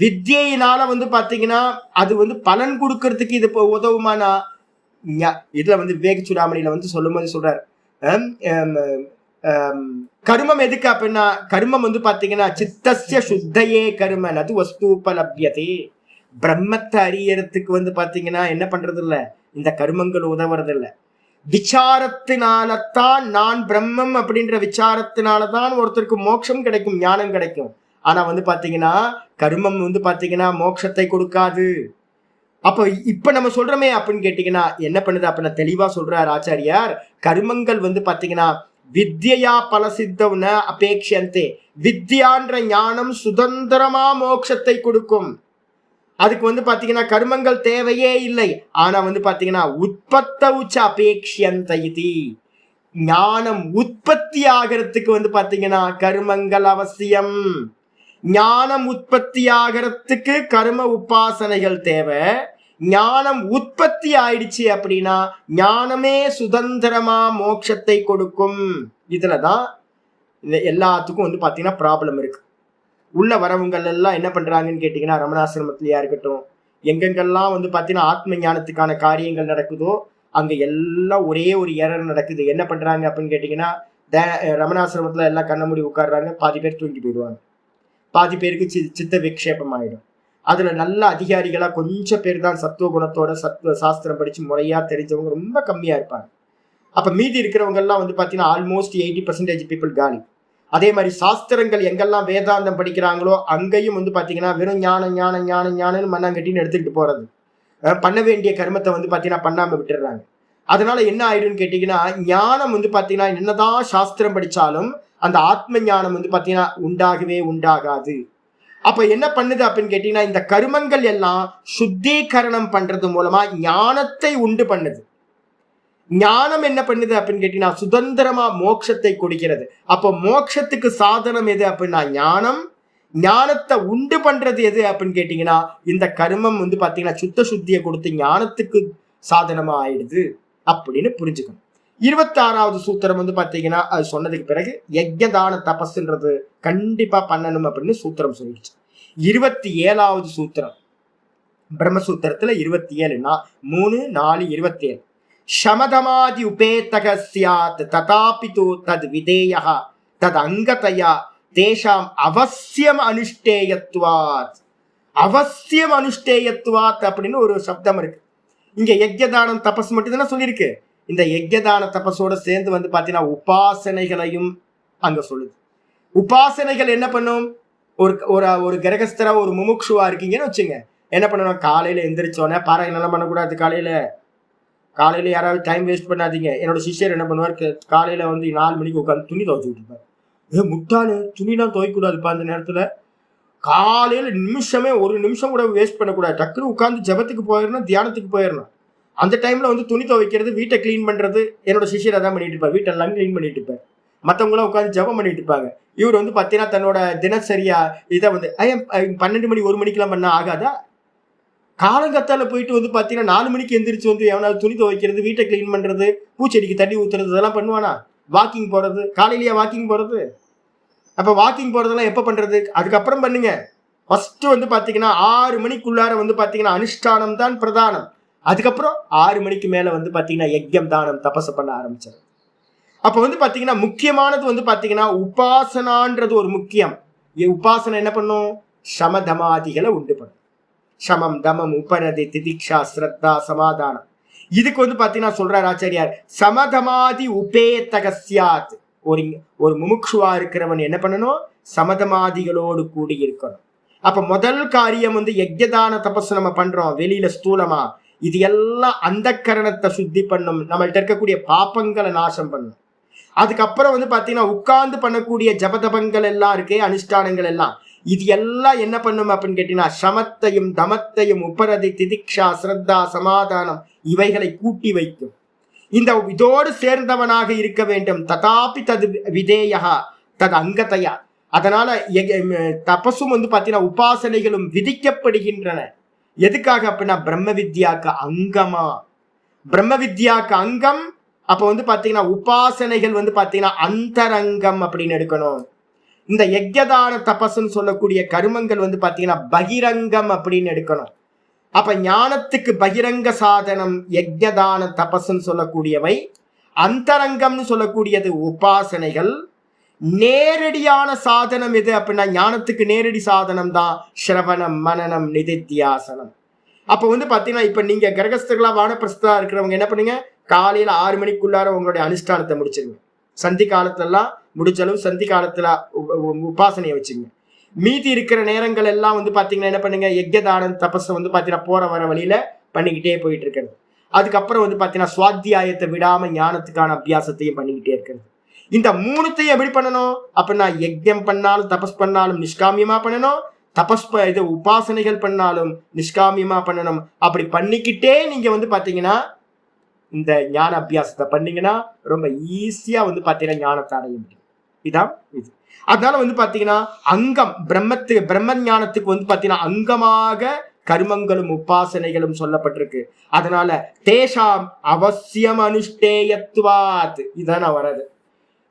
வித்யினால வந்து பாத்தீங்கன்னா அது வந்து பலன் கொடுக்கறதுக்கு இது உதவுமானா, இதுல வந்து விவேக சூடாமணியில வந்து சொல்லும் போது சொல்றாரு, கர்மம் எதுக்கு அப்படின்னா கர்மம் வந்து பாத்தீங்கன்னா சித்தஸ்ய சுத்தையே கர்ம நது வஸ்தூபலப்யதே. பிரம்மத்தை அறியறதுக்கு வந்து பாத்தீங்கன்னா என்ன பண்றது இல்ல, இந்த கர்மங்கள் உதவுறது இல்ல. விசாரத்தினால்தான் நான் பிரம்மம் அப்படின்ற விசாரத்தினாலதான் ஒருத்தருக்கு மோட்சம் கிடைக்கும், ஞானம் கிடைக்கும். ஆனா வந்து பாத்தீங்கன்னா கர்மம் வந்து பாத்தீங்கன்னா மோட்சத்தை கொடுக்காது. அப்ப இப்ப நம்ம சொல்றோமே அப்படின்னு கேட்டீங்கன்னா என்ன பண்ணுது அப்படின்னா தெளிவா சொல்றார் ஆச்சாரியார், கர்மங்கள் வந்து பாத்தீங்கன்னா வித்யா பலசித்தவ்ன அபேக்ஷந்தே. வித்யான்ற ஞானம் சுதந்திரமா மோட்சத்தை கொடுக்கும். அதுக்கு வந்து பாத்தீங்கன்னா கர்மங்கள் தேவையே இல்லை. ஆனா வந்து பாத்தீங்கன்னா உற்பத்த உச்ச அபேக்ஷியந்த இது, ஞானம் உற்பத்தி ஆகிறதுக்கு வந்து பாத்தீங்கன்னா கர்மங்கள் அவசியம். ஞானம் உற்பத்தி ஆகிறதுக்கு கர்ம உபாசனைகள் தேவை. ஞானம் உற்பத்தி ஆயிடுச்சு அப்படின்னா ஞானமே சுதந்திரமா மோட்சத்தை கொடுக்கும். இதுலதான் எல்லாத்துக்கும் வந்து பாத்தீங்கன்னா ப்ராப்ளம் இருக்கு. உள்ள வரவங்கள் எல்லாம் என்ன பண்றாங்கன்னு கேட்டீங்கன்னா, ரமணாசிரமத்திலயா இருக்கட்டும், எங்கெங்கெல்லாம் வந்து பாத்தீங்கன்னா ஆத்ம ஞானத்துக்கான காரியங்கள் நடக்குதோ அங்க எல்லாம் ஒரே ஒரு எரர் நடக்குது. என்ன பண்றாங்க அப்படின்னு கேட்டீங்கன்னா, ரமணாசிரமத்துல எல்லாம் கண்ண மூடி உட்காடுறாங்க, பாதி பேர் தூங்கி போயிடுவாங்க, பாதி பேருக்கு சித்த விக்ஷேபம் ஆயிடும். அதுல நல்ல அதிகாரிகளா கொஞ்சம் பேர் தான் சத்துவ குணத்தோட சாஸ்திரம் படிச்சு முறையா தெரிஞ்சவங்க ரொம்ப கம்மியா இருப்பாங்க. அப்ப மீதி இருக்கிறவங்க எல்லாம் வந்து பாத்தீங்கன்னா ஆல்மோஸ்ட் 80% பீப்புள் காலி. அதே மாதிரி சாஸ்திரங்கள் எங்கெல்லாம் வேதாந்தம் படிக்கிறாங்களோ அங்கேயும் வந்து பாத்தீங்கன்னா வெறும் ஞானம் ஞானம் ஞானம் ஞானம்னு மண்ணாங்கட்டின்னு எடுத்துக்கிட்டு போறது. பண்ண வேண்டிய கர்மத்தை வந்து பாத்தீங்கன்னா பண்ணாம விட்டுடுறாங்க. அதனால என்ன ஆயிடும்னு கேட்டீங்கன்னா, ஞானம் வந்து பாத்தீங்கன்னா என்னதான் சாஸ்திரம் படிச்சாலும் அந்த ஆத்ம ஞானம் வந்து பாத்தீங்கன்னா உண்டாகவே உண்டாகாது. அப்ப என்ன பண்ணுது அப்படின்னு கேட்டீங்கன்னா, இந்த கர்மங்கள் எல்லாம் சுத்தீகரணம் பண்றது மூலமா ஞானத்தை உண்டு பண்ணுது. ஞானம் என்ன பண்ணுது அப்படின்னு கேட்டீங்கன்னா சுதந்திரமா மோட்சத்தை கொடுக்கிறது. அப்போ மோட்சத்துக்கு சாதனம் எது அப்படின்னா ஞானம். ஞானத்தை உண்டு பண்றது எது அப்படின்னு கேட்டீங்கன்னா இந்த கர்மம் வந்து பாத்தீங்கன்னா சுத்த சுத்தியை கொடுத்து ஞானத்துக்கு சாதனமா ஆயிடுது அப்படின்னு புரிஞ்சுக்கணும். 26வது சூத்திரம் வந்து பாத்தீங்கன்னா அது சொன்னதுக்கு பிறகு யஜ்ஞதான தபஸ்ன்றது கண்டிப்பா பண்ணணும் அப்படின்னு சூத்திரம் சொல்லிடுச்சு. 27வது சூத்திரம் பிரம்மசூத்திரத்துல 27 3 4 27 शमदमादि उपेतक स्यात् तथापि तु तद् विधेयः तद् अंगतया तेषाम् அவசியம் அனுஷ்டேயத்வாத். அவசியம் அனுஷ்டேயத்வாத் அப்படின்னு ஒரு சப்தம் இருக்கு. இங்க யஜ்ஞதானம் தபஸ் மட்டும் தானே சொல்லியிருக்கு. இந்த யஜ்ஞதான தபஸோட சேர்ந்து வந்து பாத்தீங்கன்னா உபாசனைகளையும் அங்க சொல்லுது. உபாசனைகள் என்ன பண்ணும்? ஒரு கிரகஸ்தரா ஒரு முமுக்ஷுவா இருக்கீங்கன்னு வச்சுங்க, என்ன பண்ணணும்? காலையில எந்திரிச்சோன்னே பாராயணம் பண்ணக்கூடாது. காலையில யாராவது டைம் வேஸ்ட் பண்ணாதீங்க. என்னோட சிஷ்யர் என்ன பண்ணுவார், காலையில வந்து 4 மணிக்கு உட்காந்து துணி துவைச்சுட்டு இருப்பார். முட்டாளு, துணிலாம் துவைக்கூடாதுப்பா அந்த நேரத்துல. காலையில ஒரு நிமிஷம் கூட வேஸ்ட் பண்ணக்கூடாது. டக்குனு உட்காந்து ஜபத்துக்கு போயிடணும், தியானத்துக்கு போயிடணும். அந்த டைம்ல வந்து துணி துவைக்கிறது, வீட்டை கிளீன் பண்றது, என்னோட சிஷ்யர் அதான் பண்ணிட்டு இருப்பார். வீட்டெல்லாம் கிளீன் பண்ணிட்டு இருப்பார். மற்றவங்களாம் உட்காந்து ஜபம் பண்ணிட்டு இருப்பாங்க. இவர் வந்து பார்த்தீங்கன்னா தன்னோட தினசரியா இதை வந்து 12 மணி 1 மணிக்கெல்லாம் பண்ண ஆகாதா? காலங்கத்தால போயிட்டு வந்து பாத்தீங்கன்னா 4 மணிக்கு எந்திரிச்சு வந்து எவனாவது துணி துவைக்கிறது, வீட்டை கிளீன் பண்றது, பூச்செடிக்கு தண்ணி ஊத்துறது, இதெல்லாம் பண்ணுவானா? வாக்கிங் போறது, காலையிலேயே வாக்கிங் போறது. அப்ப வாக்கிங் போறதெல்லாம் எப்ப பண்றது? அதுக்கப்புறம் பண்ணுங்க. ஃபர்ஸ்ட் வந்து பாத்தீங்கன்னா 6 மணிக்குள்ளார வந்து பாத்தீங்கன்னா அனுஷ்டானம் தான் பிரதானம். அதுக்கப்புறம் 6 மணிக்கு மேல வந்து பாத்தீங்கன்னா யஜ்யம் தானம் தபச பண்ண ஆரம்பிச்சாரு. அப்ப வந்து பாத்தீங்கன்னா முக்கியமானது வந்து பாத்தீங்கன்னா உபாசனான்றது ஒரு முக்கியம். உபாசனை என்ன பண்ணும்? சமதமாதிகளை உண்டு பண்ணும். சமம் தமம் உபரதி திதிக்ஷா ஸ்ரத்தா சமாதானம். இதுக்கு வந்து பாத்தீங்கன்னா சொல்றார் ஆச்சாரியார், சமதமாதி உபேதகஸ்யாத். ஒரு முமுக்ஷுவா இருக்கிறவன் என்ன பண்ணணும்? சமதமாதிகளோடு கூடி இருக்கணும். அப்ப முதல் காரியம் வந்து யஜ்ஞதான தபஸ் நம்ம பண்றோம் வெளியில ஸ்தூலமா. இது எல்லாம் அந்த கரணத்தை சுத்தி பண்ணும், நம்மள்ட்ட இருக்கக்கூடிய பாப்பங்களை நாசம் பண்ணும். அதுக்கப்புறம் வந்து பாத்தீங்கன்னா உட்கார்ந்து பண்ணக்கூடிய ஜபதபங்கள் எல்லாம் இருக்கே, அனுஷ்டானங்கள் எல்லாம், இது எல்லாம் என்ன பண்ணும் அப்படின்னு கேட்டீங்கன்னா சமத்தையும் தமத்தையும் உபரதி திதிக்ஷா ஸ்ரத்தா சமாதானம் இவைகளை கூட்டி வைக்கும். இதோடு சேர்ந்தவனாக இருக்க வேண்டும். ததாபி தது விதேயா தது அங்கத்தையா. அதனால தபசும் வந்து பாத்தீங்கன்னா உபாசனைகளும் விதிக்கப்படுகின்றன. எதுக்காக அப்படின்னா பிரம்ம வித்யாக்கு அங்கமா. பிரம்ம வித்யாக்கு அங்கம். அப்ப வந்து பாத்தீங்கன்னா உபாசனைகள் வந்து பாத்தீங்கன்னா அந்தரங்கம் அப்படின்னு எடுக்கணும். இந்த யஜ்ஞதான தபஸ்ன்னு சொல்லக்கூடிய கருமங்கள் வந்து பாத்தீங்கன்னா பகிரங்கம் அப்படின்னு எடுக்கணும். அப்ப ஞானத்துக்கு பகிரங்க சாதனம் யஜ்ஞதான தபஸ்ன்னு சொல்லக்கூடியவை. அந்தரங்கம்னு சொல்லக்கூடியது உபாசனைகள். நேரடியான சாதனம் எது அப்படின்னா ஞானத்துக்கு நேரடி சாதனம் தான் ஸ்ரவணம் மனனம் நிதித்தியாசனம். அப்ப வந்து பாத்தீங்கன்னா இப்ப நீங்க கிரகஸ்தர்களா வானப்பிரஸ்தா இருக்கிறவங்க என்ன பண்ணுங்க, காலையில 6 மணிக்குள்ளார உங்களுடைய அனுஷ்டானத்தை முடிச்சிருங்க. சந்தி காலத்துல எல்லாம் முடிச்சளவு சந்தி காலத்துல உபாசனையை வச்சுங்க. மீதி இருக்கிற நேரங்கள் எல்லாம் வந்து பாத்தீங்கன்னா என்ன பண்ணுங்க, யஜ்ஞதானம் தபஸை வந்து பாத்தீங்கன்னா போற வர வழியில பண்ணிக்கிட்டே போயிட்டு இருக்கிறது. அதுக்கப்புறம் வந்து பாத்தீங்கன்னா சுவாத்தியாயத்தை விடாம ஞானத்துக்கான அபியாசத்தையும் பண்ணிக்கிட்டே இருக்கிறது. இந்த 3த்தையும் எப்படி பண்ணணும் அப்படின்னா யஜ்ஞம் பண்ணாலும் தபஸ் பண்ணாலும் நிஷ்காமியமா பண்ணணும். இது உபாசனைகள் பண்ணாலும் நிஷ்காமியமா பண்ணணும். அப்படி பண்ணிக்கிட்டே நீங்க வந்து பாத்தீங்கன்னா இந்த ஞான அபியாசத்தை பண்ணீங்கன்னா ரொம்ப ஈஸியா வந்து பாத்தீங்கன்னா ஞானத்தை அடைய முடியும். இதான் இது. அதனால வந்து பாத்தீங்கன்னா அங்கம் பிரம்ம ஞானத்துக்கு வந்து பாத்தீங்கன்னா அங்கமாக கர்மங்களும் உபாசனைகளும் சொல்லப்பட்டிருக்கு. அதனால தேஷாம் அவசியம் அனுஷ்டேயத்துவாத் இதான் வராது.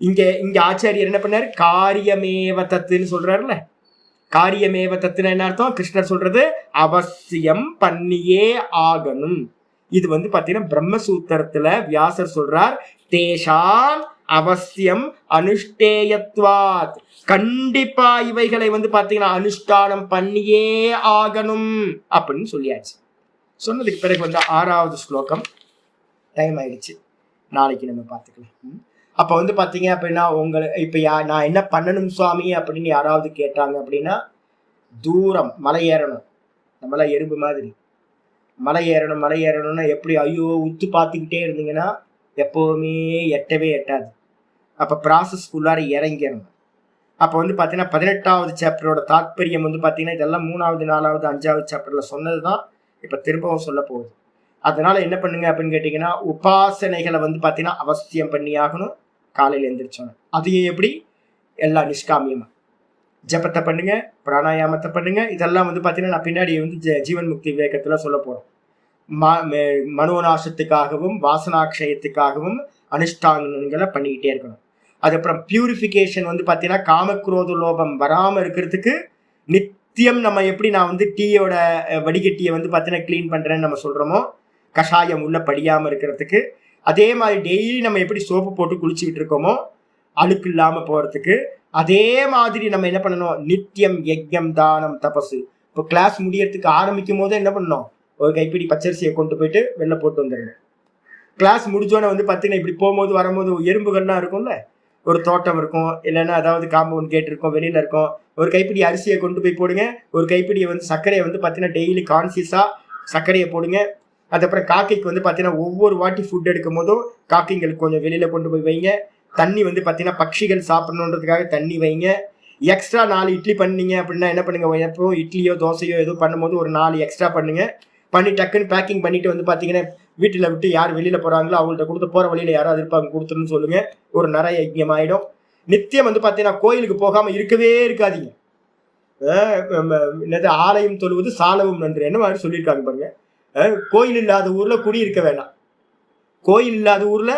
இங்க ஆச்சாரியர் என்ன பண்ணாரு, காரியமேவ தத்துன்னு சொல்றாருல்ல. காரியமேவ தத்துன்னு என்ன அர்த்தம்? கிருஷ்ணர் சொல்றது அவசியம் பண்ணியே ஆகணும். இது வந்து பாத்தீங்கன்னா பிரம்மசூத்திரத்துல வியாசர் சொல்றார், தேஷாம் அவசியம் அனுஷ்டேயத்வாத், கண்டிப்பா இவைகளை வந்து பாத்தீங்கன்னா அனுஷ்டானம் பண்ணியே ஆகணும் அப்படின்னு சொல்லியாச்சு. சொன்னதுக்கு பிறகு வந்து 6வது ஸ்லோகம். டைம் ஆயிடுச்சு, நாளைக்கு நம்ம பார்த்துக்கலாம். அப்ப வந்து பாத்தீங்க அப்படின்னா உங்களை இப்ப நான் என்ன பண்ணணும் சுவாமி அப்படின்னு யாராவது கேட்டாங்க அப்படின்னா, தூரம் மலை ஏறணும். நம்மளாம் எறும்பு மாதிரி மலை ஏறணும்னா எப்படி, ஐயோ உத்து பார்த்துக்கிட்டே இருந்தீங்கன்னா எப்பவுமே எட்டவே எட்டாது. அப்ப ப்ராசஸ்க்குள்ளார இறங்கிடணும். அப்ப வந்து பாத்தீங்கன்னா 18வது சாப்டரோட தாத்பரியம் வந்து பாத்தீங்கன்னா இதெல்லாம் 3வது 4வது 5வது சாப்டர்ல சொன்னதுதான் இப்ப திரும்பவும் சொல்ல போகுது. அதனால என்ன பண்ணுங்க அப்படின்னு கேட்டீங்கன்னா, உபாசனைகளை வந்து பாத்தீங்கன்னா அவசியம் பண்ணி ஆகணும். காலையில எந்திரிச்சோன்னு அதையும் எப்படி, எல்லாம் நிஷ்காமியமா ஜபத்தை பண்ணுங்க, பிராணாயாமத்தை பண்ணுங்க. இதெல்லாம் வந்து பாத்தீங்கன்னா நான் பின்னாடி வந்து ஜீவன் முக்தி விவேகத்துல சொல்ல போறோம். மனோநாசத்துக்காகவும் வாசனாட்சயத்துக்காகவும் அனுஷ்டானங்களை பண்ணிக்கிட்டே இருக்கணும். அதுக்கப்புறம் பியூரிஃபிகேஷன் வந்து பாத்தீங்கன்னா காமக்ரோத லோபம் வராம இருக்கிறதுக்கு நித்தியம் நம்ம எப்படி நான் வந்து டீயோட வடிகட்டியை வந்து பாத்தீங்கன்னா கிளீன் பண்றேன்னு நம்ம சொல்றோமோ, கஷாயம் உள்ள படியாம இருக்கிறதுக்கு, அதே மாதிரி டெய்லி நம்ம எப்படி சோப்பு போட்டு குளிச்சுக்கிட்டு இருக்கோமோ அழுக்கு இல்லாம போறதுக்கு, அதே மாதிரி நம்ம என்ன பண்ணணும், நித்தியம் யஜ்யம் தானம் தபசு. இப்போ கிளாஸ் முடியறதுக்கு ஆரம்பிக்கும் போது என்ன பண்ணணும், ஒரு கைப்பிடி பச்சரிசியை கொண்டு போயிட்டு வெளில போட்டு வந்துடுங்க. கிளாஸ் முடிஞ்சோன்னே வந்து பார்த்தீங்கன்னா இப்படி போகும்போது வரும்போது எறும்புகள்லாம் இருக்கும்ல, ஒரு தோட்டம் இருக்கும், இல்லைன்னா அதாவது காம்பவுண்ட் கேட் இருக்கும், வெளியில இருக்கும். ஒரு கைப்பிடி அரிசியை கொண்டு போய் போடுங்க, ஒரு கைப்பிடியை வந்து சர்க்கரையை வந்து பார்த்தீங்கன்னா டெய்லி கான்சியஸா சர்க்கரையை போடுங்க. அதுக்கப்புறம் காக்கைக்கு வந்து பார்த்தீங்கன்னா ஒவ்வொரு வாட்டி ஃபுட் எடுக்கும் போதும் காக்கைங்களுக்கு கொஞ்சம் வெளியில கொண்டு போய் வைங்க. தண்ணி வந்து பார்த்தீங்கன்னா பட்சிகள் சாப்பிடணுன்றதுக்காக தண்ணி வைங்க. எக்ஸ்ட்ரா 4 இட்லி பண்ணீங்க அப்படின்னா என்ன பண்ணுங்க, எப்போ இட்லியோ தோசையோ ஏதோ பண்ணும்போது ஒரு 4 எக்ஸ்ட்ரா பண்ணுங்க. பண்ணி டக்குன்னு பேக்கிங் பண்ணிட்டு வந்து பார்த்தீங்கன்னா வீட்டில் விட்டு யார் வெளியில போறாங்களோ அவங்கள்ட்ட கொடுத்து, போற வழியில யாராவது இருப்பாங்க கொடுத்துருன்னு சொல்லுங்க. ஒரு நிறைய யஜ்யம் ஆயிடும். நித்தியம் வந்து பார்த்தீங்கன்னா கோயிலுக்கு போகாம இருக்கவே இருக்காதீங்க. என்னது, ஆலயம் தொழுவது சாலவும் நன்று என்ன மாதிரி சொல்லியிருக்காங்க பாருங்க. கோயில் இல்லாத ஊர்ல குடியிருக்க வேண்டாம், கோயில் இல்லாத ஊர்ல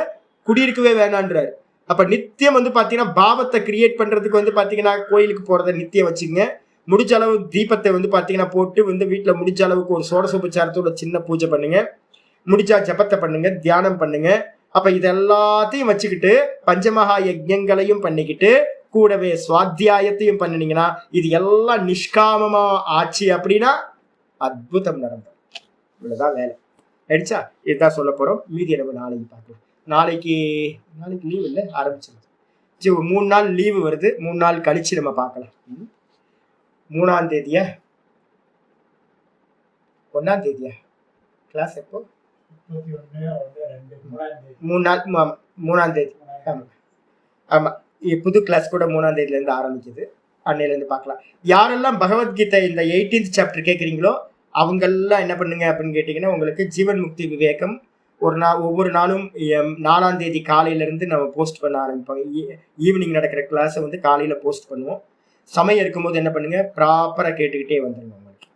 குடியிருக்கவே வேணான்றாரு. அப்ப நித்தியம் வந்து பாத்தீங்கன்னா பாவத்தை கிரியேட் பண்றதுக்கு வந்து பாத்தீங்கன்னா கோயிலுக்கு போறதை நித்தியம் வச்சுங்க. முடிஞ்ச அளவு தீபத்தை வந்து பாத்தீங்கன்னா போட்டு வந்து வீட்டுல முடிஞ்ச அளவுக்கு ஒரு சோடசோபச்சாரத்தோட சின்ன பூஜை பண்ணுங்க. முடிஞ்சா ஜபத்தை பண்ணுங்க, தியானம் பண்ணுங்க. அப்ப இதெல்லாத்தையும் வச்சுக்கிட்டு பஞ்சமகா யஜ்ஞங்களையும் பண்ணிக்கிட்டு கூடவே சுவாத்தியாயத்தையும் பண்ணினீங்கன்னா இது எல்லாம் நிஷ்காமமா ஆச்சு அப்படின்னா அற்புதம் நடந்தது. இவ்வளவுதான் வேலை ஆயிடுச்சா. இதுதான் சொல்ல போறோம். மீதி நம்ம நாளைக்கு பார்க்கலாம். நாளைக்கு லீவ் இல்லை, ஆரம்பிச்சிருச்சு. சரி, ஒரு 3 நாள் லீவு வருது. 3 நாள் கழிச்சு நம்ம பார்க்கலாம். 3ஆம் தேதியா 1ஆம் தேதியா கிளாஸ் எப்போ? 3ஆம் தேதி. ஆமா, புது கிளாஸ் கூட 3ஆம் தேதியில இருந்து ஆரம்பிக்குது. அன்னையில இருந்து பார்க்கலாம். யாரெல்லாம் பகவத்கீதை இந்த 18th சாப்டர் கேட்குறீங்களோ அவங்கெல்லாம் என்ன பண்ணுங்க அப்படின்னு கேட்டீங்கன்னா, உங்களுக்கு ஜீவன் முக்தி விவேகம் ஒவ்வொரு நாளும் 4ஆம் தேதி காலையில இருந்து நம்ம போஸ்ட் பண்ண ஆரம்பிப்போம். ஈவினிங் நடக்கிற கிளாஸை வந்து காலையில போஸ்ட் பண்ணுவோம். சமயம் இருக்கும்போது என்ன பண்ணுங்க, ப்ராப்பரா கேட்டுக்கிட்டே வந்துருங்க உங்களுக்கு.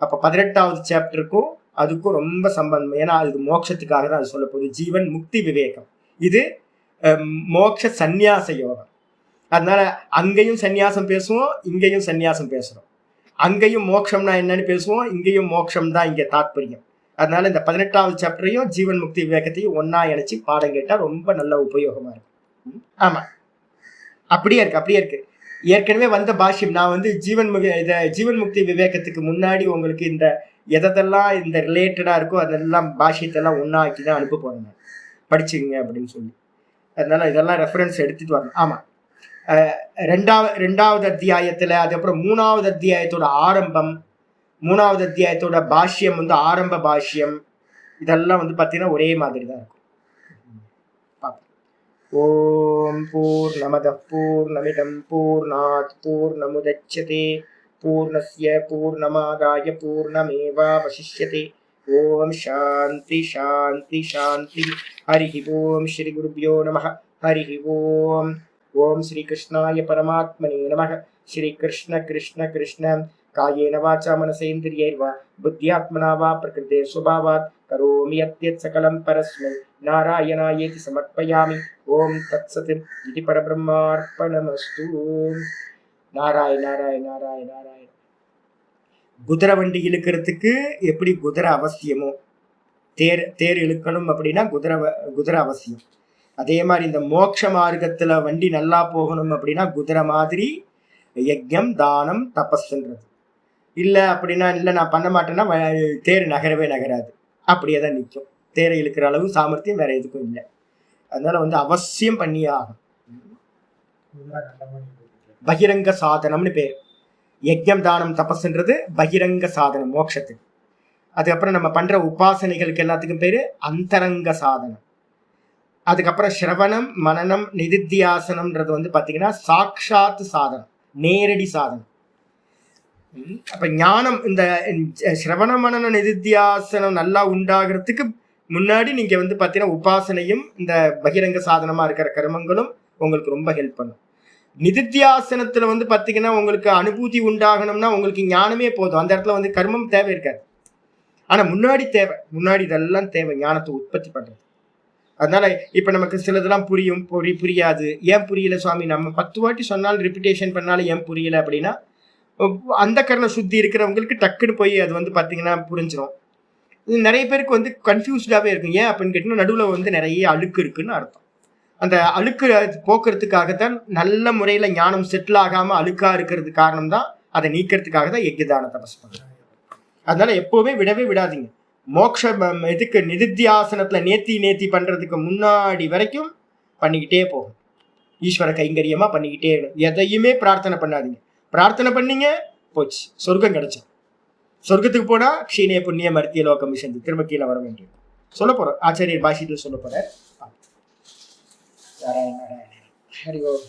அப்ப 18வது சாப்டருக்கும் அதுக்கும் ரொம்ப சம்பந்தம். ஏன்னா அது மோட்சத்துக்காக தான் அது சொல்ல போகுது. ஜீவன் முக்தி விவேகம் இது மோட்ச சந்நியாச யோகம். அதனால அங்கேயும் சந்நியாசம் பேசுவோம், இங்கேயும் சந்நியாசம் பேசுறோம். அங்கேயும் மோட்சம்னா என்னன்னு பேசுவோம், இங்கேயும் மோட்சம் தான் இங்க தாத்பரியம். அதனால இந்த 18வது சாப்டரையும் ஜீவன் முக்தி விவேகத்தையும் ஒன்னா இணைச்சு பாடம் கேட்டா ரொம்ப நல்ல உபயோகமா இருக்கு. ஆமா, அப்படியே இருக்கு. ஏற்கனவே வந்த பாஷ்யம் நான் வந்து ஜீவன் முக்தி விவேகத்துக்கு முன்னாடி உங்களுக்கு இந்த எதெல்லாம் இந்த ரிலேட்டடா இருக்கோ அதெல்லாம் பாஷ்யத்தெல்லாம் ஒன்னா ஆக்கி தான் அனுப்ப போறேன், படிச்சுங்க அப்படின்னு சொல்லி. அதனால இதெல்லாம் ரெஃபரன்ஸ் எடுத்துட்டு வரணும். ஆமா, 2வது அத்தியாயத்துல, அதுக்கப்புறம் 3வது அத்தியாயத்தோட ஆரம்பம், 3வது அத்தியாயத்தோட பாஷ்யம் வந்து ஆரம்ப பாஷ்யம், இதெல்லாம் வந்து பார்த்தீங்கன்னா ஒரே மாதிரி தான் இருக்கும். ஓம் பூர்ணமதః பூர்ணமிதம் பூர்ணாத் பூர்ணமுதச்யதே பூர்ணஸ்ய பூர்ணமாதாய பூர்ணமேவாவசிஷ்யதே. ஓம் சாந்தி சாந்தி சாந்தி. ஹரி ஓம் ஸ்ரீ குருப்யோ நம. ஹரி ஓம். ஓம் ஸ்ரீ கிருஷ்ணாய பரமாத்மனே நம. ஸ்ரீ கிருஷ்ண கிருஷ்ண கிருஷ்ண காயேன வாச்சா மனசேந்திரியைர்வா புத்தியாத்மனா வா பிரகிருதே சுபாவாத் கரோமி யத்யத் சகலம் பரஸ்மை நாராயணாயேதி சமர்ப்பயாமி. ஓம் தத்சத் இது பரபிரம்மார்ப்பணமஸ்து. நாராயண நாராயண நாராயண நாராயண. குதிரை வண்டி இழுக்கிறதுக்கு எப்படி குதிரை அவசியமோ, தேர் இழுக்கணும் அப்படின்னா குதிரை அவசியம். அதே மாதிரி இந்த மோட்ச மார்க்கத்துல வண்டி நல்லா போகணும் அப்படின்னா குதிரை மாதிரி யஜ்யம் தானம் தபஸ்ன்றது. இல்லை அப்படின்னா இல்லை நான் பண்ண மாட்டேன்னா தேர் நகரவே நகராது, அப்படியே தான் நிற்கும். தேரை இழுக்கிற அளவு சாமர்த்தியம் வேற எதுக்கும் இல்லை. அதனால அவசியம் பண்ணியே ஆகும். பகிரங்க சாதனம்னு பேர். யஜ்யம் தானம் தபஸ்ன்றது பகிரங்க சாதனம் மோட்சத்துக்கு. அதுக்கப்புறம் நம்ம பண்ற உபாசனைகளுக்கு எல்லாத்துக்கும் பேரு அந்தரங்க சாதனம். அதுக்கப்புறம் ஸ்ரவணம் மனனம் நிதித்தியாசனம்ன்றது பாத்தீங்கன்னா சாட்சாத் சாதனம், நேரடி சாதனம். அப்ப ஞானம் இந்த ஸ்ரவண மனன நிதித்தியாசனம் நல்லா உண்டாகிறதுக்கு முன்னாடி நீங்க பாத்தீங்கன்னா உபாசனையும் இந்த பகிரங்க சாதனமா இருக்கிற கர்மங்களும் உங்களுக்கு ரொம்ப ஹெல்ப் பண்ணும். நிதித்தியாசனத்துல பாத்தீங்கன்னா உங்களுக்கு அனுபூதி உண்டாகணும்னா உங்களுக்கு ஞானமே போதும். அந்த இடத்துல கர்மம் தேவை இருக்காது. ஆனா முன்னாடி இதெல்லாம் தேவை ஞானத்தை உற்பத்தி பண்றது. அதனால இப்ப நமக்கு சிலதெல்லாம் புரியாது. ஏன் புரியல சுவாமி? நம்ம 10 வாட்டி சொன்னாலும் ரிப்பிட்டேஷன் பண்ணாலும் ஏன் புரியல அப்படின்னா, அந்த கரண சுத்தி இருக்கிறவங்களுக்கு டக்குன்னு போய் அது பாத்தீங்கன்னா புரிஞ்சிடும். நிறைய பேருக்கு கன்ஃபியூஸ்டாவே இருக்கும். ஏன் அப்படின்னு கேட்டீங்கன்னா, நடுவுல நிறைய அழுக்கு இருக்குன்னு அர்த்தம். அந்த அழுக்கு போக்குறதுக்காகத்தான், நல்ல முறையில ஞானம் செட்டில் ஆகாம அழுக்கா இருக்கிறது காரணம் தான், அதை நீக்கிறதுக்காக தான் யஜ்யதான தபஸ் பண்றாங்க. அதனால எப்பவுமே விடவே விடாதீங்க. மோட்ச இதுக்கு நிதித்தியாசனத்துல நேத்தி பண்றதுக்கு முன்னாடி வரைக்கும் பண்ணிக்கிட்டே போகும். ஈஸ்வர கைங்கரியமா பண்ணிக்கிட்டே இருக்கும். எதையுமே பிரார்த்தனை பண்ணாதீங்க. பிரார்த்தனை பண்ணீங்க போச்சு, சொர்க்கம் கிடைச்சு. சொர்க்கத்துக்கு போனா க்ஷீணே புண்ணிய மருத்திய லோகம் விஷந்து திரும்ப கீழே வர வேண்டியது சொல்ல போறோம். ஆச்சாரியர் பாஷியில் சொல்ல போற. நாராயண நாராயண. ஹரி ஓம்.